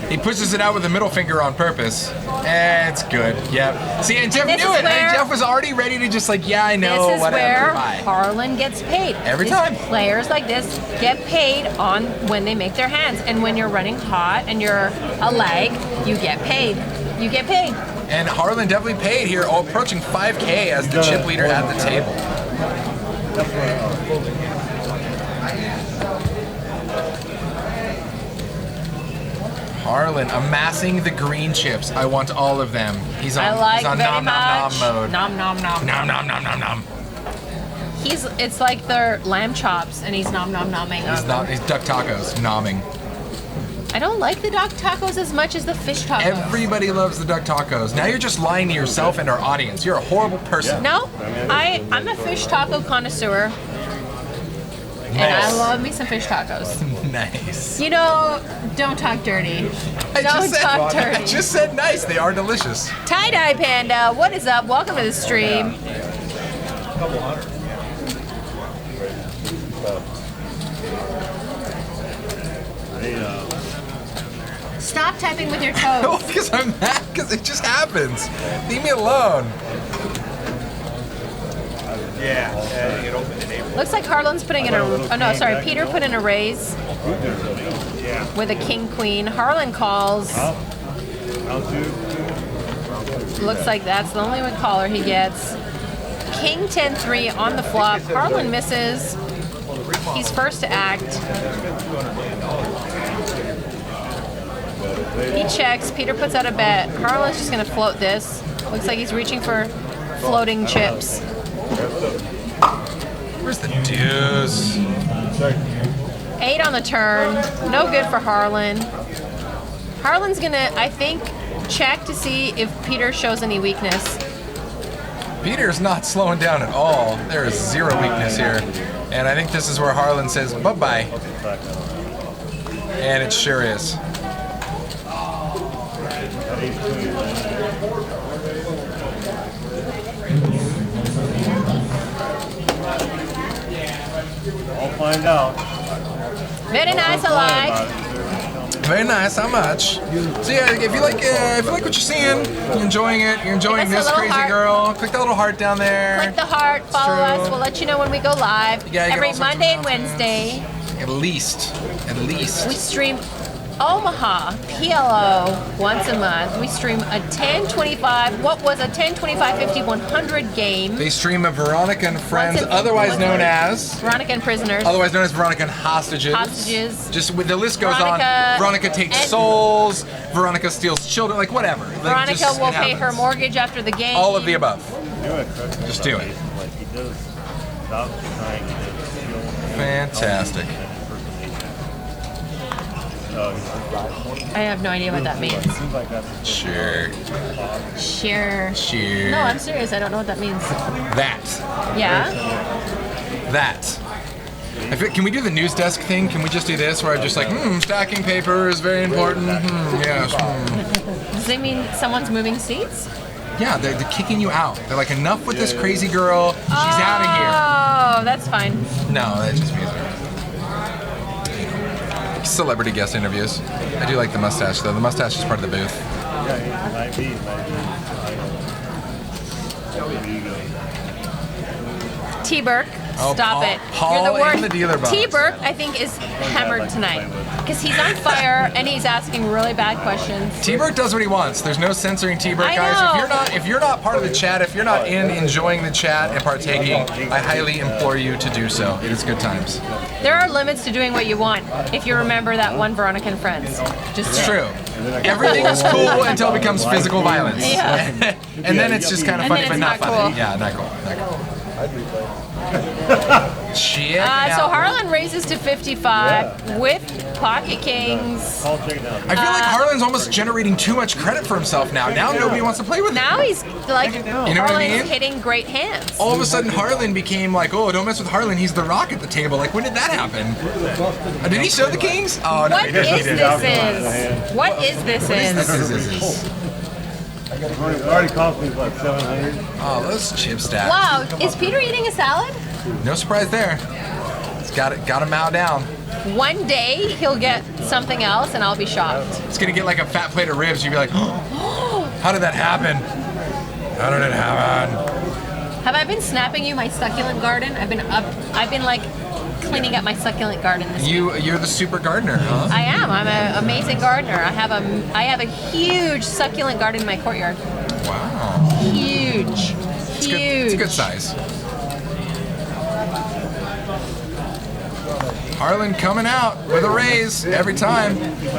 He pushes it out with the middle finger on purpose. It's good. Yep. See, and Jeff And knew it. And Jeff was already ready to just like, yeah, I know, This is whatever. where Bye. Harlan gets paid. Every time. Players like this get paid on when they make their hands. And when you're running hot and you're a leg, you get paid. You get paid. And Harlan definitely paid here, approaching 5K as the chip leader at the table. Harlan amassing the green chips. I want all of them. He's on, I like he's on very nom much. nom nom mode. Nom nom nom. Nom nom nom nom nom. It's like their lamb chops, and he's nom nom nomming. He's duck tacos, nomming. I don't like the duck tacos as much as the fish tacos. Everybody loves the duck tacos. Now you're just lying to yourself and our audience. You're a horrible person. No, I'm a fish taco connoisseur. And I love me some fish tacos. Nice. You know, don't talk dirty. Don't talk I dirty. just said nice. They are delicious. Tie-dye Panda, what is up? Welcome to the stream. Stop typing with your No, toes. because I'm mad. Because it just happens. Leave me alone. Looks like Harlan's putting in a. Oh no, sorry. Peter put in a raise with a king queen. Harlan calls. Looks like that's the only one caller he gets. King 10-3 on the flop. Harlan misses. He's first to act. He checks. Peter puts out a bet. Harlan's just gonna float this. Looks like he's reaching for floating chips. Where's the deuce? 8 on the turn. No good for Harlan. Harlan's gonna, I think, check to see if Peter shows any weakness. Peter's not slowing down at all. There is zero weakness here. And I think this is where Harlan says bye-bye. And it sure is. I'll find out. Very nice, I like. Very nice. How much? So yeah, if you like what you're seeing, you're enjoying it. You're enjoying Give us a this little crazy heart. girl. Click that little heart down there. Click the heart, follow true. us. We'll let you know when we go live. Yeah, you get every all sorts of Monday and announcements. Wednesday. At least. We stream Omaha PLO once a month. We stream a 10-25, what was a 10-25, 50, 100 game. They stream a Veronica and Friends, Once a- otherwise once known a- as Veronica and Prisoners. Veronica and Hostages. Hostages. Just with the list goes Veronica on. Veronica takes and- souls. Veronica steals children. Like whatever. Like, Veronica just- will it pay her happens. mortgage after the game. All of the above. Do it, Chris. Just do it. Like he does. Stop trying to steal. Fantastic. I have no idea what that means. Seems like that's Sure. Sure. Sure. No, I'm serious. I don't know what that means. That. Yeah? That. Can we do the news desk thing? Can we just do this where I'm just like, stacking paper is very important. Yes. Does it mean someone's moving seats? Yeah, they're kicking you out. They're like, enough with this crazy girl. She's out of here. Oh, that's fine. No, that just means celebrity guest interviews. I do like the mustache though. The mustache is part of the booth. yeah, might be. T. Burke, Oh, stop Paul- it. Paul You're the and worst. the dealer box. T. Burke, I think, is hammered tonight because he's on fire and he's asking really bad questions. T-Burke does what he wants. There's no censoring T-Burke, I guys. know. If you're not part of the chat, if you're not enjoying the chat and partaking, I highly implore you to do so. It is good times. There are limits to doing what you want if you remember that one Veronica and Friends. Just It's saying. true. Everything is cool until it becomes physical violence. Yeah. And then it's just kind of And funny, then but it's not not funny. cool. Yeah, not cool. Not cool. Shit. So Harlan raises to 55 with pocket kings. Call chicken out. I feel like Harlan's almost generating too much credit for himself now. Now nobody wants to play with him. Now he's like, You know what I Harlan's mean? hitting great hands. All of a sudden, Harlan became like, oh, don't mess with Harlan. He's the rock at the table. Like, when did that happen? Did he show the kings? Oh, no, What he didn't. is this? What is this? This is. Already cost me like 700. Oh, those chip stacks. Wow, is Peter eating a salad? No surprise there. It's got to mow down. One day he'll get something else and I'll be shocked. It's gonna get like a fat plate of ribs. You'd be like, oh, how did that happen? How did it happen? Have I been snapping you my succulent garden? I've been like cleaning up my succulent garden this week. You're the super gardener, huh? I am. I'm an amazing gardener. I have a huge succulent garden in my courtyard. Wow. Huge. It's good. It's a good size. Harlan coming out with a raise every time.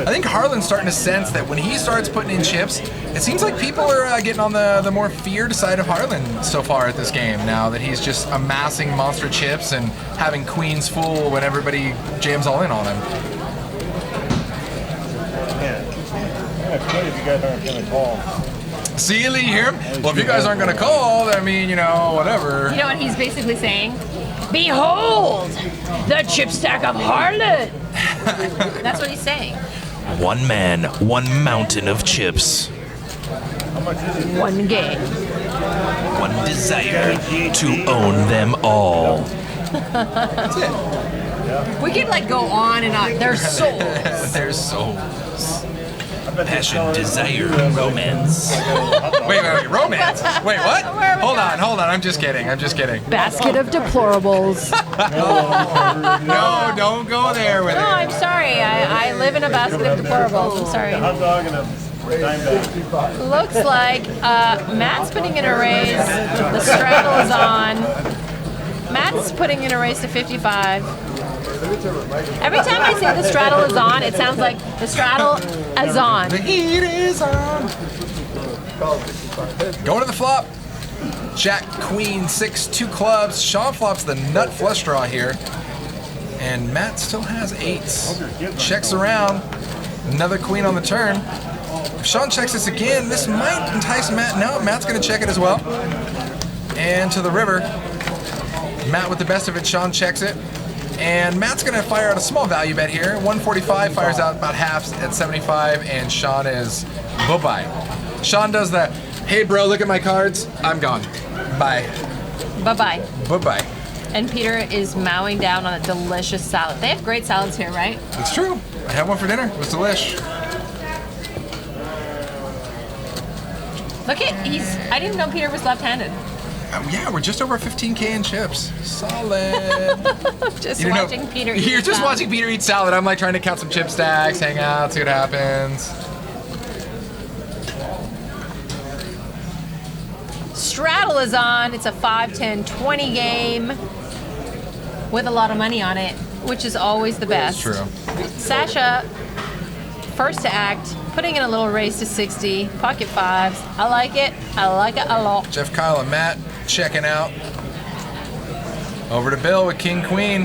I think Harlan's starting to sense that when he starts putting in chips, it seems like people are getting on the more feared side of Harlan so far at this game, now that he's just amassing monster chips and having queens full when everybody jams all in on him. If you guys aren't going to call. See, Lee, you hear him? Well, if you guys aren't going to call, I mean, you know, whatever. You know what he's basically saying? Behold, the chip stack of Harlan. That's what he's saying. One man, one mountain of chips. One game. One desire to own them all. That's it. We could like go on and on. Their souls. Their souls. Passion, desire, romance. Wait, romance? Wait, what? Hold on. I'm just kidding. Basket of deplorables. No, don't go there with No, it. I'm sorry. I live in a basket of deplorables. I'm sorry. Hot dog and a dime bag. Looks like Matt's putting in a raise. The straddle is on. Matt's putting in a raise to 55. Every time I say the straddle is on, it sounds like the straddle is on. The heat is on. Going to the flop. Jack, queen, 6, 2 clubs. Sean flops the nut flush draw here. And Matt still has 8s. Checks around. Another queen on the turn. If Sean checks this again, this might entice Matt. No, Matt's going to check it as well. And to the river. Matt with the best of it. Sean checks it. And Matt's going to fire out a small value bet here. 145 fires out about half at 75, and Sean is bye-bye. Sean does the, hey bro, look at my cards. I'm gone. Bye. Bye-bye. Bye-bye. And Peter is mowing down on a delicious salad. They have great salads here, right? It's true. I had one for dinner. It was delish. Look at, I didn't know Peter was left-handed. Yeah, we're just over 15K in chips. Solid. Just You know, watching Peter eat You're just salad. watching Peter eat salad. I'm like trying to count some chip stacks, hang out, see what happens. Straddle is on. It's a 5, 10, 20 game with a lot of money on it, which is always the best. True. Sasha, first to act, putting in a little raise to 60, pocket 5s. I like it a lot. Jeff, Kyle, and Matt checking out. Over to Bill with King Queen.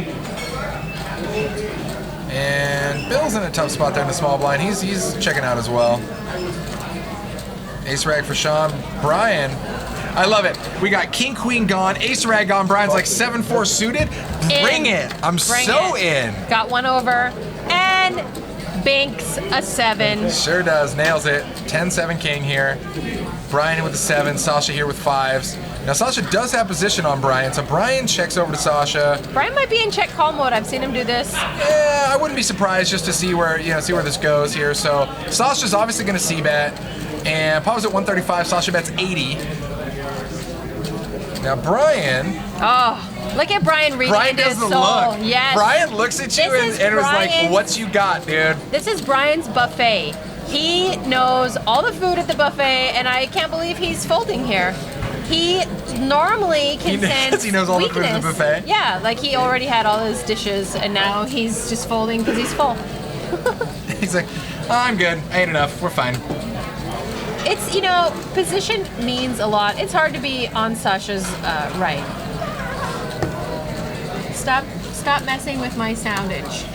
And Bill's in a tough spot there in the small blind. He's checking out as well. Ace rag for Sean. Brian. I love it. We got King Queen gone, Ace rag gone. Brian's like 7-4 suited. Bring it. I'm so in. Got one over. And banks a 7. Sure does. Nails it. 10-7 King here. Brian with the 7. Sasha here with 5s. Now Sasha does have position on Brian, so Brian checks over to Sasha. Brian might be in check call mode. I've seen him do this. Yeah, I wouldn't be surprised just to see where this goes here. So Sasha's obviously going to c-bet, and Paul's at 135. Sasha bets 80. Now Brian. Oh, look at Brian reading Brian into does his the soul. look. Yes. Brian looks at you and was like, Brian's- "What's you got, dude?" This is Brian's buffet. He knows all the food at the buffet, and I can't believe he's folding here. He normally can sense he knows all the food at the weakness. buffet? Yeah, like he already had all his dishes, and now he's just folding because he's full. He's like, "I'm good. I ate enough. We're fine." It's, position means a lot. It's hard to be on Sasha's right. Stop messing with my soundage.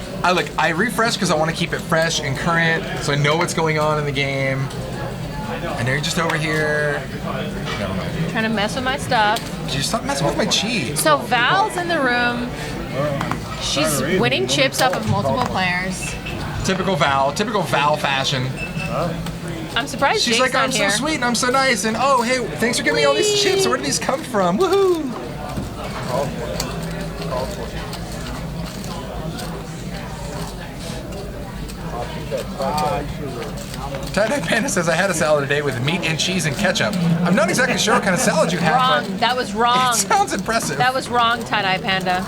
I refresh because I want to keep it fresh and current, so I know what's going on in the game. And you're just over here. Never mind. Trying to mess with my stuff. You stop messing with my cheese. So Val's in the room. She's winning chips off of multiple players. Typical Val fashion. I'm surprised She's Jake's like, not I'm here. so sweet and I'm so nice, and oh, hey, thanks for giving me all these chips. Where do these come from? Woohoo! Tie-Dye Panda says, I had a salad today with meat and cheese and ketchup. I'm not exactly sure what kind of salad you had, Wrong. but That was wrong. it sounds impressive. That was wrong, Tie-Dye Panda.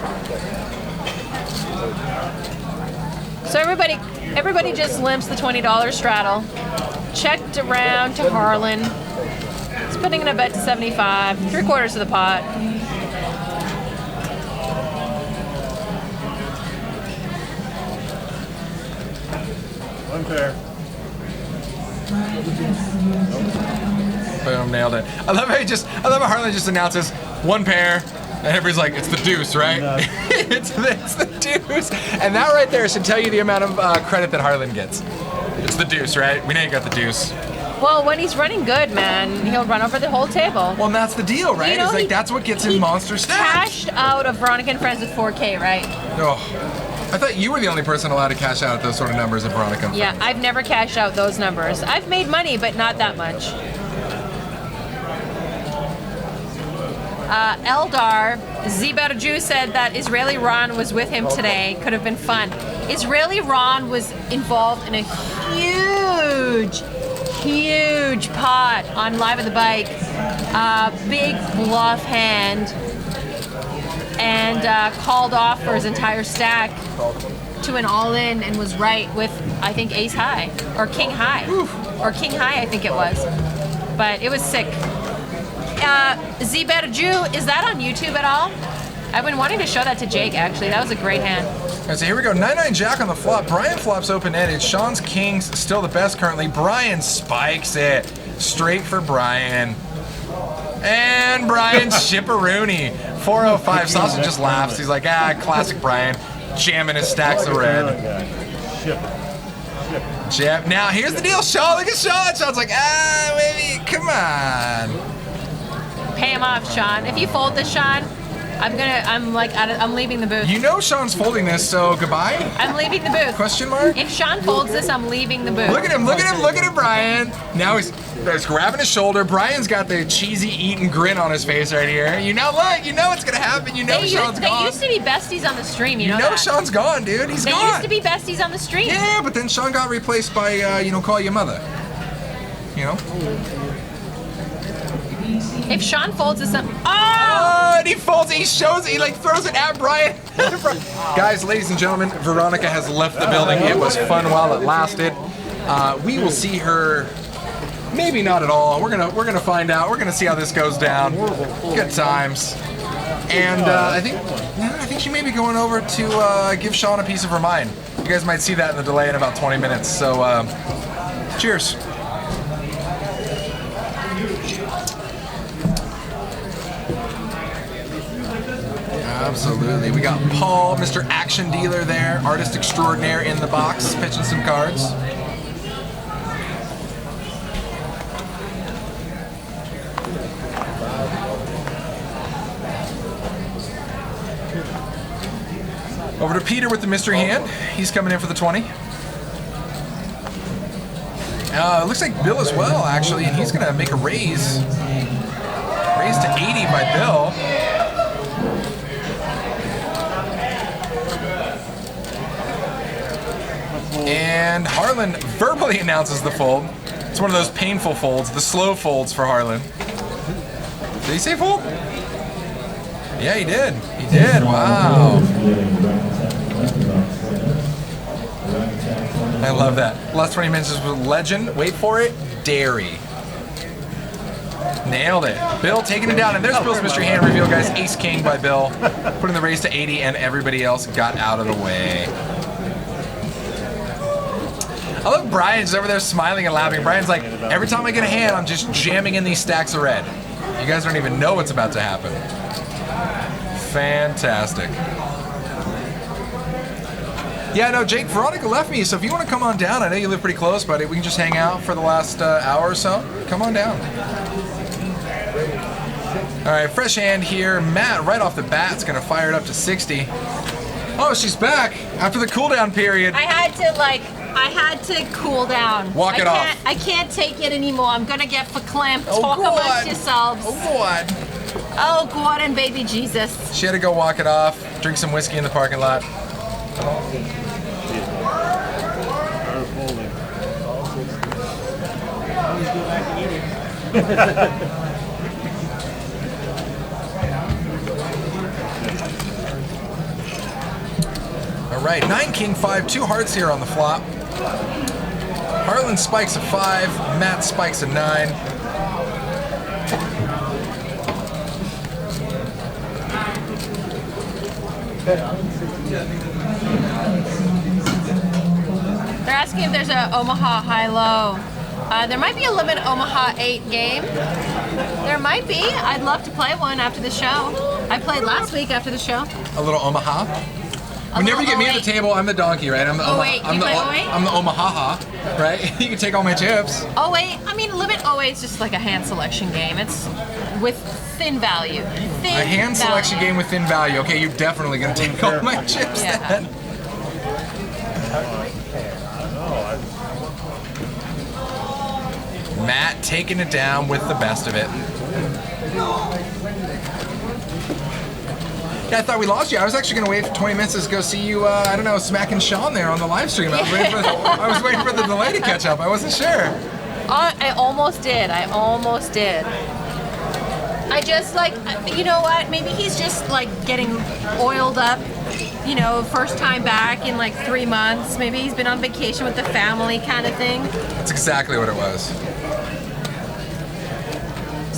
So everybody just limps the $20 straddle. Checked around to Harlan. He's putting in a bet to 75, 3/4 of the pot. One pair. Boom, nailed it. I love how Harlan just announces one pair, and everybody's like, it's the deuce, right? No. it's the deuce. And that right there should tell you the amount of credit that Harlan gets. It's the deuce, right? We know you got the deuce. Well, when he's running good, man, he'll run over the whole table. Well, and that's the deal, right? You know, it's like that's what gets him monster stacks. Cashed out of Veronica and Friends with 4K, right? Oh, I thought you were the only person allowed to cash out at those sort of numbers at Veronica. and Yeah, Friends. I've never cashed out those numbers. I've made money, but not that much. Eldar, Ziberju said that Israeli Ron was with him today. Could have been fun. Israeli Ron was involved in a huge pot on Live at the Bike. Big bluff hand. And called off for his entire stack to an all-in and was right with, I think, ace high or king high. Or king high, I think it was. But it was sick. Ziberju, is that on YouTube at all? I've been wanting to show that to Jake, actually. That was a great hand. And so here we go, 9-9 Jack on the flop. Brian flops open-ended. Sean's King's still the best currently. Brian spikes it. Straight for Brian. And Brian Shipperoonie. 405. Sausage just laughs. He's like, classic Brian. Jamming his stacks of red. Jam. Now, here's the deal, Sean. Look at Sean. Sean's like, maybe, come on. Pay him off, Sean. If you fold this, Sean, I'm leaving the booth. You know Sean's folding this, so goodbye? I'm leaving the booth. Question mark? If Sean folds this, I'm leaving the booth. Look at him, look at him, look at him, Brian. Now he's grabbing his shoulder. Brian's got the cheesy eating grin on his face right here. You know, look, you know what's gonna happen. You know Sean's gone. They used to be besties on the stream, you know that. Sean's gone, dude. He's gone. They used to be besties on the stream. Yeah, but then Sean got replaced by, call your mother. You know? If Sean folds this up, and he folds it, he throws it at Brian. Guys, ladies and gentlemen, Veronica has left the building. It was fun while it lasted. We will see her, maybe not at all. We're gonna find out. We're gonna see how this goes down. Good times. And I think she may be going over to give Sean a piece of her mind. You guys might see that in the delay in about 20 minutes. So, cheers. Absolutely. We got Paul, Mr. Action Dealer there, artist extraordinaire in the box, pitching some cards. Over to Peter with the mystery hand. He's coming in for the 20. Looks like Bill as well, actually, and he's going to make a raise. Raise to 80 by Bill. And Harlan verbally announces the fold. It's one of those painful folds, the slow folds for Harlan. Did he say fold? Yeah, he did. He did. Wow. I love that. Last 20 minutes was legend. Wait for it. Dairy. Nailed it. Bill taking it down. And there's Bill's mystery hand reveal, guys. Ace King by Bill. Putting the raise to 80, and everybody else got out of the way. I love Brian's over there smiling and laughing. Brian's like, every time I get a hand, I'm just jamming in these stacks of red. You guys don't even know what's about to happen. Fantastic. Yeah, no, Jake, Veronica left me, so if you want to come on down, I know you live pretty close, buddy. We can just hang out for the last hour or so. Come on down. All right, fresh hand here. Matt, right off the bat, is going to fire it up to 60. Oh, she's back after the cooldown period. I had to cool down. Walk it off. I can't take it anymore. I'm gonna get verklempt. Oh, Talk God. amongst yourselves. Oh, God. Oh, God and baby Jesus. She had to go walk it off, drink some whiskey in the parking lot. All right, 9 King 5, 2 hearts here on the flop. Harlan spikes a 5, Matt spikes a 9. They're asking if there's a Omaha high-low. There might be a limit Omaha 8 game. There might be. I'd love to play one after the show. I played last week after the show. A little Omaha. Whenever you get me at the table, I'm the donkey, right? I'm the I'm the Omaha, right? You can take all my chips. Oh wait, I mean limit 08 is just like a hand selection game. It's with thin value. A hand selection game with thin value. Okay, you're definitely gonna take all my chips then. Matt taking it down with the best of it. Yeah, I thought we lost you. I was actually going to wait for 20 minutes to go see you, I don't know, smacking Sean there on the live stream. I was waiting for the delay to catch up. I wasn't sure. I almost did. I just like, you know what? Maybe he's just like getting oiled up, you know, first time back in like 3 months. Maybe he's been on vacation with the family kind of thing. That's exactly what it was.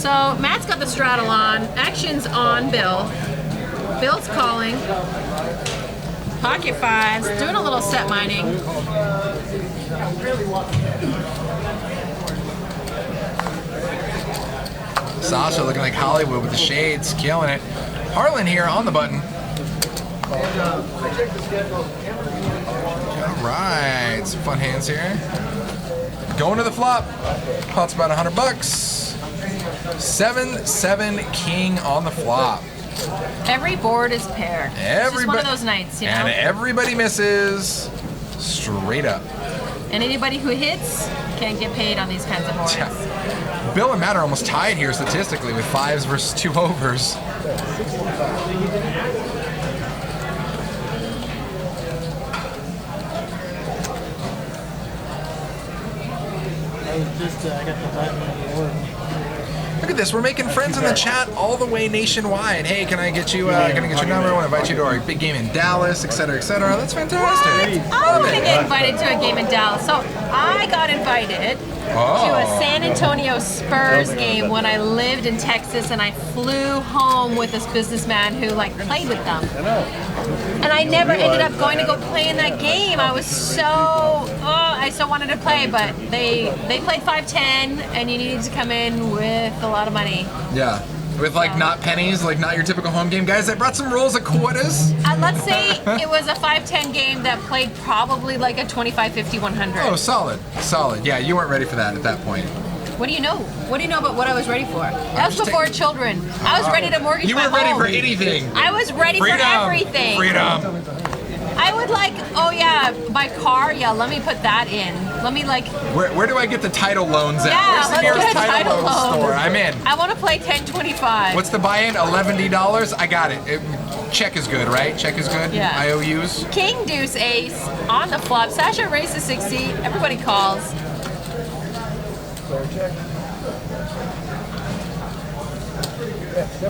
So Matt's got the straddle on. Action's on Bill. Bill's calling. Pocket fives. Doing a little set mining. Sasha looking like Hollywood with the shades, killing it. Harlan here on the button. All right, some fun hands here. Going to the flop. Pot's about $100. 7-7 king on the flop. Every board is paired. It's just one of those nights, you know. And everybody misses straight up. And anybody who hits can't get paid on these kinds of boards. Yeah. Bill and Matt are almost tied here statistically with 5s versus 2 overs. I got the button on the board. Look at this, we're making friends in the chat all the way nationwide. Hey, can I get you, can I get your number? I want to invite you to our big game in Dallas, etc., etc. That's fantastic. I'm going to get invited to a game in Dallas. So I got invited to a San Antonio Spurs game when I lived in Texas, and I flew home with this businessman who like played with them. And I never ended up going to go play in that game. I was I so wanted to play, but they played 5-10, and you needed to come in with a lot of money. Yeah. With like not pennies, like not your typical home game. Guys, I brought some rolls of quarters. Let's say it was a 5-10 game that played probably like a 25, 50, 100. Oh, solid. Solid. Yeah, you weren't ready for that at that point. What do you know? What do you know about what I was ready for? That was before children. I was ready to mortgage You my were ready home. for anything. I was ready for everything. Freedom. I would like, oh yeah, my car, yeah, let me put that in. Let me like... Where do I get the title loans at? Yeah, Where's the let's nearest get a title loan loan. store? I'm in. I want to play 1025. What's the buy-in? $11? I got it. Check is good, right? Check is good? Yeah. IOUs? King, deuce, ace, on the flop. Sasha raises 60. Everybody calls.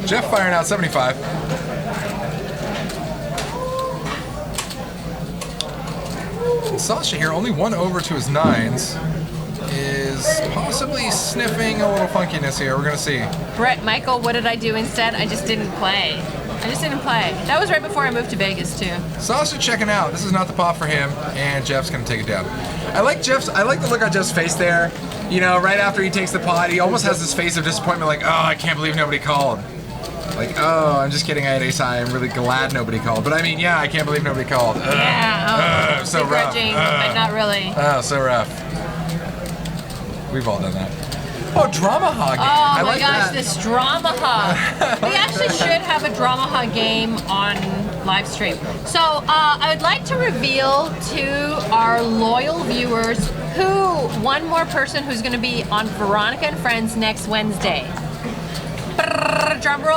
Jeff firing out 75. And Sasha here, only 1 over to his 9s, is possibly sniffing a little funkiness here. We're going to see. Brett, Michael, what did I do instead? I just didn't play. That was right before I moved to Vegas, too. Sasha checking out. This is not the pot for him, and Jeff's going to take it down. I like the look on Jeff's face there. You know, right after he takes the pot, he almost has this face of disappointment, like, oh, I can't believe nobody called. Like, oh, I'm just kidding, I had ace high. I'm really glad nobody called. But I mean, yeah, I can't believe nobody called. Yeah, so rough. but not really. Oh, so rough. We've all done that. Oh, drama hog. Oh my gosh, this drama hog. We actually should have a drama hog game on live stream. So I would like to reveal to our loyal viewers one more person who's going to be on Veronica and Friends next Wednesday. Drum roll.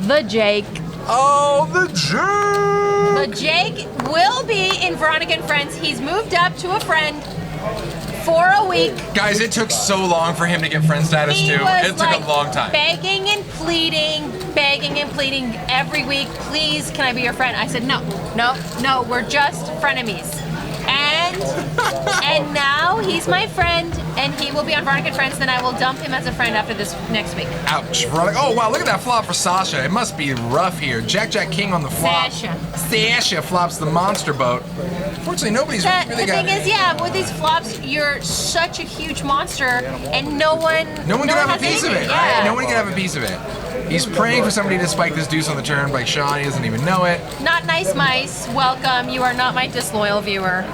The Jake. Oh, the Jake. The Jake will be in Veronica and Friends. He's moved up to a friend for a week. Guys, it took so long for him to get friend status too. It took a long time. Begging and pleading every week. Please, can I be your friend? I said no, we're just frenemies. And now he's my friend, and he will be on Veronica and Friends. Then I will dump him as a friend after this next week. Ouch. Veronica. Oh, wow, look at that flop for Sasha. It must be rough here. Jack King on the flop. Sasha flops the monster boat. Fortunately, nobody's really the got thing is, yeah, with these flops, you're such a huge monster, and no one can have a piece of it, yeah. right? No one can have a piece of it. He's praying for somebody to spike this deuce on the turn like Sean. He doesn't even know it. Not nice mice. Welcome. You are not my disloyal viewer.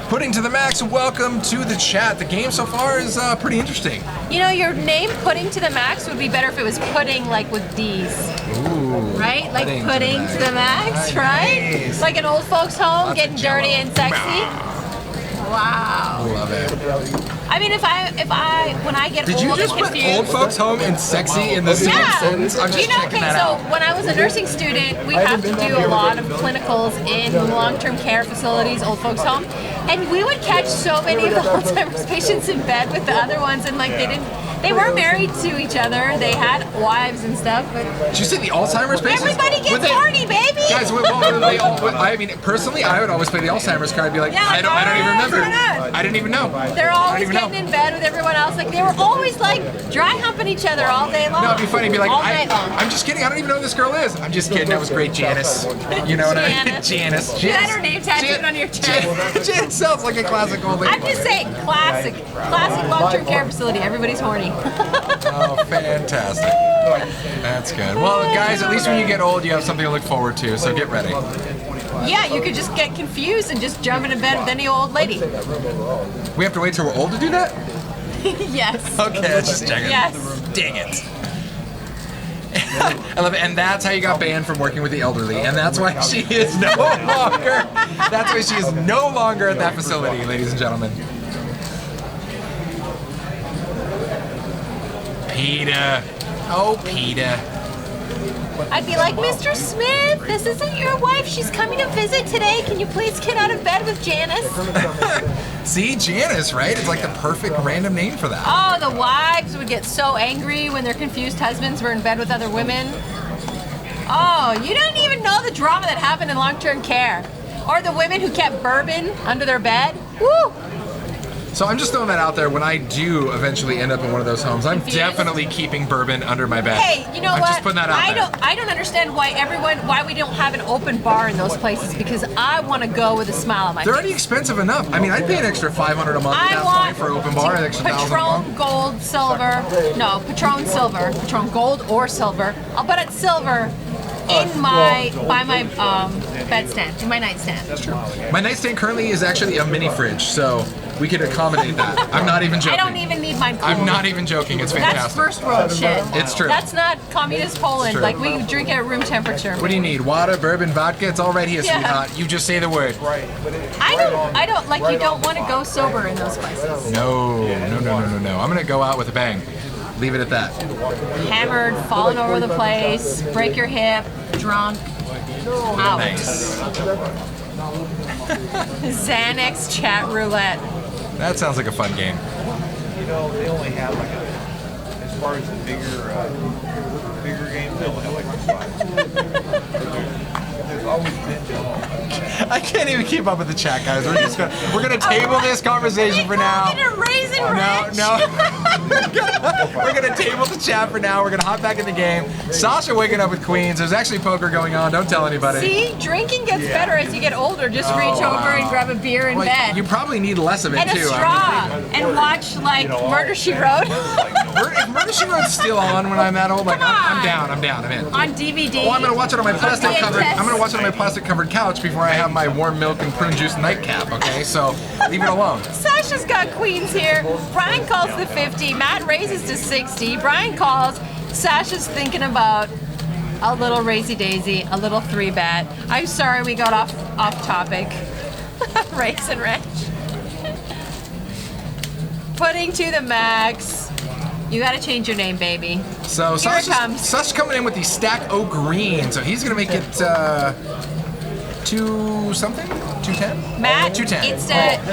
Pudding to the max, welcome to the chat. The game so far is pretty interesting. You know, your name Pudding to the Max would be better if it was pudding like with D's. Ooh. Right? Like pudding to the max, right? Nice. Like an old folks home, Lots getting of Jell-O. dirty and sexy. Wow. Love it. I mean, if I when I get Did old you just and put confused, old folks home and sexy in the same sentence? I'm just checking that out. So when I was a nursing student, we have to do a lot of clinicals in long-term care facilities, old folks home, and we would catch so many of the Alzheimer's patients in bed with the other ones, and like they weren't married to each other. They had wives and stuff. But Did you say the Alzheimer's patients? everybody gets horny, baby. Guys, I mean, personally, I would always play the Alzheimer's card and be like, Yeah, I don't even remember. why not? I didn't even know. They're I always don't even getting know. in bed with everyone else. Like they were always like dry humping each other all day long. No, it'd be funny. Be like, all night long. I'm just kidding. I don't even know who this girl is. I'm just kidding. That was great, Janice. You know what I mean? Janice. You had her name tattooed on your chest. Janice sounds like a classic old lady. I'm just saying, classic long-term care facility. Everybody's horny. Oh, fantastic. That's good. Well, guys, at least when you get old, you have something to look forward to, so get ready. Yeah, you could just get confused and just jump into bed with any old lady. We have to wait till we're old to do that? Yes. Okay, let's just check it. Yes. Dang it. I love it. And that's how you got banned from working with the elderly. And that's why she is no longer, that's why she is no longer at that facility, ladies and gentlemen. PETA. Oh, PETA. I'd be like, Mr. Smith, this isn't your wife. She's coming to visit today. Can you please get out of bed with Janice? See, Janice, right? It's like the perfect random name for that. Oh, the wives would get so angry when their confused husbands were in bed with other women. Oh, you didn't even know the drama that happened in long-term care. Or the women who kept bourbon under their bed. Woo! So I'm just throwing that out there. When I do eventually end up in one of those homes, I'm Confused? definitely keeping bourbon under my bed. Hey, you know I'm what? just putting that out there. I don't understand why we don't have an open bar in those places, because I want to go with a smile on my They're face. already expensive enough. I mean, I'd pay an extra $500 a month at that point for open bar, an extra $1,000 a Patron month. Gold, Silver. No, Patron Silver. Patron Gold or Silver. I'll put it silver in my bedstand, in my nightstand. That's true. My nightstand currently is actually a mini fridge, so we could accommodate that. I'm not even joking. I don't even need mine cooled. I'm not even joking. It's That's fantastic. first world shit. It's true. That's not communist Poland. true. Like, we drink at room temperature. What do you need? Water, bourbon, vodka? It's all right here, Yeah. sweetheart. You just say the word. I don't like, you don't want to go sober in those places. No. I'm gonna go out with a bang. Leave it at that. Hammered, falling over the place, break your hip, drunk, out. Nice. Xanax chat roulette. That sounds like a fun game. You know, they only have like as far as the bigger games, they only have like 5. There's always been. I can't even keep up with the chat, guys. We're gonna table this conversation for now. No. We're gonna table the chat for now. We're gonna hop back in the game. Sasha waking up with queens. There's actually poker going on. Don't tell anybody. See, drinking gets better as you get older. Just reach over and grab a beer in Well, bed. you probably need less of it And a too. straw. And watch, like, Murder, She Wrote. If Murder She Wrote's still on when I'm that old, like I'm down. I'm in. On DVD. Oh, I'm gonna watch it on my plastic covered. VHS. I'm gonna watch it on my plastic covered couch before I have my warm milk and prune juice nightcap. Okay, so leave it alone. Sasha's got queens here. Brian calls the 50. Matt raises to 60. Brian calls. Sasha's thinking about a little racy daisy, a little 3-bet. I'm sorry we got off topic. Race and ranch. Pudding to the max. You gotta change your name, baby. So Here it comes. Sasha's coming in with the stack O green, so he's gonna make it 2 something, 210. Matt, 210. it's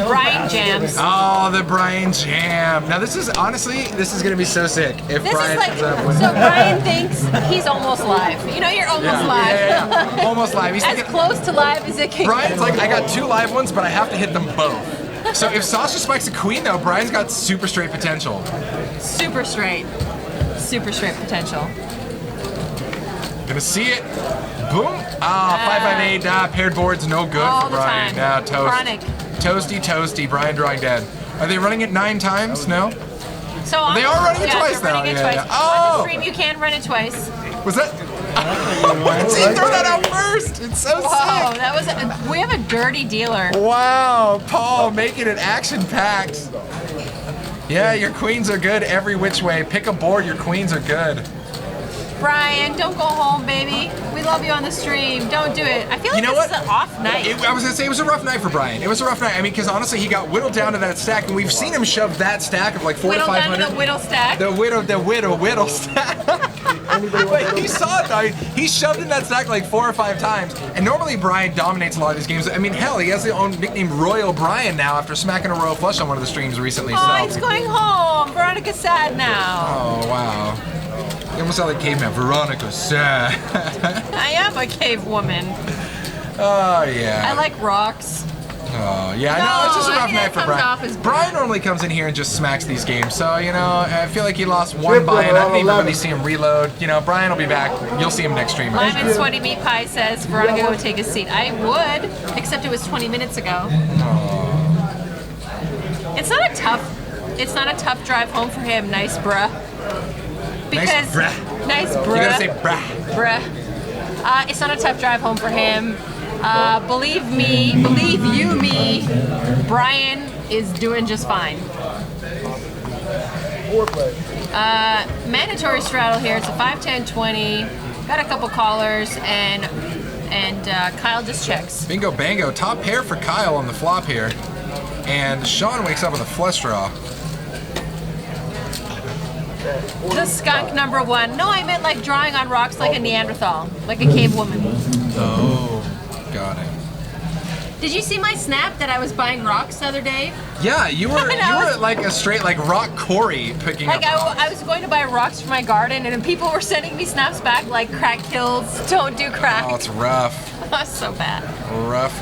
Brian jams. Oh, the Brian jam. Now this is gonna be so sick if This Brian is like, comes up with. so Brian thinks he's almost live. You know, you're almost live. Yeah. Almost live. He's As thinking, close to live as it can Brian's get. like, I got 2 live ones, but I have to hit them both. So if Sasha spikes a queen, though, Brian's got super straight potential. Super straight. Super straight potential. Gonna see it. Boom. Ah, 5-5-8. Paired boards, no good All for the Brian. time. Toast. Chronic. Toasty, toasty. Brian drawing dead. Are they running it 9 times? No? So They are running it twice they're now. running it Yeah, twice. yeah. On Oh! the stream, you can run it twice. Was that? He threw that out first. It's so Whoa, sick. that was we have a dirty dealer. Wow, Paul making it action-packed. Yeah, your queens are good every which way. Pick a board, your queens are good. Brian, don't go home, baby. We love you on the stream. Don't do it. I feel like You know this what? is an off night. I was gonna say it was a rough night for Brian. It was a rough night. I mean, because honestly, he got whittled down to that stack, and we've seen him shove that stack of like 400 to Whittle down 500. to the whittle stack. The whittle stack. But he saw it though. He shoved in that stack like 4 or 5 times. And normally Brian dominates a lot of these games. I mean, hell, he has his own nickname Royal Brian now after smacking a Royal Flush on one of the streams recently. Oh, So. he's going home. Veronica's sad now. Oh wow. You almost sound like caveman. Veronica's sad. I am a cave woman. Oh yeah. I like rocks. Oh yeah, no, No, it's just a I rough think night that for comes Brian. off as Brian normally comes in here and just smacks these games, so you know, I feel like he lost one buy-in. I didn't even really see him reload. You know, Brian will be back. You'll see him next stream. Lemon Sweaty Meat Pie says, Veronica, go take a seat. I would, except it was 20 minutes ago. It's not a tough drive home for him. Nice bruh. Because nice bruh. You gotta say brah. Bruh. It's not a tough drive home for him. Believe you me, Brian is doing just fine. Mandatory straddle here. It's a 5-10-20. Got a couple callers and Kyle just checks. Bingo bango. Top pair for Kyle on the flop here. And Sean wakes up with a flush draw. The skunk number 1. No, I meant like drawing on rocks like a Neanderthal, like a cave woman. Oh, got it. Did you see my snap that I was buying rocks the other day? Yeah, you were like a straight like rock quarry picking Like up. I was going to buy rocks for my garden, and then people were sending me snaps back like crack kills, don't do crack. Oh, it's rough. That's so bad. Rough.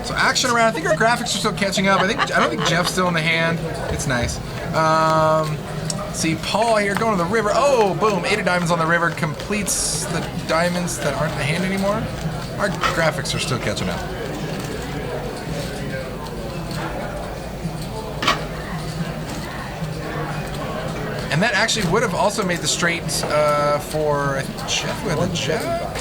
So action around. I think our graphics are still catching up. I don't think Jeff's still in the hand. It's nice. See Paul here going to the river. Oh, boom! 8 of diamonds on the river completes the diamonds that aren't in the hand anymore. Our graphics are still catching up. And that actually would have also made the straight for Jeff with a jack.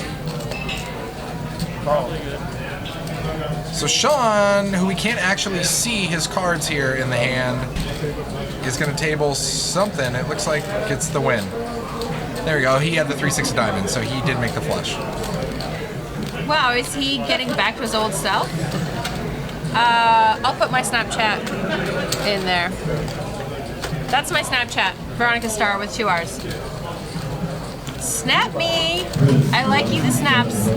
So Sean, who we can't actually see his cards here in the hand, is going to table something. It looks like it's the win. There we go. He had the 3-6 of diamonds, so he did make the flush. Wow, is he getting back to his old self? I'll put my Snapchat in there. That's my Snapchat. Veronica Star with 2 R's. Snap me. I like you the snaps.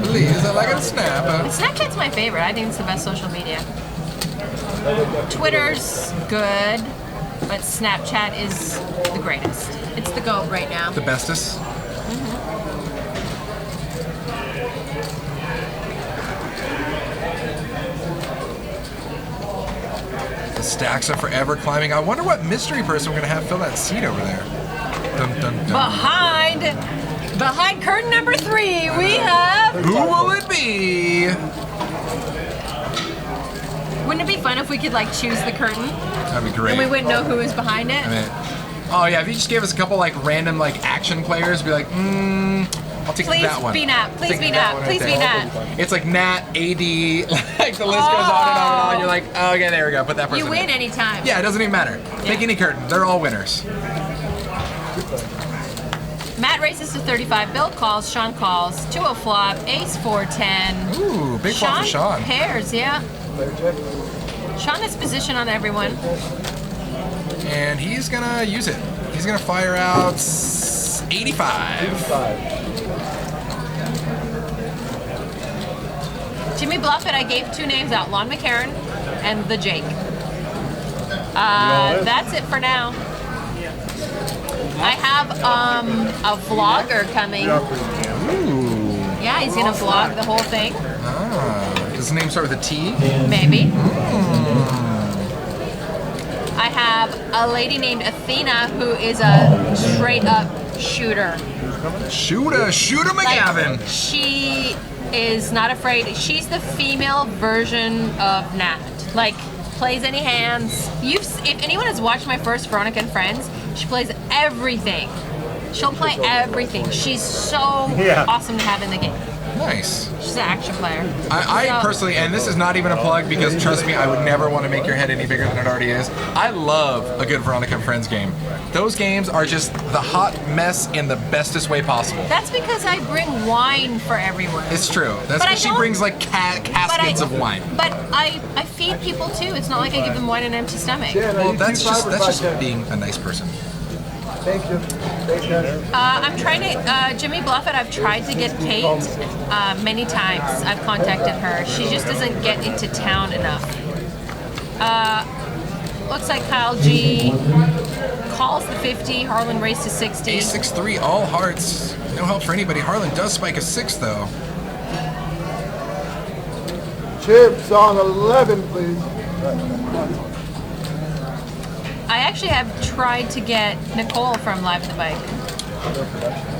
Please, I like a snap. Snapchat's my favorite. I think it's the best social media. Twitter's good, but Snapchat is the greatest. It's the GOAT right now. The bestest. The stacks are forever climbing. I wonder what mystery person we're going to have fill that seat over there. Dun, dun, dun. Behind curtain number 3, we have... Who will it be? Wouldn't it be fun if we could like choose the curtain That'd be great. and we wouldn't know who was behind it? I mean, oh yeah, if you just gave us a couple like random like action players, be like, I'll take Please that one. be Nat. Please Take be that Nat. one Please right be there. Nat. It's like Nat, AD, like the list goes on and on and on. You're like, oh, okay, there we go. Put that person You win in. anytime. Yeah, it doesn't even matter. Pick any curtain. They're all winners. Matt races to 35. Bill calls. Sean calls. 2-0 flop. Ace 4-10. Ooh, big flop for Sean. Pairs, yeah. Sean has position on everyone. And he's gonna use it. He's gonna fire out 85. Jimmy Bluffett, I gave 2 names out. Lon McCarron and the Jake. That's it for now. I have a vlogger coming. Ooh. Yeah, he's gonna vlog the whole thing. Ah. Does the name start with a T? Maybe. I have a lady named Athena who is a straight up shooter. Shooter McGavin. Like, she is not afraid. She's the female version of Nat. Like, plays any hands. If anyone has watched my first Veronica and Friends, she plays everything. She'll play everything. She's so awesome to have in the game. Nice. She's an action player. I personally, and this is not even a plug because trust me, I would never want to make your head any bigger than it already is. I love a good Veronica and Friends game. Those games are just the hot mess in the bestest way possible. That's because I bring wine for everyone. It's true. That's because she brings like caskets of wine. But I feed people too. It's not like I give them wine on an empty stomach. Well, that's just being a nice person. Thank you. I'm trying to, Jimmy Bluffett, I've tried to get Kate many times. I've contacted her. She just doesn't get into town enough. Looks like Kyle G calls the 50. Harlan raised to 60. A6-3, all hearts. No help for anybody. Harlan does spike a 6 though. Chips on 11, please. I actually have tried to get Nicole from Live at the Bike.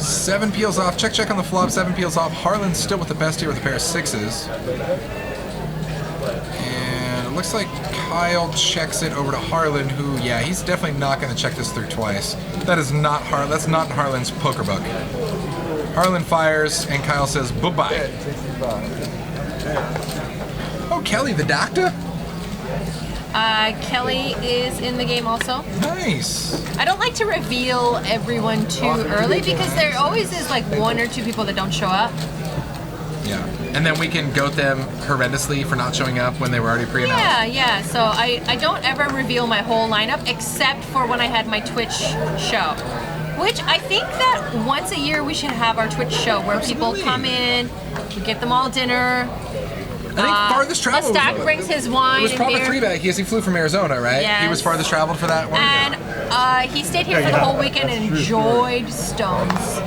7 peels off. Check on the flop. 7 peels off. Harlan's still with the best here with a pair of 6s. And it looks like Kyle checks it over to Harlan, who, yeah, he's definitely not going to check this through twice. That's not in Harlan's poker book. Harlan fires, and Kyle says, bye-bye. Oh, Kelly, the doctor? Kelly is in the game also. Nice. I don't like to reveal everyone too early because there always is like 1 or 2 people that don't show up. Yeah. And then we can goat them horrendously for not showing up when they were already pre-announced. Yeah. So I don't ever reveal my whole lineup except for when I had my Twitch show. Which I think that once a year we should have our Twitch show where people come in, we get them all dinner. I think farthest travel. Stack brings his wine. It was and probably beer. 3-bag. He flew from Arizona, right? Yes. He was farthest traveled for that one. And he stayed here for the whole weekend and enjoyed Stones.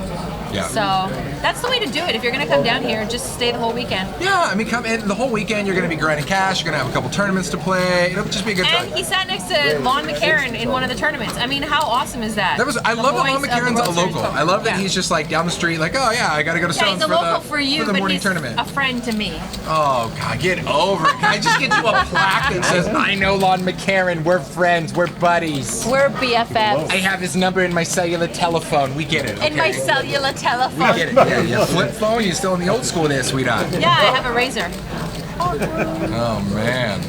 Yeah. So that's the way to do it. If you're gonna come down here, just stay the whole weekend. Yeah, I mean, come in the whole weekend. You're going to be grinding cash. You're going to have a couple tournaments to play. It'll just be a good time. And he sat next to Lon McCarran in one of the tournaments. I mean, how awesome is that? I love that Lon McCarran's a local. I love that he's just like down the street, like, oh yeah, I got to go to Stones he's a local for you, the but morning he's tournament. a friend to me. Oh God, get over it. Can I just get you a plaque that says, I know Lon McCarran. We're friends. We're buddies. We're BFFs. I have his number in my cellular telephone. We get it. Okay? In my cellular telephone. We get it. Yeah, flip phone. You're still in the old school there, sweetheart. Yeah, I have a razor. Oh man.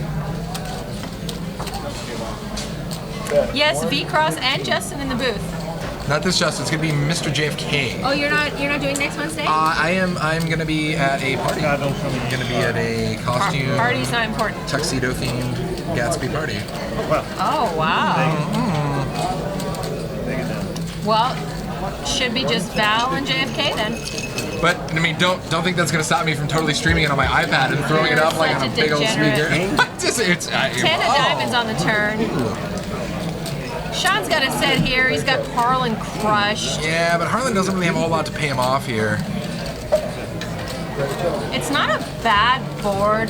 Yes, V-Cross and Justin in the booth. Not this Justin. It's gonna be Mr. JFK. Oh, you're not doing next Wednesday? I'm gonna be at a party. I'm gonna be at a costume. Party's not important. Tuxedo themed Gatsby party. Oh wow. Well, should be just Val and JFK then. But I mean, don't think that's gonna stop me from totally streaming it on my iPad and throwing it up like on a big old speaker. It's 10 of diamonds on the turn. Sean's got a set here. He's got Harlan crushed. Yeah, but Harlan doesn't really have a whole lot to pay him off here. It's not a bad board.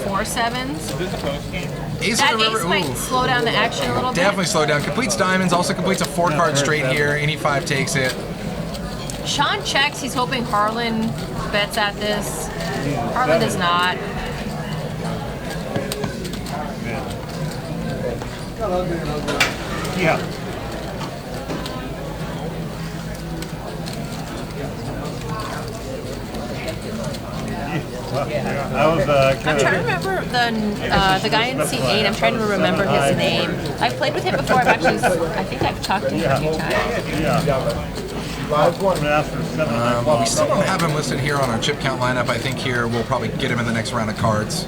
4 sevens. Ace That of the ace river. might Ooh. slow down the action a little bit. Definitely slow down. Completes diamonds. Also completes a 4-card straight here. Any 5 takes it. Sean checks. He's hoping Harlan bets at this. Harlan does not. Yeah. That was I'm trying to remember the guy in C8. I'm trying to remember his name. I've played with him before. I think I've talked to him a few times. We still don't have him listed here on our chip count lineup. I think here we'll probably get him in the next round of cards.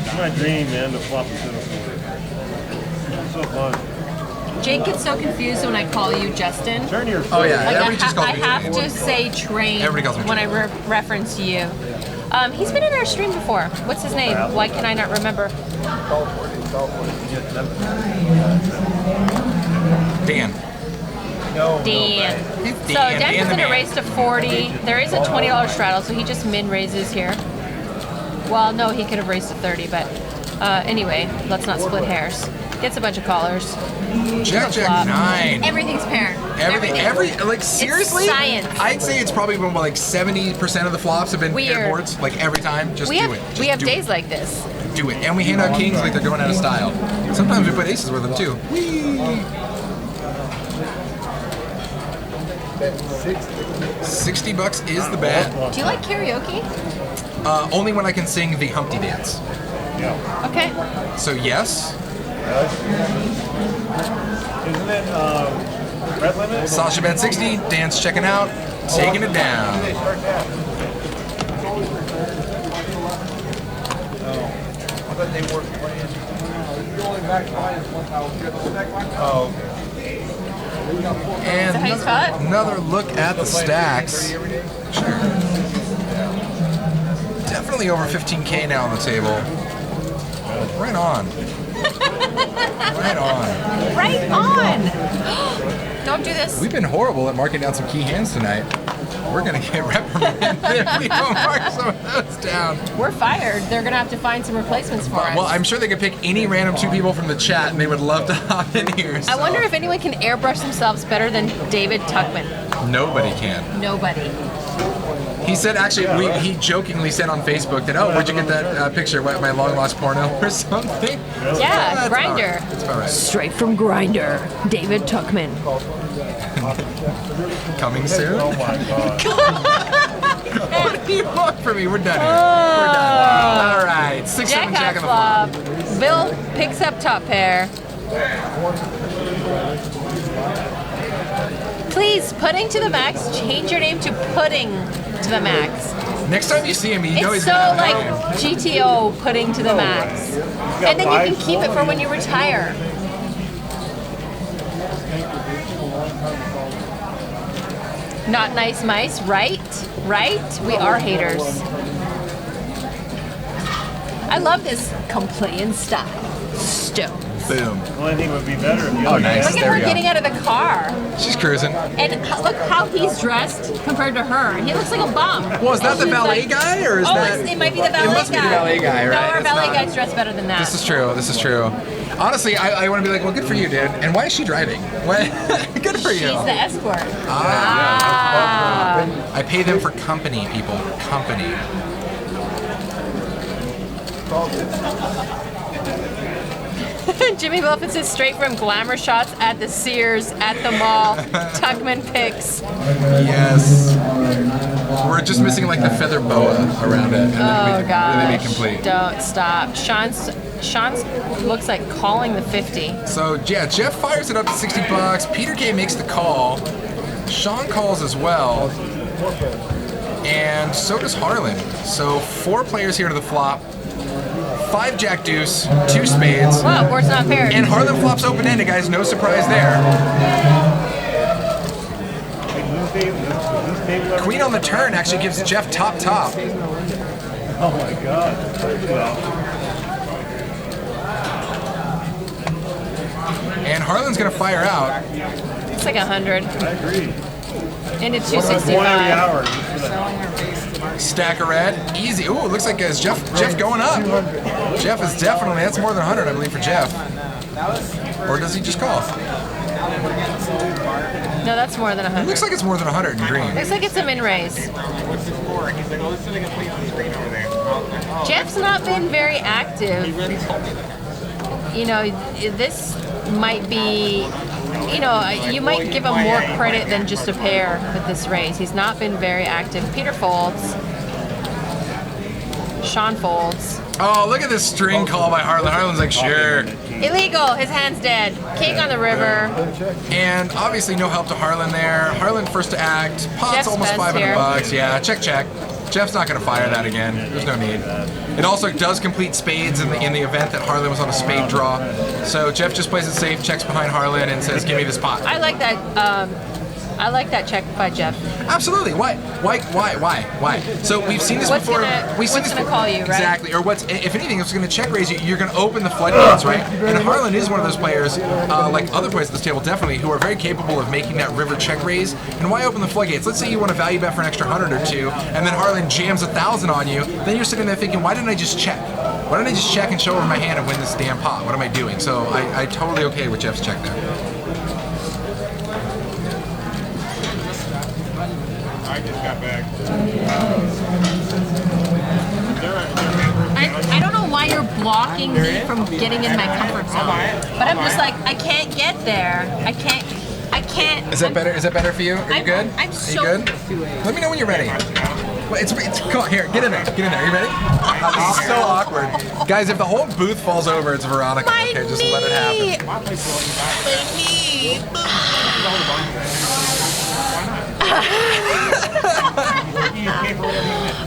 It's my dream, man, to flop a center. It's so fun. Jake gets so confused when I call you Justin. Turn your Oh yeah, Like everybody just calls I me. have to say Train Everybody calls me when I reference you. He's been in our stream before. What's his name? Why can I not remember? Dan. No. Dan. It's So Dan, Dan Dan comes the in a man. raise to 40. There is a $20 straddle, so he just min raises here. Well, no, he could have raised to 30, but anyway, let's not split hairs. Gets a bunch of callers. Jack Flop. 9. Everything's paired. Like seriously? It's science. I'd say it's probably been like 70% of the flops have been paired Weird. boards. Like every time, just We do have it. Just we have do days it. like this. Do it. And we hand out kings like they're going out of style. Sometimes we put aces with them too. Whee! 60 bucks is the bet. Do you like karaoke? Only when I can sing the Humpty Dance. Okay. So yes, Isn't it red limit? Sasha bet 60, Dan's checking out, taking it down. I thought they weren't playing. Oh, okay. And Is that how you spell it? another look at the stacks. Sure. Definitely over 15K now on the table. Right on. Right on. Right on. Don't do this. We've been horrible at marking down some key hands tonight. We're gonna get reprimanded if we don't mark some of those down. We're fired. They're gonna have to find some replacements for us. Well, I'm sure they could pick any random two people from the chat, and they would love to hop in here. I wonder if anyone can airbrush themselves better than David Tuckman. Nobody can. Nobody. He said, actually, he jokingly said on Facebook that, oh, where'd you get that picture? What, my long lost porno or something? Yeah, That's Grinder. about right. That's about right. Straight from Grinder, David Tuckman. Coming soon? Oh my God. What do you want from me? We're done here. We're done. All right. 6, 7 Jack jack on the flop. flop. Bill picks up top pair. Please, putting to the max, change your name to pudding to the max. Next time you see him, you know It's he's so gonna have like a name. GTO pudding to the max. And then you can keep it for when you retire. Not nice mice, right? Right? We are haters. I love this complain style. Stone. Boom. The only thing would be better if the Oh, other nice. Look at There her we go. getting out of the car. She's cruising. And look how he's dressed compared to her. He looks like a bum. Well, is that And the she's valet like, guy, or is oh, that? it might be the valet guy. must be the valet guy, No, right? our It's valet not- guy's dressed better than that. This is true. This is true. Honestly, I want to be like, well, good for you, dude. And why is she driving? What? Good for you. She's the escort. Ah. I pay them for company, people. Company. Jimmy Buffett says straight from glamour shots at the Sears at the mall. Tuckman picks. Yes. We're just missing like the feather boa around it, and then Oh we really be gosh! complete. Don't stop. Sean's looks like calling the 50. So yeah, Jeff fires it up to 60 bucks. Peter K makes the call. Sean calls as well, and so does Harlan. So 4 players here to the flop. 5 jack deuce, 2 spades, Wow, board's not paired. and Harlan flops open-ended, guys. No surprise there. Queen on the turn actually gives Jeff top. Oh my God. And Harlan's gonna fire out. It's like 100. I agree. Into One every 265. hour. Just for that. Stack of red, easy. Ooh, it looks like Jeff going up. Jeff is definitely, that's more than 100, I believe, for Jeff. Or does he just call? No, that's more than It 100. looks like it's more than 100 in green. Looks like it's a min raise. Jeff's not been very active. You know, this might be, you know, you might give him more credit than just a pair with this raise. He's not been very active. Peter folds. Sean folds. Oh, look at this string call by Harlan. Harlan's like, sure. Illegal. His hand's dead. King on the river. And obviously no help to Harlan there. Harlan first to act. Pot's Jeff's almost best 500 here. bucks. Yeah, check. Jeff's not going to fire that again. There's no need. It also does complete spades in the event that Harlan was on a spade draw. So Jeff just plays it safe, checks behind Harlan, and says, give me this pot. I like that I like that check by Jeff. Absolutely. Why? So we've seen this What's before. What's gonna call you, right? Exactly. Or if anything, it's going to check raise you. You're going to open the floodgates, right? And Harlan is one of those players, like other players at this table, definitely, who are very capable of making that river check raise. And why open the floodgates? Let's say you want to value bet for an extra 100 or 2, and then Harlan jams 1,000 on you. Then you're sitting there thinking, why didn't I just check? Why don't I just check and show over my hand and win this damn pot? What am I doing? So I totally okay with Jeff's check there. I just got back. I don't know why you're blocking me from getting in my comfort zone, but I'm just like, I can't get there. I can't. Is that better? Is that better for you? Are you good? I'm so. Are you good? Let me know when you're ready. Well, it's come on, here, get in there. Get in there. Are you ready? This is so awkward. Guys, if the whole booth falls over, it's Veronica. My Okay, just knee. let it happen. My knee.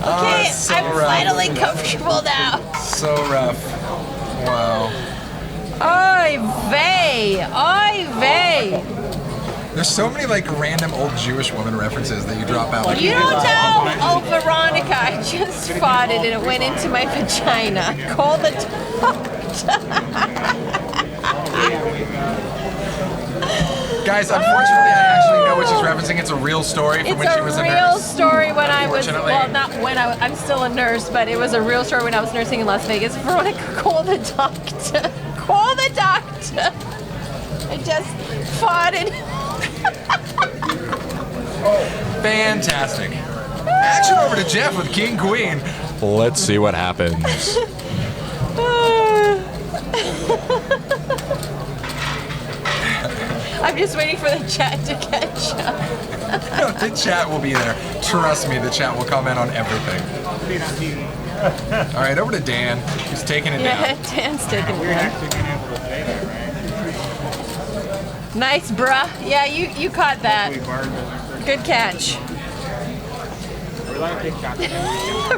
Okay, so I'm rough. finally comfortable now. So rough. Wow. Oy vey. Oy vey. There's so many like random old Jewish woman references that you drop out. Like, You don't know. Oh, Veronica, I just farted and it went into my vagina. Call the doctor. Guys, unfortunately, I actually know what she's referencing. It's a real story from It's when she was a a real nurse. story when I was, Unfortunately. well, not when I'm still a nurse, but it was a real story when I was nursing in Las Vegas. Veronica, call the doctor. Call the doctor. I just farted. Fantastic. Action over to Jeff with King Queen. Let's see what happens. I'm just waiting for the chat to catch up. The chat will be there. Trust me, the chat will comment on everything. All right, over to Dan. He's taking it Yeah, down. Dan's taking We're it. actually being able to say that, right? Nice, bruh. Yeah, you caught that. We barred Good catch. We're like TikTok.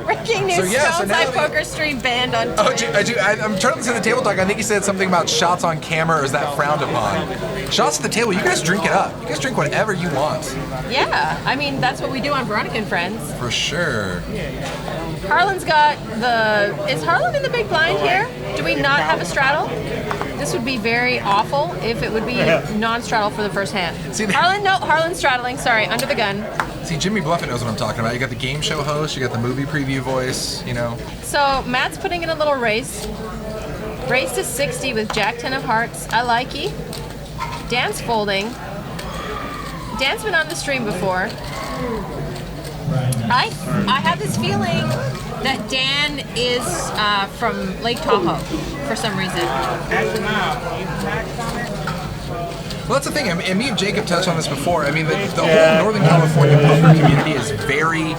Breaking news, So, yeah, so Stones now Eye that- Poker Stream banned on Oh, Twitch. I'm trying to listen to the table talk. I think he said something about shots on camera, or is that frowned upon? Shots at the table, you guys drink it up. You guys drink whatever you want. Yeah, I mean, that's what we do on Veronica and Friends. For sure. Harlan's got the... Is Harlan in the big blind here? Do we not have a straddle? This would be very awful if it would be non-straddle for the first hand. See, Harlan's straddling. Sorry, under the gun. See, Jimmy Bluffett knows what I'm talking about. You got the game show host, you got the movie preview voice, you know. So Matt's putting in a little race. Race to 60 with Jack 10 of hearts. I like it. Dan's folding. Dan's been on the stream before. I have this feeling that Dan is from Lake Tahoe for some reason. Well, that's the thing. I mean, and me and Jacob touched on this before. I mean, the whole Northern California poker community is very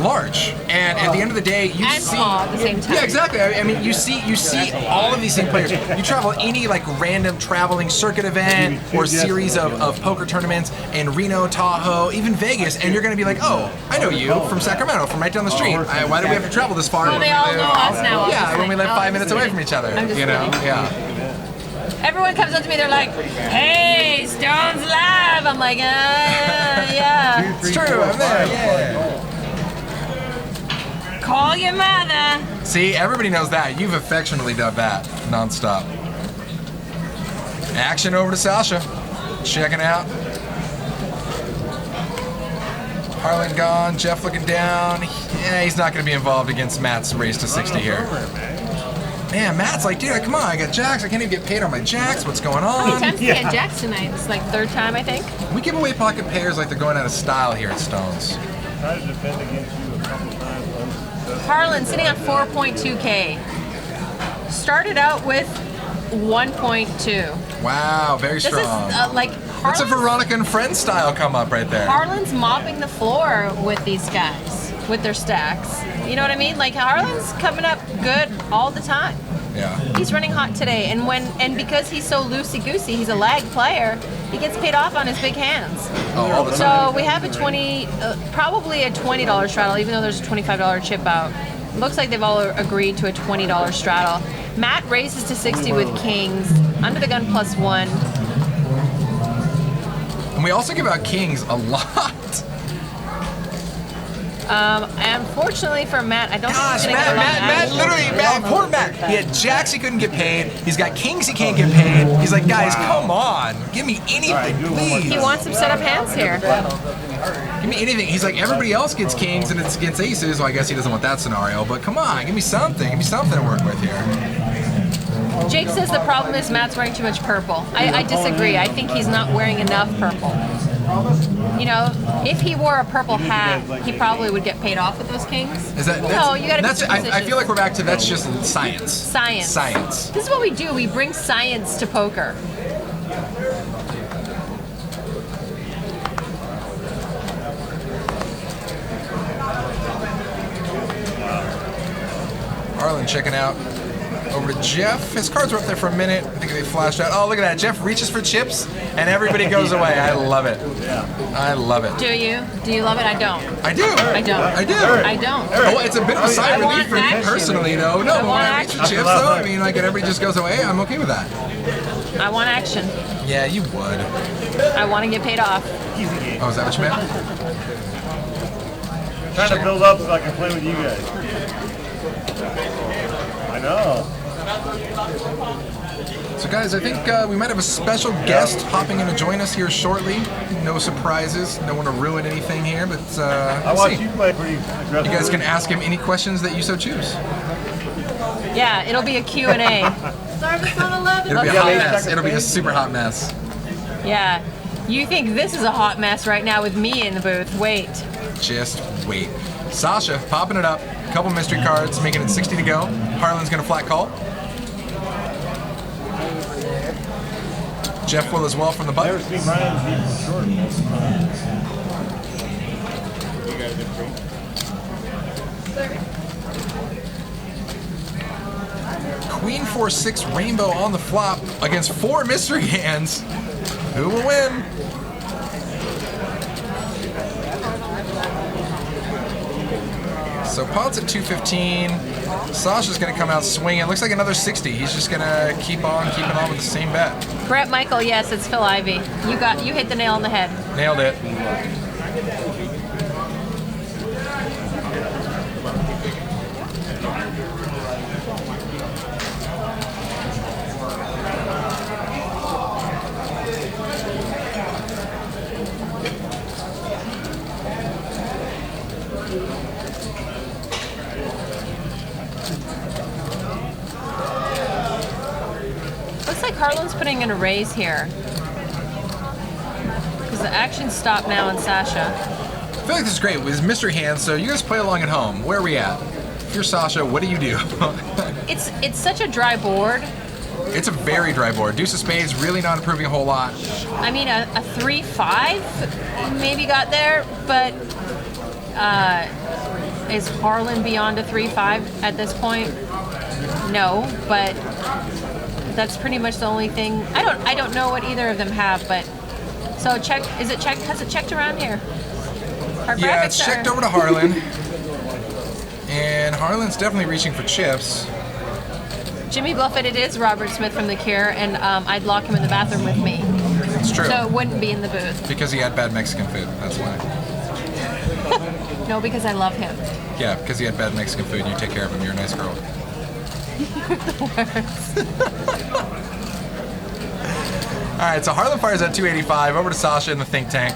large, and at the end of the day, you And see small at the same time. Yeah, exactly. I mean, you see all of these same players. You travel any like random traveling circuit event or series of poker tournaments in Reno, Tahoe, even Vegas, and you're going to be like, oh, I know you from Sacramento, from right down the street. Why do we have to travel this far? Well, they all know us now. Yeah, when we live 5 minutes away from each other. I'm just You know, kidding. yeah. Everyone comes up to me, they're like, hey, Stone's live. I'm like, yeah. It's true. I'm there. Yeah. Call your mother. See, everybody knows that. You've affectionately dubbed that nonstop. Action over to Sasha. Checking out. Harlan gone. Jeff looking down. Yeah, he's not going to be involved against Matt's race to 60 here. Man, Matt's like, dude, come on. I got jacks. I can't even get paid on my jacks. What's going How many on? times did you get Jacks tonight? It's like third time, I think. We give away pocket pairs like they're going out of style here at Stones. Try to defend against you a couple times. Harlan sitting on 4.2K. Started out with 1.2. Wow, very This is strong. like That's a Harlan's, Veronica and Friends style come up right there. Harlan's mopping the floor with these guys, with their stacks. You know what I mean? Like Harlan's coming up good all the time. Yeah. He's running hot today, and because he's so loosey-goosey, he's a lag player, he gets paid off on his big hands. Oh, all the time. So we have probably a $20 straddle, even though there's a $25 chip out. Looks like they've all agreed to a $20 straddle. Matt raises to 60 with kings, under the gun +1. And we also give out kings a lot. Unfortunately for Matt, I don't Gosh, think he's gonna Matt, poor Matt. He had jacks he couldn't get paid. He's got kings he can't get paid. He's like, guys, come on. Give me anything, please. He wants some setup hands here. Give me anything. He's like, everybody else gets kings and it's against aces. Well, I guess he doesn't want that scenario, but come on, give me something. Give me something to work with here. Jake says the problem is Matt's wearing too much purple. I disagree. I think he's not wearing enough purple. You know, if he wore a purple hat, he probably would get paid off with those kings. Is that, no, you gotta be I feel like we're back to that's just science. Science. Science. This is what we do. We bring science to poker. Harlan checking out. Over to Jeff. His cards were up there for a minute. I think they flashed out. Oh, look at that. Jeff reaches for chips, and everybody goes away. I love it. I love it. Do you? Do you love it? I don't. I do. I don't. I do. I don't. Oh, it's a bit of a sigh of relief for me action. personally, though. No, I want when I reach for action. chips, though, I mean, like, everybody just goes away. I'm okay with that. I want action. Yeah, you would. I want to get paid off. Oh, is that what you meant? Trying to build up so I can play with you guys. I know. So, guys, I think we might have a special guest hopping in to join us here shortly. No surprises. Don't want to ruin anything here, but I we'll watch see. you play pretty aggressive. You guys can ask him any questions that you so choose. Yeah, it'll be a Q&A. Service on 11. It'll be a hot mess. It'll be a super hot mess. Yeah. You think this is a hot mess right now with me in the booth. Wait. Just wait. Sasha popping it up. A couple mystery cards, making it 60 to go. Harlan's going to flat call. Jeff will as well from the button. Never seen Brian be short most of the time. Queen 4-6 rainbow on the flop against 4 mystery hands. Who will win? So pot's at 215. Sasha's gonna come out swinging. Looks like another 60. He's just gonna keep on keeping on with the same bet. Brett Michael, yes, it's Phil Ivey. You hit the nail on the head. Nailed it. Looks like Harlan's putting in a raise here. Because the action stopped now on Sasha. I feel like this is great with his mystery hands, so you guys play along at home. Where are we at? If you're Sasha, what do you do? It's such a dry board. It's a very dry board. Deuce of spades really not improving a whole lot. I mean, a 3-5 maybe got there, but is Harlan beyond a 3-5 at this point? No, but that's pretty much the only thing. I don't know what either of them have, but so check. Is it checked? Has it checked around here? Our Yeah, graphics it's checked are- over to Harlan. And Harlan's definitely reaching for chips. Jimmy Bluffett, it is Robert Smith from The Cure, and I'd lock him in the bathroom with me. It's true. So it wouldn't be in the booth. Because he had bad Mexican food, that's why. No, because I love him. Yeah, because he had bad Mexican food and you take care of him. You're a nice girl. All right, so Harlan fires at 285. Over to Sasha in the think tank.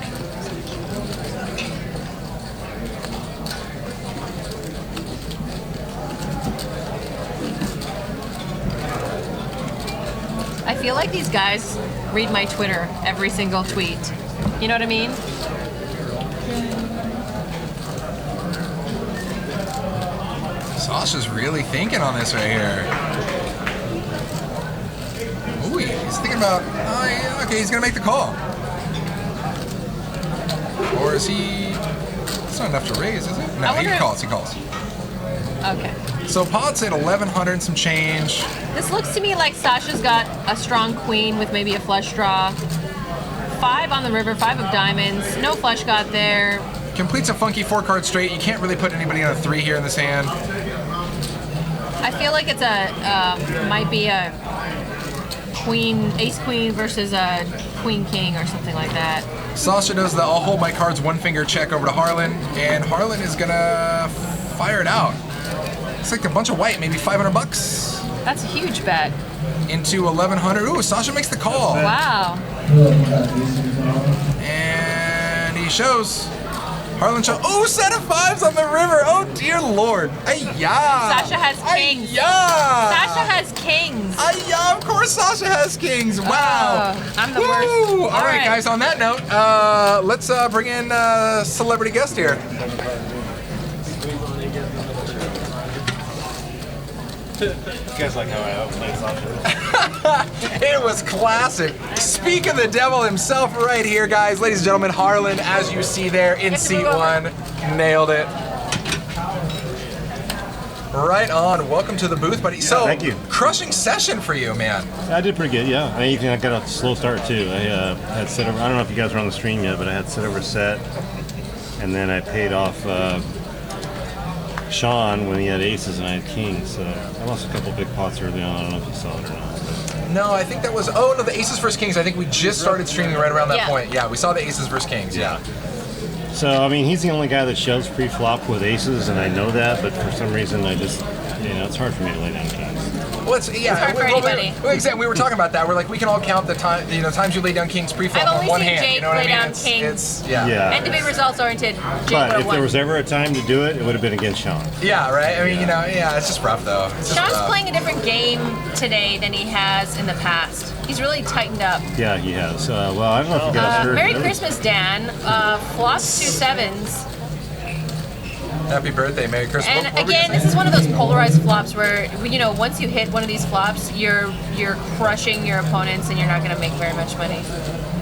I feel like these guys read my Twitter every single tweet. You know what I mean? Sasha's really thinking on this right here. Ooh, he's thinking about, oh yeah, okay, he's gonna make the call. Or is he, it's not enough to raise, is it? No, he calls. Okay. So pot's at 1,100 and some change. This looks to me like Sasha's got a strong queen with maybe a flush draw. 5 on the river, 5 of diamonds. No flush got there. Completes a funky 4-card straight. You can't really put anybody on a 3 here in this hand. I feel like it's might be a queen, ace queen versus a queen king or something like that. Sasha does the I'll hold my cards one finger check over to Harlan, and Harlan is gonna fire it out. It's like a bunch of white, maybe 500 bucks. That's a huge bet. Into 1100. Ooh, Sasha makes the call. Wow. And he shows. Harlan shows. Oh, set of fives on the river. Oh, dear Lord. Ay-ya. Sasha has kings. Ay-ya. Sasha has kings. Ay-ya. Of course Sasha has kings. Wow. Oh, I'm the Woo. worst. All right, guys, on that note, let's bring in celebrity guest here. You guys like how I outplayed Sasha? It was classic. Speak of the devil himself right here, guys. Ladies and gentlemen, Harlan, as you see there in seat one, nailed it. Right on. Welcome to the booth, buddy. So, thank you. Crushing session for you, man. I did pretty good, yeah. I even got a slow start too. I had set over. I don't know if you guys were on the stream yet, but I had set over set, and then I paid off Sean when he had aces and I had kings. So I lost a couple big pots early on. I don't know if you saw it or not. No, I think that was. Oh no, the aces versus kings. I think we just started streaming right around that Yeah. point. Yeah, we saw the aces versus kings. Yeah. So I mean, he's the only guy that shoves pre-flop with aces, and I know that. But for some reason, I just, it's hard for me to lay down kings. Well, it's hard for anybody. Exactly. We were talking about that. We're like, we can all count the time, times you lay down kings pre-flop I've on only one seen hand. Jake You know what I lay mean? down kings. Yeah. And to be results oriented, Jake But would if have there won. was ever a time to do it, it would have been against Sean. Yeah, right. I mean, it's just rough though. It's just Sean's rough. playing a different game today than he has in the past. He's really tightened up. Yeah, he has. Well, I don't know if you guys heard. Merry Christmas, Dan. Flops 2 sevens. Happy birthday, Merry Christmas. And What were you again, gonna this is one of those polarized flops where, once you hit one of these flops, you're crushing your opponents and you're not going to make very much money.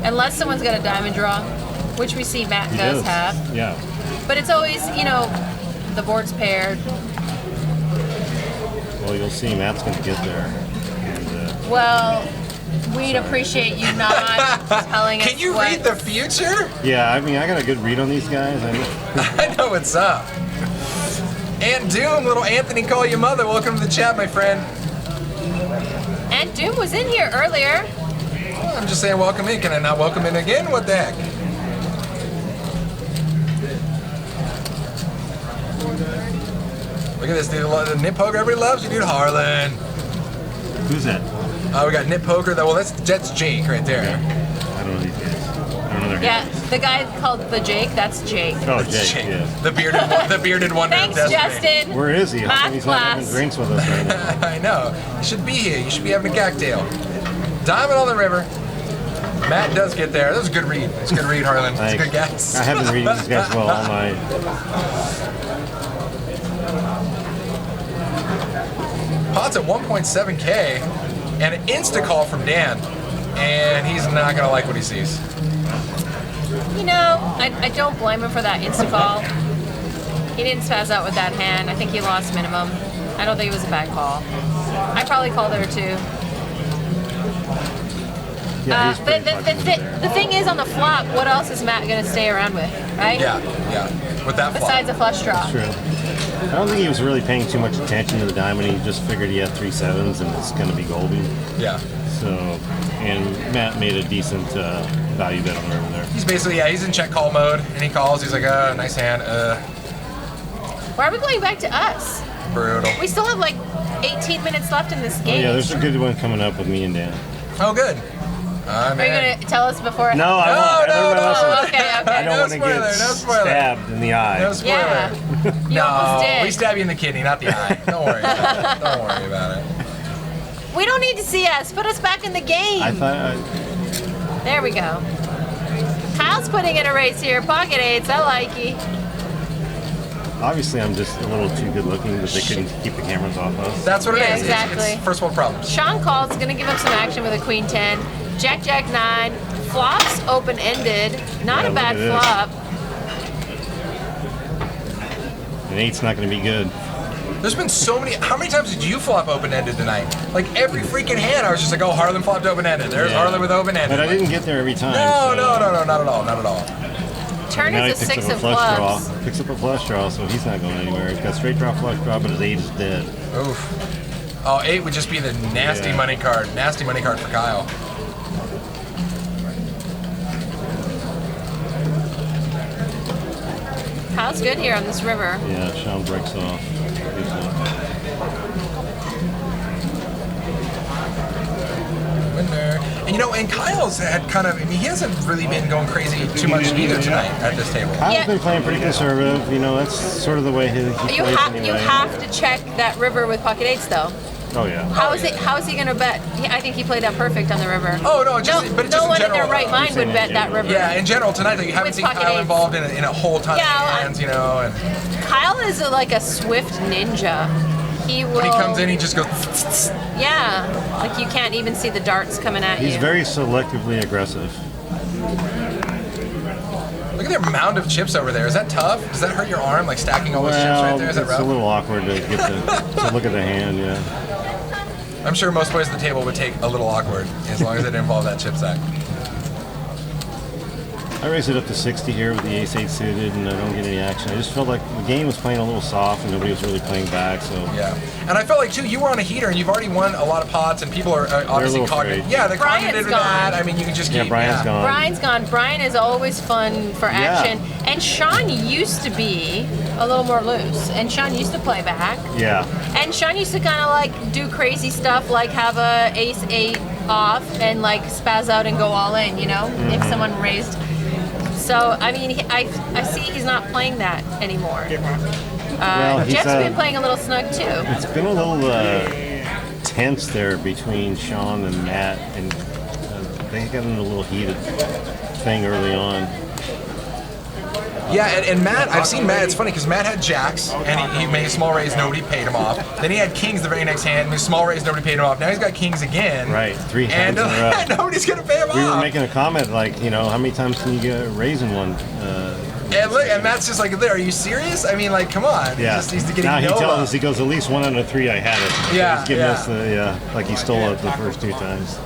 Unless someone's got a diamond draw, which we see Matt He does does. have. Yeah. But it's always, the board's paired. Well, you'll see Matt's going to get there. And, Well, we'd appreciate you not telling us Can you what- read the future? yeah, I mean, I got a good read on these guys. I know what's up. And Doom, little Anthony, call you mother. Welcome to the chat, my friend. And Doom was in here earlier. Well, I'm just saying, welcome in. Can I not welcome in again? What the heck? Look at this dude. The Nip Poker everybody loves you, dude. Harlan. Who's that? We got Nip Poker. Well, that's Jake right there. I don't know these guys. I don't know their Yeah, handles. the guy called the Jake, that's Jake. Oh, That's Jake, yeah. The bearded wonder Thanks, of destiny. Justin. Where is he? How Math come he's not having class. drinks with us right now? I know. You should be here. You should be having a cocktail. Diamond on the river. Matt does get there. That was a good read. It's a good read, Harlan. It's a Thanks. good guess. I have been reading these guys well all night. Pot's at 1.7K and an insta call from Dan, and he's not gonna like what he sees. I don't blame him for that insta call. He didn't spaz out with that hand. I think he lost minimum. I don't think it was a bad call. I probably called there too. Yeah, he's pretty The thing is, on the flop, what else is Matt going to stay around with, right? Yeah. With that flop. Besides a flush draw. True. I don't think he was really paying too much attention to the diamond. He just figured he had 3 sevens and it's going to be golden. Yeah. So, and Matt made a decent value bet on the river there. He's basically, he's in check call mode, and he calls. He's like, nice hand. Why are we going back to us? Brutal. We still have like 18 minutes left in this Oh, game. yeah, there's a good one coming up with me and Dan. Oh, good. Are you going to tell us before? No, I won't. No. Oh, okay. I don't No want to spoiler, get no spoiler. stabbed in the eye. No spoiler. Yeah. You almost did. We stab you in the kidney, not the eye. Don't worry about it. Don't worry about it. We don't need to see us. Put us back in the game. I thought, There we go. Kyle's putting in a race here. Pocket eights. I like you. obviously I'm just a little too good looking that they couldn't keep the cameras off us. That's what it Yeah, is. exactly. It's first world problems. Sean calls. Going to give him some action with a queen 10. Jack, Jack 9. Flops open ended. Not Yeah, a bad look at flop. An 8's not going to be good. There's been so many. How many times did you flop open-ended tonight? Like every freaking hand, I was just like, oh, Harlan flopped open-ended. There's Yeah. Harlan with open-ended. But I didn't get there every time. No, so- not at all, not at all. Turn Now he is a picks 6 up a of flush clubs. draw. Picks up a flush draw, so he's not going anywhere. He's got straight draw, flush draw, but his 8 is dead. Oof. Oh, 8 would just be the nasty Yeah. money card. Nasty money card for Kyle. Kyle's good here on this river. Yeah, Sean breaks off. Good one. Winner. And and Kyle's had kind of, he hasn't really been going crazy too much either tonight at this table. Kyle's been playing pretty conservative. That's sort of the way he plays anyway. You have to check that river with pocket eights, though. Oh, yeah. How is he going to bet? I think he played that perfect on the river. Oh, no, just no in one general, in their right mind would bet that river. Yeah, in general, tonight, you haven't With seen pocket Kyle eights. involved in a whole ton of hands, and Kyle is like a swift ninja. He will. when he comes in, he just goes, Yeah, like you can't even see the darts coming at you. He's very selectively aggressive. look at their mound of chips over there. Is that tough? Does that hurt your arm, like stacking all those chips right there? Is that it's rough? a little awkward to get to look at the hand, yeah. I'm sure most players at the table would take a little awkward, as long as it didn't involve that chip stack. I raised it up to 60 here with the ace-8 suited, and I don't get any action. I just felt like the game was playing a little soft, and nobody was really playing back. So yeah, and I felt like too, you were on a heater, and you've already won a lot of pots, and people are obviously cognitive. Yeah, they're cognitive with that. I mean, you can just keep. Brian's gone. Brian's gone. Brian is always fun for action, and Sean used to be a little more loose, and Sean used to play back. Yeah. And Sean used to kind of like do crazy stuff, like have a ace-8 off and like spaz out and go all in, if someone raised. So, I mean, I see he's not playing that anymore. Jeff's been playing a little snug, too. It's been a little tense there between Sean and Matt, and they got in a little heated thing early on. Yeah, and Matt, I've seen Matt, it's funny because Matt had jacks, and he made a small raise, nobody paid him off. Then he had kings the very next hand, made a small raise, nobody paid him off. Now he's got kings again. Right, 3 hands in a row. Nobody's going to pay him off. We were making a comment like, how many times can you get a raise in one? And look, and Matt's just like, are you serious? I mean, like, come on. Yeah. He's getting now he no tells love. us, he goes, at least 1 out of 3 I had it. So Yeah, he's giving us the, like he stole it the first 2 times.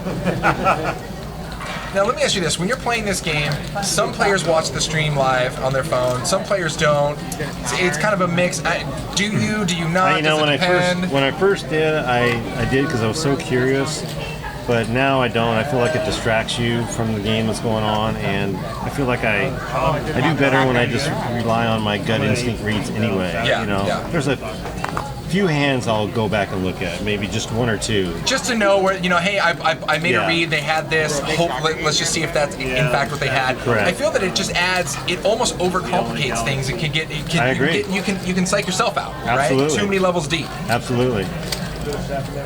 Now, let me ask you this. When you're playing this game, some players watch the stream live on their phone. Some players don't. It's kind of a mix. Do you not? Does it depend? when I first did, I did because I was so curious. But now I don't. I feel like it distracts you from the game that's going on, and I feel like I do better when I just rely on my gut instinct reads anyway. Yeah, There's a few hands I'll go back and look at, maybe just 1 or 2. Just to know where, hey, I made a read, they had this, let's just see if that's in fact what they had. Correct. I feel that it just adds, it almost overcomplicates things. It can get, I agree. You can psych yourself out, Absolutely. right? Too many levels deep. Absolutely.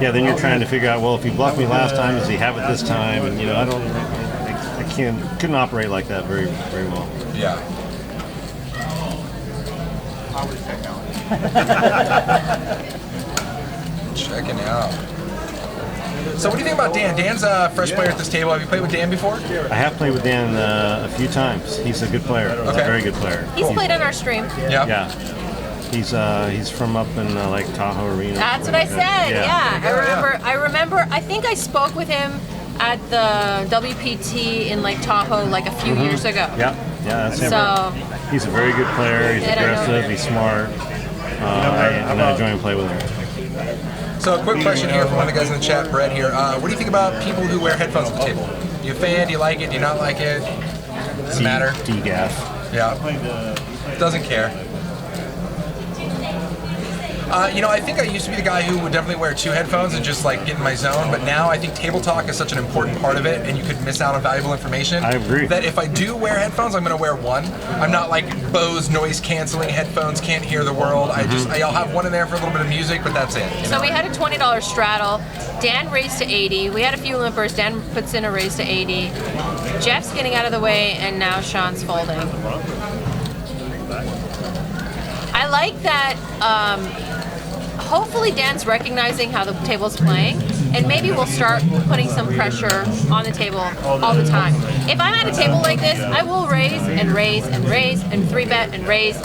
Yeah, then you're trying to figure out, well, if he bluffed me last time, does he have it this time? And, I couldn't operate like that very, very well. Yeah. Checking out. So what do you think about Dan? Dan's a fresh player at this table. Have you played with Dan before? I have played with Dan a few times. He's a good player. He's a very good player. He's played on our stream. Yeah. He's from up in like Tahoe Arena. That's what I said. Yeah. I remember. I think I spoke with him at the WPT in Lake Tahoe like a few years ago. Yeah, that's him. So he's a very good player. He's aggressive. He's smart. I'm enjoying playing with him. So a quick question here from one of the guys in the chat, Brett here. What do you think about people who wear headphones at the table? You a fan? Do you like it? Do you not like it? Doesn't matter. DGAF. Yeah. Doesn't care. I think I used to be the guy who would definitely wear 2 headphones and just like get in my zone, but now I think table talk is such an important part of it, and you could miss out on valuable information. I agree. That if I do wear headphones, I'm going to wear 1. I'm not like Bose noise canceling headphones, can't hear the world. I'll have 1 in there for a little bit of music, but that's it. So we had a $20 straddle. Dan raised to 80. We had a few limpers. Dan puts in a raise to 80. Jeff's getting out of the way, and now Sean's folding. I like that. Hopefully Dan's recognizing how the table's playing, and maybe we'll start putting some pressure on the table all the time. If I'm at a table like this, I will raise and raise and raise and 3-bet and raise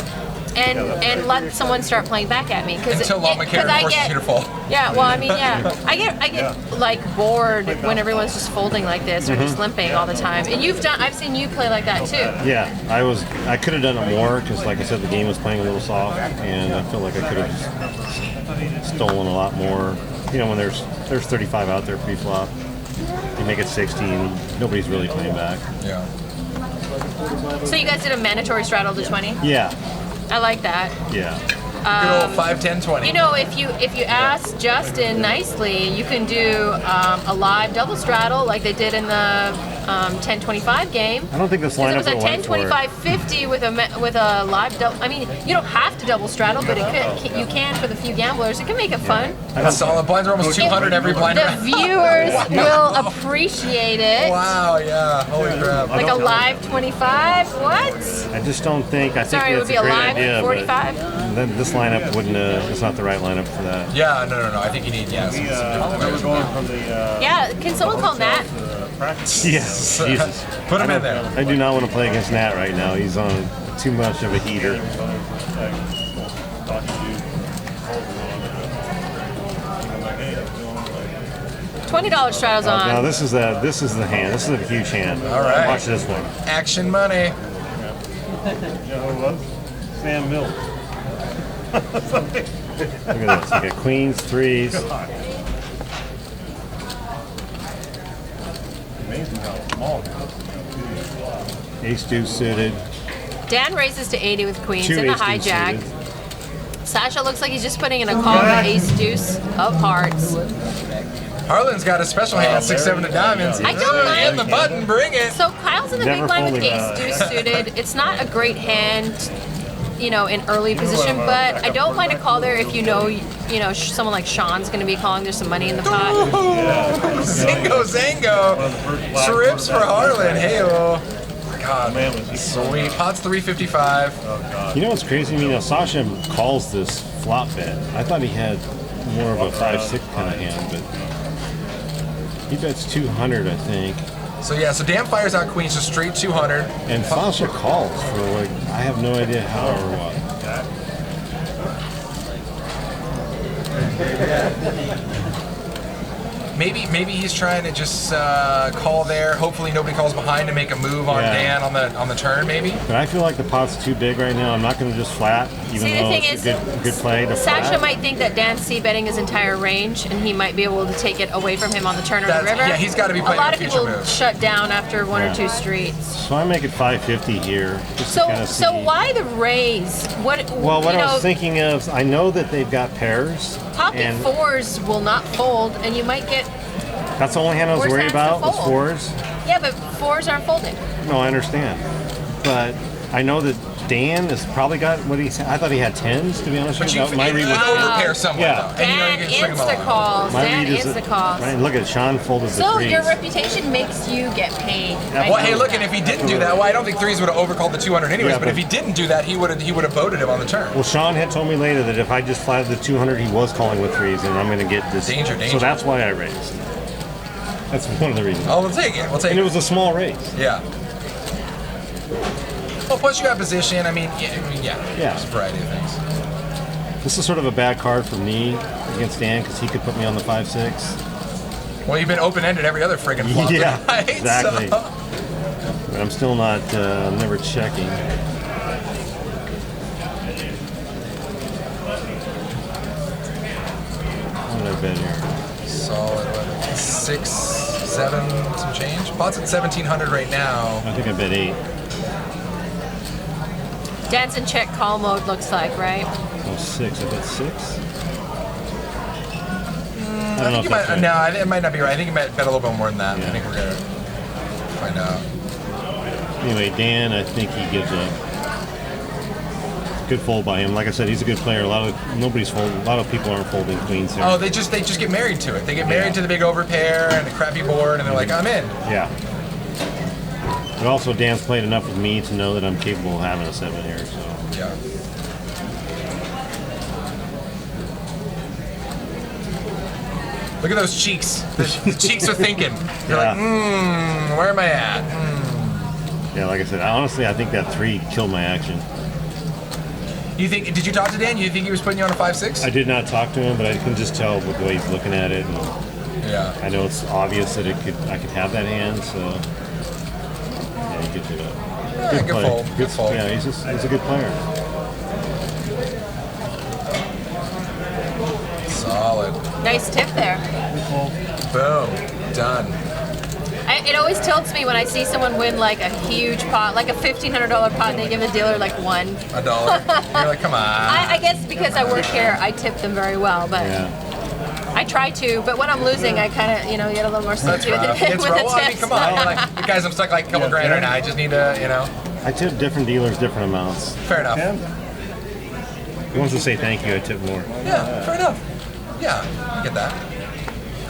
and let someone start playing back at me. Until Law McCarran forces you to fall. Yeah, well, I mean, yeah. I get like bored when everyone's just folding like this or just limping all the time. And I've seen you play like that too. Yeah, I could have done it more because, like I said, the game was playing a little soft, and I feel like I could have stolen a lot more. When there's 35 out there pre-flop, you make it 60, and nobody's really playing back. Yeah. So you guys did a mandatory straddle to 20? Yeah. I like that. Yeah. Good old 5, 10, 20. You know, if you ask Justin nicely, you can do a live double straddle like they did in the 10-25 game. I don't think this Because lineup it was a will wait for it. 10-25-50 with a live double. I mean, you don't have to double straddle, but you can for the few gamblers. It can make it fun. That's solid. Blinds are almost 200 every blind. The viewers will appreciate it. Wow, yeah. Holy crap. Like a live 25? What? I just don't think. I think Sorry, it would it's be a a great live idea, 45? but then this lineup wouldn't. It's not the right lineup for that. Yeah, no. I think you need, some different players. Yeah, can someone call Nat? Yes. Jesus. Put him in there. I do not want to play against Nat right now. He's on too much of a heater. $20 straddles on. Now this is the hand. This is a huge hand. All right. Watch this one. Action money. Sam Mills. Look at this. You got queens, threes. Amazing how small. Ace deuce suited. Dan raises to 80 with queens Two in the ace deuce hijack. suited. Sasha looks like he's just putting in a call to ace deuce of hearts. Harlan's got a special hand, 6, 7 of diamonds. I don't mind. And the button, bring it. So Kyle's in the Never big blind with folding ace deuce suited. It's not a great hand, you know, in early position, but I don't mind a call there if you know, someone like Sean's going to be calling. There's some money in the pot. Zingo Zango. Trips for Harlan. Hey-oh. God, sweet. Pot's 355. You know what's crazy to me now? Sasha calls this flop bet. I thought he had more of a 5-6 kind of hand, but he bets 200, I think. So Dan fires out queens, so straight 200. And Sasha calls for like I have no idea how or what. Maybe he's trying to just call there. Hopefully nobody calls behind to make a move on Dan on the turn. Maybe. But I feel like the pot's too big right now. I'm not going to just flat, even See, the though thing it's is, a good play to Sasha flat. might think that Dan's c-betting his entire range, and he might be able to take it away from him on the turn or the river. Yeah, he's got to be playing a lot a of future people move. shut down after one or two streets. So I make it 550 here. Just to kind of see. So why the raise? What I was thinking of, I know that they've got pairs. Pocket and fours will not fold, and you might get. That's the only hand I was Worse worried hands to about was fold. fours. Yeah, but fours aren't folding. No, I understand. But I know that Dan has probably got what he said. I thought he had 10s, to be honest But with you you. My read was overpair someone Yeah. though, and you Dan can swing them insta all. calls. My Dan read is insta calls. Right, look at Sean folded the So threes. your reputation makes you get paid. I Well, know hey, look, that. and if he didn't do that, well, I don't think threes would have overcalled the 200 anyways. Yeah, but if he didn't do that, he would have voted him on the turn. Well, Sean had told me later that if I just flatted the 200, he was calling with threes, and I'm going to get this. Danger. So that's why I raised. That's one of the reasons. Oh, we'll take it. And it was a small raise. Yeah. Well, plus you got position. I mean, yeah. There's a variety of things. This is sort of a bad card for me against Dan because he could put me on the 5-6. Well, you've been open-ended every other friggin' flop. Yeah, tonight, exactly. so- But I'm still not, I'm never checking. What did I bet here? Solid. 6, 7, some change. Pot's at 1,700 right now. I think I bet 8. Dance and check call mode looks like, right? Oh, 6. I bet 6. I don't know think if you that's might. right. No, I think it might not be right. I think you might bet a little bit more than that. I think we're gonna find out. Anyway, Dan, I think he gives up. Good fold by him. Like I said, he's a good player. A lot of people aren't folding queens here. Oh, they just get married to it. They get married to the big overpair and the crappy board, and they're like, I'm in. Yeah. But also, Dan's played enough with me to know that I'm capable of having a 7 here. So. Yeah. Look at those cheeks. The cheeks are thinking. You're like, where am I at? Yeah, like I said, honestly, I think that 3 killed my action. You think? Did you talk to Dan? You think he was putting you on a 5-6? I did not talk to him, but I can just tell with the way he's looking at it. And Yeah. I know it's obvious that I could have that hand, so yeah, he gets it up. Yeah, good play. fold. Good fold. Yeah, he's a good player. Solid. Nice tip there. Boom. Done. It always tilts me when I see someone win like a huge pot, like a $1,500 pot, and they give the dealer like one. $1. You're like, come on. I guess because I work here, I tip them very well, but I try to. But when I'm losing, I kind of, get a little more stingy with rough. the It's rough. Well, I mean, tips. come on. Like, guys, I'm stuck like a couple grand right now. I just need to, I tip different dealers different amounts. Fair enough. He wants to say thank you, I tip more. Yeah, fair enough. Yeah, I get that.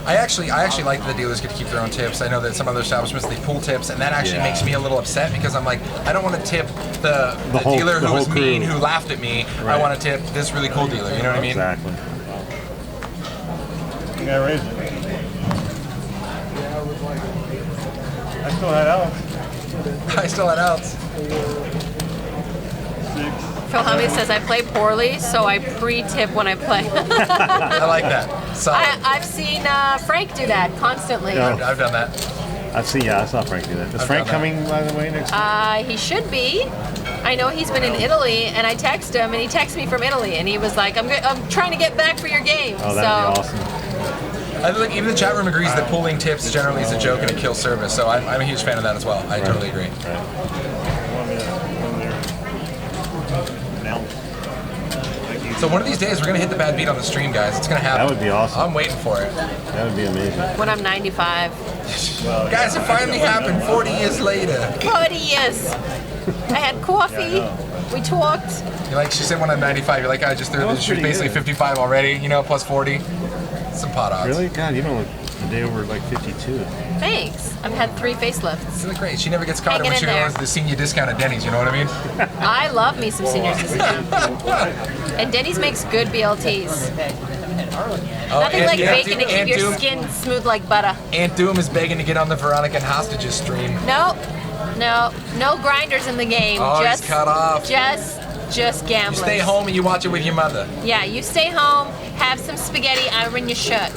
I actually like that the dealers get to keep their own tips. I know that some other establishments, they pull tips, and that actually makes me a little upset because I'm like, I don't want to tip the dealer who was mean, who laughed at me. Right. I want to tip this really cool dealer. You know what I mean? Exactly. Yeah, raise it. I still had outs. Phil Hummy says I play poorly, so I pre-tip when I play. I like that. I've seen Frank do that constantly. Yeah. I've done that. I saw Frank do that. Is Frank coming, by the way, next week? He should be. I know he's been in Italy, and I text him, and he texted me from Italy, and he was like, I'm trying to get back for your game. Oh, that'd be awesome. I think even the chat room agrees that pulling tips generally is a joke and a kill service, so I'm a huge fan of that as well. I totally agree. So one of these days we're gonna hit the bad beat on the stream, guys. It's gonna happen. That would be awesome. I'm waiting for it. That would be amazing. When I'm 95. Guys, it finally happened 40 years later. 40 years. I had coffee. We talked. She said when I'm 95, you're like, I just threw this. She was basically 55 already, plus 40. Some pot odds. Really? God, you don't look a day over like 52. Thanks. I've had 3 facelifts. You look great. She never gets caught when she goes to the senior discount at Denny's, you know what I mean? I love me some senior discount. And Denny's makes good BLTs. Nothing like bacon to keep your skin smooth like butter. Aunt Doom is begging to get on the Veronica and Hostages stream. No grinders in the game. Oh, just he's cut off. Just gamblers. You stay home and you watch it with your mother. Yeah, you stay home, have some spaghetti, iron your shirt.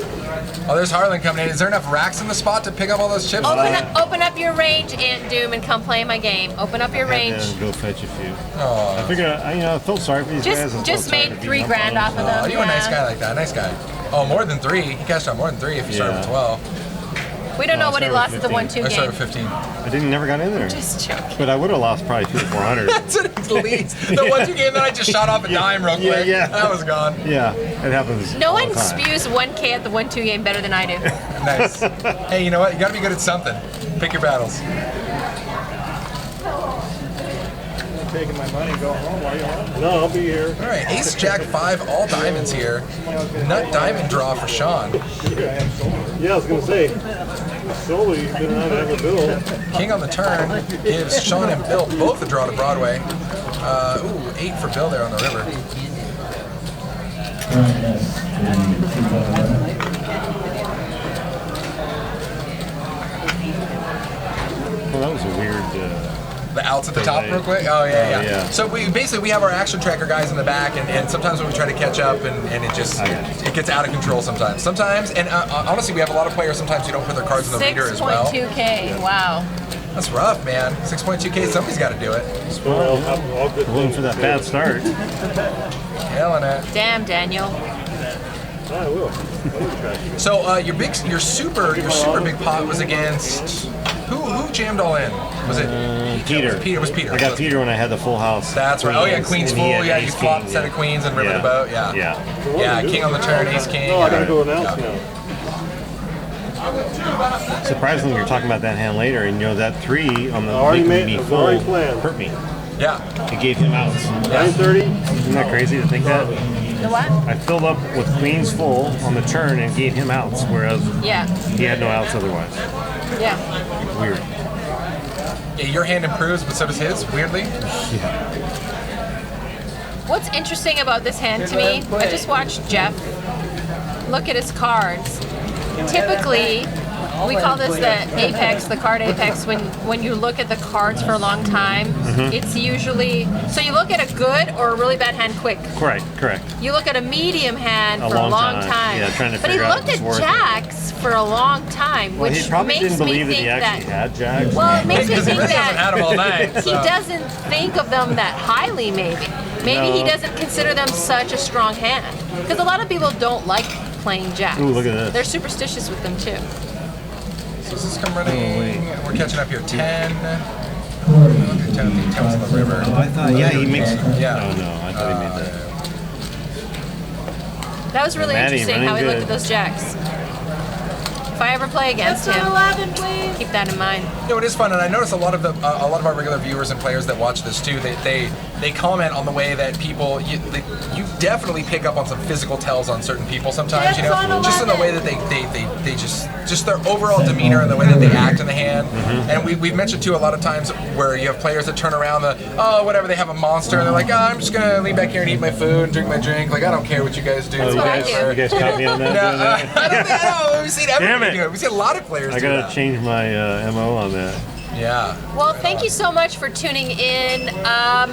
Oh, there's Harlan coming in. Is there enough racks in the spot to pick up all those chips? Open up your range, Aunt Doom, and come play my game. Open up your range. Yeah, go fetch a few. Oh. I figured, I felt sorry for these guys. Just made $3 grand off of them. Oh, you're a nice guy like that. Nice guy. Oh, more than 3. He cashed out more than 3 if you started with 12. We don't know what he lost at the 1-2 game. I started with 15. I never got in there. Just joking. But I would have lost probably 200 to 400. That's what it leads. The 1-2 game that I just shot off a dime real quick. Yeah. That was gone. Yeah, it happens. No one spews 1K at the 1-2 game better than I do. Nice. Hey, you know what? You gotta be good at something. Pick your battles. Taking my money, go home while you're on. No, I'll be here. All right, Ace Jack 5, all diamonds here. Nut diamond draw for Sean. Yeah, I was gonna say. Slowly, you're gonna have a bill. King on the turn gives Sean and Bill both a draw to Broadway. 8 for Bill there on the river. Well, that was a weird... The outs at the top real quick? Oh, yeah. So we have our action tracker guys in the back, and sometimes when we try to catch up, and it just it gets out of control sometimes. And honestly, we have a lot of players sometimes who don't put their cards in the leader as well. 6.2K, wow. That's rough, man. 6.2K, somebody's got to do it. Looking for that bad start. Killing it. Damn, Daniel. I will. So your super big pot was against who jammed all in? Was it Peter? It was Peter. I got Peter when I had the full house. That's right. Oh yeah, Queen's full. Yeah, you flopped a set of queens and river the boat. Yeah. Yeah, king on the turn, ace king. No, I gotta go announce now. Surprisingly, you're talking about that hand later, and that 3 on the making me full hurt me. Yeah. It gave him outs. 9:30. Isn't that crazy to think that? The what? I filled up with queens full on the turn and gave him outs, whereas he had no outs otherwise. Yeah. Weird. Yeah, your hand improves, but so does his, weirdly. Yeah. What's interesting about this hand to me, I just watched Jeff look at his cards. Typically, we call this the apex, the card apex, when you look at the cards for a long time. It's usually, so you look at a good or a really bad hand quick. Correct. You look at a medium hand for a long time. Yeah, trying to but he figure out looked if it's at worth jacks for a long time, Well, which he probably makes didn't me believe that think he actually had jacks. well, it makes me Because he think really hasn't had them all night. he doesn't think of them that highly, maybe. Maybe he doesn't consider them such a strong hand. Because a lot of people don't like playing jacks. Ooh, look at this. They're superstitious with them too. So does this come running? We're catching up here. 10. 10 on the river. Oh, I thought, yeah, he makes. Yeah. Oh no, I thought he made that. That was really Maddie, interesting how he running looked good. at those jacks. If I ever play against That's him, on 11, please. keep that in mind. You know, it is fun, and I notice a lot of our regular viewers and players that watch this too. They comment on the way that people you definitely pick up on some physical tells on certain people sometimes. You know, Yes, on just in the way that they just their overall demeanor and the way that they act in the hand. And we've mentioned too a lot of times where you have players that turn around whatever, they have a monster and they're like, I'm just gonna lean back here and eat my food and drink my drink. Like, I don't care what you guys do. Oh, what I do. you guys caught me on that. No, doing that? I don't think we've seen Damn everybody it. do it. We've seen a lot of players I do gotta that. change my MO on that. Yeah. Well, thank you so much for tuning in.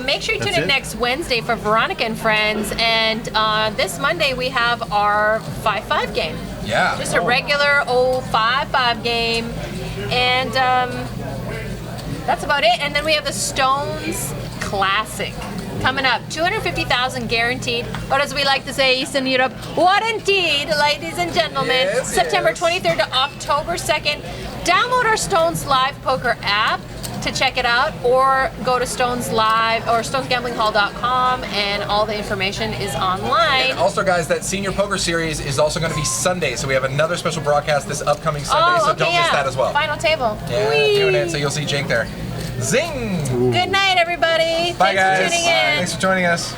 Make sure you tune That's in it? next Wednesday for Veronica and Friends. And this Monday we have our 5-5 game. Yeah. Just a regular old 5-5 game. And that's about it. And then we have the Stones Classic coming up. 250,000 guaranteed. But as we like to say, Eastern Europe, warranted, ladies and gentlemen. Yes, September yes. 23rd to October 2nd. Download our Stones Live Poker app to check it out, or go to Stones Live or stonesgamblingHall.com, and all the information is online. And also, guys, that Senior Poker Series is also going to be Sunday, so we have another special broadcast this upcoming Sunday, so don't miss that as well. Final table. Yeah, Whee! doing it, so you'll see Jake there. Zing! Good night, everybody. Bye, Thanks guys. for tuning in. Thanks for joining us.